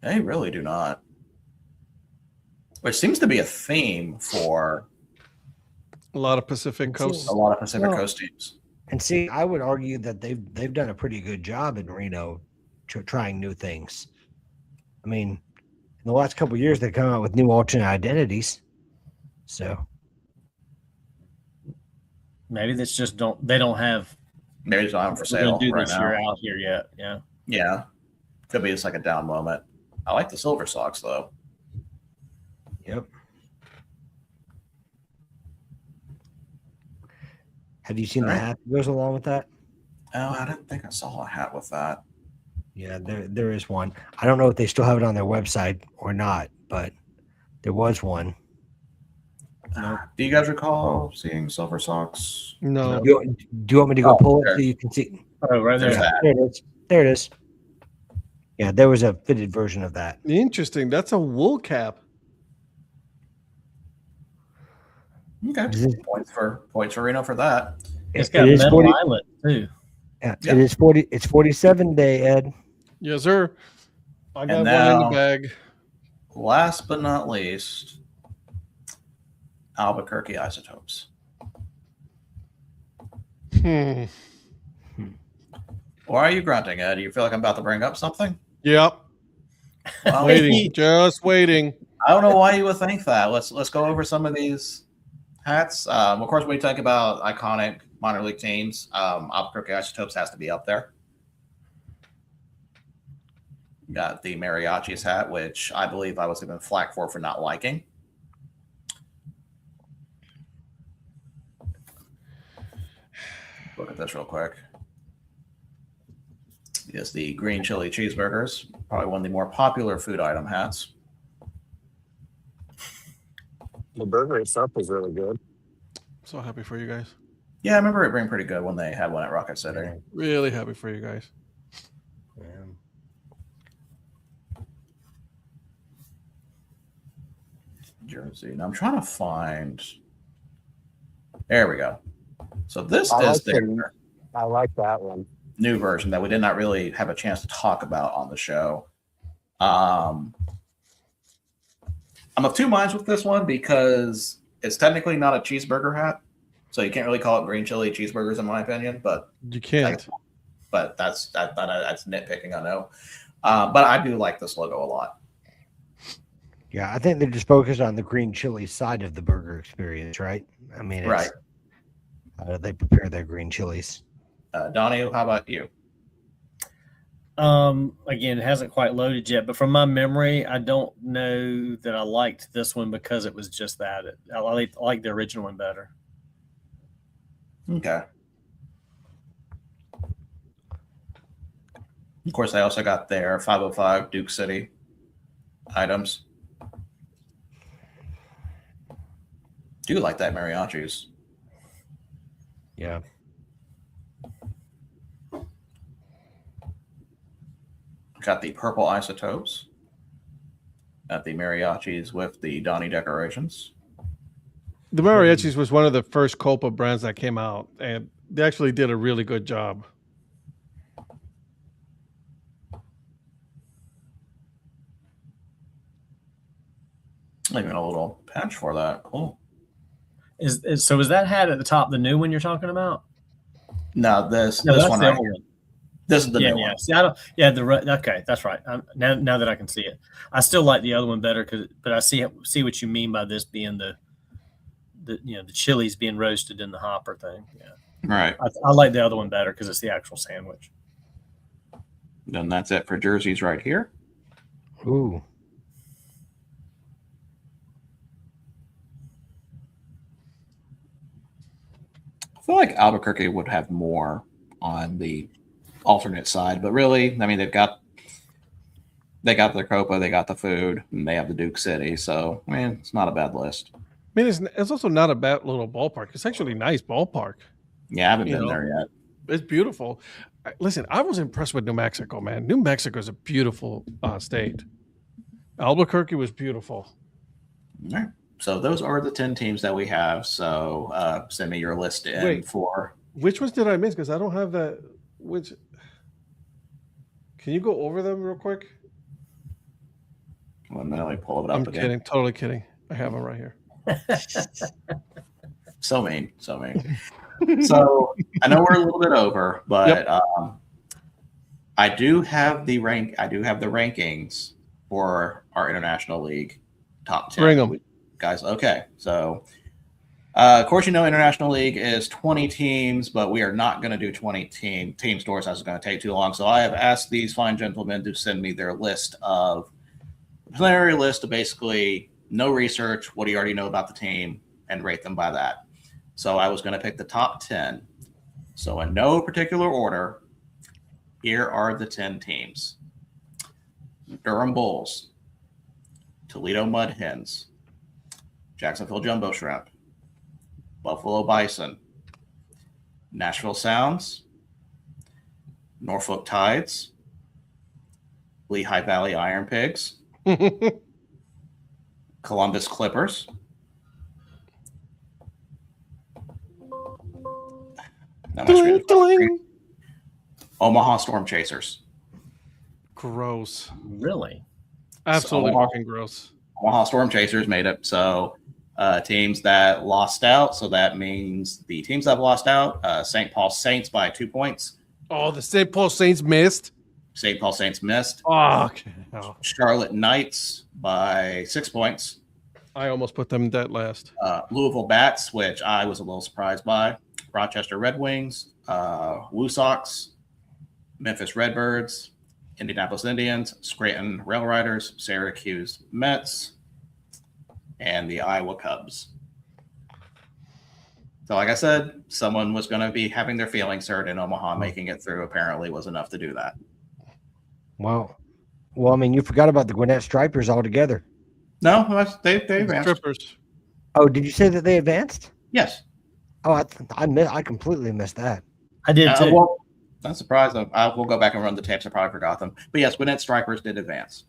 They really do not. Which seems to be a theme for A lot of Pacific Coast. a lot of Pacific Coast teams. And see, I would argue that they've done a pretty good job in Reno trying new things. I mean, in the last couple of years, they've come out with new alternate identities. So Maybe that's just they don't have. Maybe it's not for We're sale gonna do right this now. year out here yet. Yeah. Yeah, could be just like a down moment. I like the silver socks though. Yep. Have you seen the hat that goes along with that? Oh, I didn't think I saw a hat with that. Yeah, there is one. I don't know if they still have it on their website or not, but there was one. Do you guys recall seeing silver socks? No. Do you want me to go pull it so you can see? Oh, right there. There it is. There it is. Yeah, there was a fitted version of that. Interesting. That's a wool cap. Okay. Points for Reno for that. It's got metal eyelet too. Yeah, it is 40. It's 47 day, Ed. Yes, sir. I got And one in the now- bag. Last but not least, Albuquerque Isotopes. Hmm. Why are you grunting, Ed? Do you feel like I'm about to bring up something? Yep. Well, Waiting. Just waiting. I don't know why you would think that. Let's go over some of these hats. Of course, when we talk about iconic minor league teams, Albuquerque Isotopes has to be up there. Got the Mariachis hat, which I believe I was given flack for not liking. Look at this real quick. Is the green chili cheeseburgers, probably one of the more popular food item hats. The burger itself is really good. So happy for you guys. Yeah, I remember it being pretty good when they had one at Rocket City. Really happy for you guys. Jersey. Now I'm trying to find. There we go. So this I is like I like that one. new version that we did not really have a chance to talk about on the show. I'm of two minds with this one because it's technically not a cheeseburger hat, so you can't really call it green chili cheeseburgers in my opinion. But You can't. But that's nitpicking, I know. But I do like this logo a lot. Yeah, I think they're just focused on the green chili side of the burger experience, right? I mean, it's, Right. They prepare their green chilies. Donnie, how about you? Again, it hasn't quite loaded yet, but from my memory, I don't know that I liked this one because it was just that. I like the original one better. Okay. Of course, I also got their 505 Duke City items. Do like that mariachis. Yeah. Got the purple isotopes. Got the mariachis with the Donnie decorations. The Mariachis was one of the first Copa brands that came out, and they actually did a really good job. Even a little patch for that. Cool. Is that hat at the top the new one you're talking about? No, this No, that's one the right old here. one. This is the Yeah, new yeah. one. See, I don't. Yeah, okay, that's right. Now that I can see it, I still like the other one better but I see what you mean by this being the chilies being roasted in the hopper thing. Yeah, Right. I like the other one better because it's the actual sandwich. Then that's it for jerseys right here. Ooh. I feel like Albuquerque would have more on the alternate side, but really, I mean, they got their Copa, they got the food, and they have the Duke City. So, I mean, it's not a bad list. I mean, it's also not a bad little ballpark. It's actually a nice ballpark. Yeah, I haven't been there yet. It's beautiful. Listen, I was impressed with New Mexico, man. New Mexico is a beautiful state. Albuquerque was beautiful. All right. So those are the 10 teams that we have. So send me your list in for. Which ones did I miss? Because I don't have that. Which? Can you go over them real quick? 1 minute, let me pull it up I'm again. kidding. Totally kidding. I have them right here. So mean. So I know we're a little bit over, but I do have the rankings for our international league top 10. Bring them. Guys, okay. So Of course, International League is 20 teams, but we are not going to do 20 team stores. That's going to take too long. So I have asked these fine gentlemen to send me their preliminary list of basically no research, what do you already know about the team, and rate them by that. So I was going to pick the top 10. So in no particular order, here are the 10 teams. Durham Bulls, Toledo Mud Hens, Jacksonville Jumbo Shrimp, Buffalo Bison, Nashville Sounds, Norfolk Tides, Lehigh Valley Iron Pigs, Columbus Clippers, Omaha Storm Chasers. Gross. Really? Absolutely So, fucking gross. Omaha Storm Chasers made it. So teams that lost out. So that means the teams that have lost out, St. Paul Saints by 2 points. Oh, the St. Paul Saints missed. St. Paul Saints missed. Oh, okay. Oh, Charlotte Knights by 6 points. I almost put them dead last. Louisville Bats, which I was a little surprised by. Rochester Red Wings, Woo Sox, Memphis Redbirds, Indianapolis Indians, Scranton Rail Riders, Syracuse Mets, and the Iowa Cubs. So like I said, someone was going to be having their feelings hurt in Omaha. Making it through apparently was enough to do that. Wow. Well, I mean, you forgot about the Gwinnett Stripers altogether. No, they advanced. Strippers. Oh, did you say that they advanced? Yes. Oh, I completely missed that. I did too. Well, not surprised. We'll go back and run the tapes. I probably forgot them. But yes, Gwinnett Stripers did advance.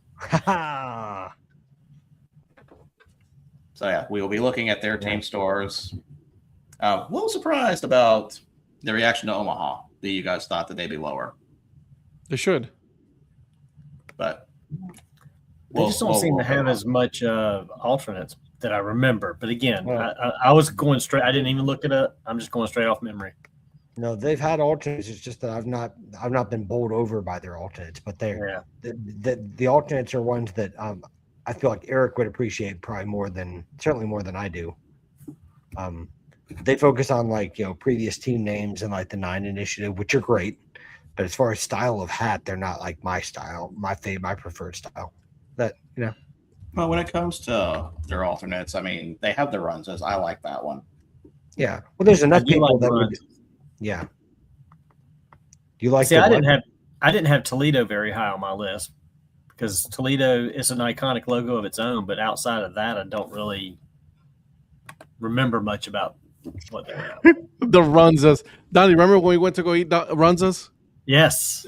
So yeah, we will be looking at their team stores. A little surprised about the reaction to Omaha. That you guys thought that they'd be lower, They should. but They just don't seem to have as much alternates that I remember. But again, I was going straight. I didn't even look it up. I'm just going straight off memory. No, they've had alternates. It's just that I've not been bowled over by their alternates. But the alternates are ones that I feel like Eric would appreciate probably certainly more than I do. They focus on previous team names and like the 9 initiative, which are great. But as far as style of hat, they're not like my style, my preferred style. Well, when it comes to their alternates, I mean, they have the runs. As I like that one. Yeah. Well, there's enough people that runs. would. Yeah. Do you like? See, I didn't have Toledo very high on my list because Toledo is an iconic logo of its own. But outside of that, I don't really remember much about what they have. The Runzas. Donnie, remember when we went to go eat Runzas? Yes.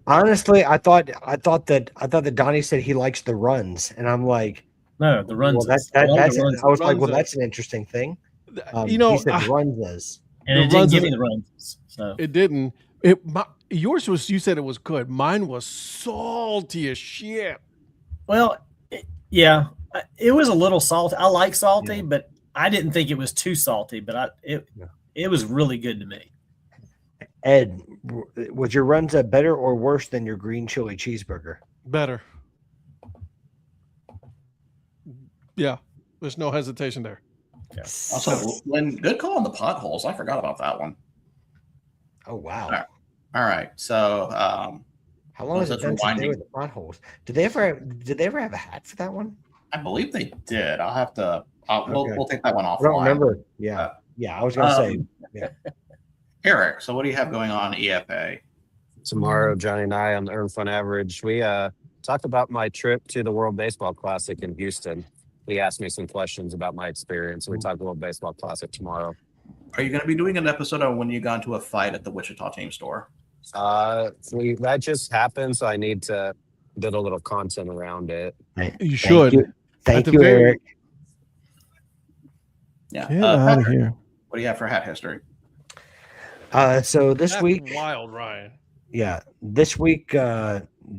Honestly, I thought that Donnie said he likes the runs, and I'm like, no, the runs. Well, I was like, well, that's an interesting thing. He said Runzas, and it didn't give me the runs. So it didn't. Yours was. You said it was good. Mine was salty as shit. Well, it was a little salty. I like salty, but I didn't think it was too salty. But it was really good to me. Ed, was your Runza better or worse than your green chili cheeseburger? Better. Yeah, there's no hesitation there. Okay. Also, good call on the potholes. I forgot about that one. Oh wow! All right. So, how long has it been since they were the potholes? Did they ever have a hat for that one? I believe they did. I'll have to. We'll take that one off. I don't remember. Yeah. I was gonna say. Yeah. Eric, so what do you have going on EFA? Tomorrow, Johnny and I on the Earn Fun Average, we talked about my trip to the World Baseball Classic in Houston. He asked me some questions about my experience, and we talked World Baseball Classic tomorrow. Are you going to be doing an episode on when you got into a fight at the Wichita team store? That just happened, so I need to build a little content around it. You should. Thank you, Eric. Yeah. Get out of here. What do you have for hat history? So this week, wild Ryan. Yeah, this week,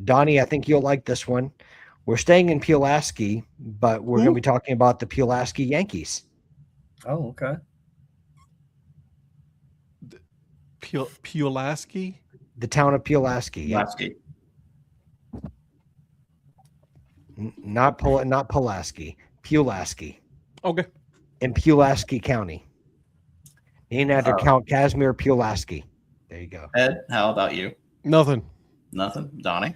Donnie, I think you'll like this one. We're staying in Pulaski, but we're going to be talking about the Pulaski Yankees. Oh, okay. Pulaski? The town of Pulaski. Pulaski. Not Pulaski. Pulaski. Okay. in Pulaski County. Named after Count Casimir Pulaski. There you go. Ed, how about you? Nothing. Nothing. Donnie?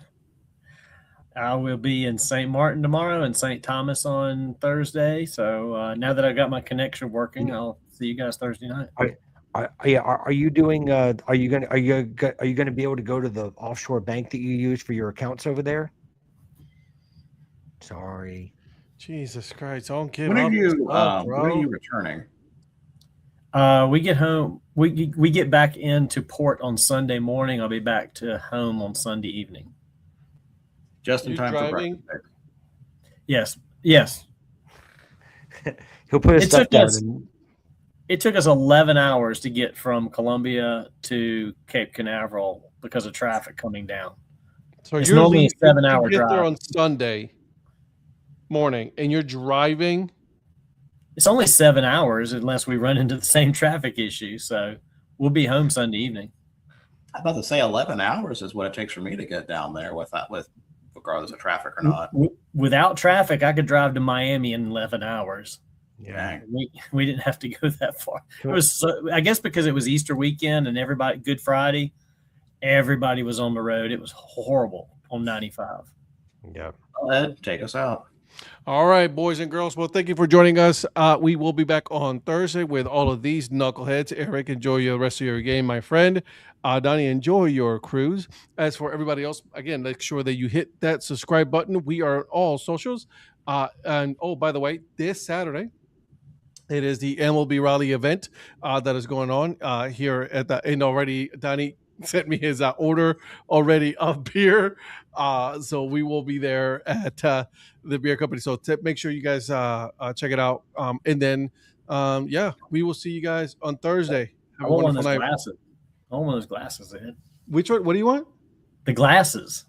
I will be in St. Martin tomorrow and St. Thomas on Thursday. So now that I got my connection working, I'll see you guys Thursday night. Are you doing? Are you gonna be able to go to the offshore bank that you use for your accounts over there? Sorry. Jesus Christ! Don't give When up. are you? Stuff, When are you returning? We get home. We get back into port on Sunday morning. I'll be back to home on Sunday evening. Just in You time driving? for breakfast. Yes. He'll put his It stuff took down. us- It took us 11 hours to get from Columbia to Cape Canaveral because of traffic coming down. So It's you're normally a leaving. 7-hour You get there drive. on Sunday morning, and you're driving. It's only 7 hours unless we run into the same traffic issue. So we'll be home Sunday evening. I'm about to say 11 hours is what it takes for me to get down there with regardless of traffic or not. Without traffic, I could drive to Miami in 11 hours. Yeah. We didn't have to go that far. It was I guess because it was Easter weekend and Good Friday, everybody was on the road. It was horrible on 95. Yeah. Ed, take us out. All right, boys and girls. Well, thank you for joining us. We will be back on Thursday with all of these knuckleheads. Eric, enjoy the rest of your game, my friend. Donnie, enjoy your cruise. As for everybody else, again, make sure that you hit that subscribe button. We are on all socials. And oh, by the way, this Saturday, it is the MLB Raleigh event that is going on here at the end already. Donnie sent me his order already of beer. So we will be there at the beer company. So make sure you guys check it out. And then, we will see you guys on Thursday. Have I a want one wonderful of those night. glasses. I want one of those glasses, Ed. Which one? What do you want? The glasses.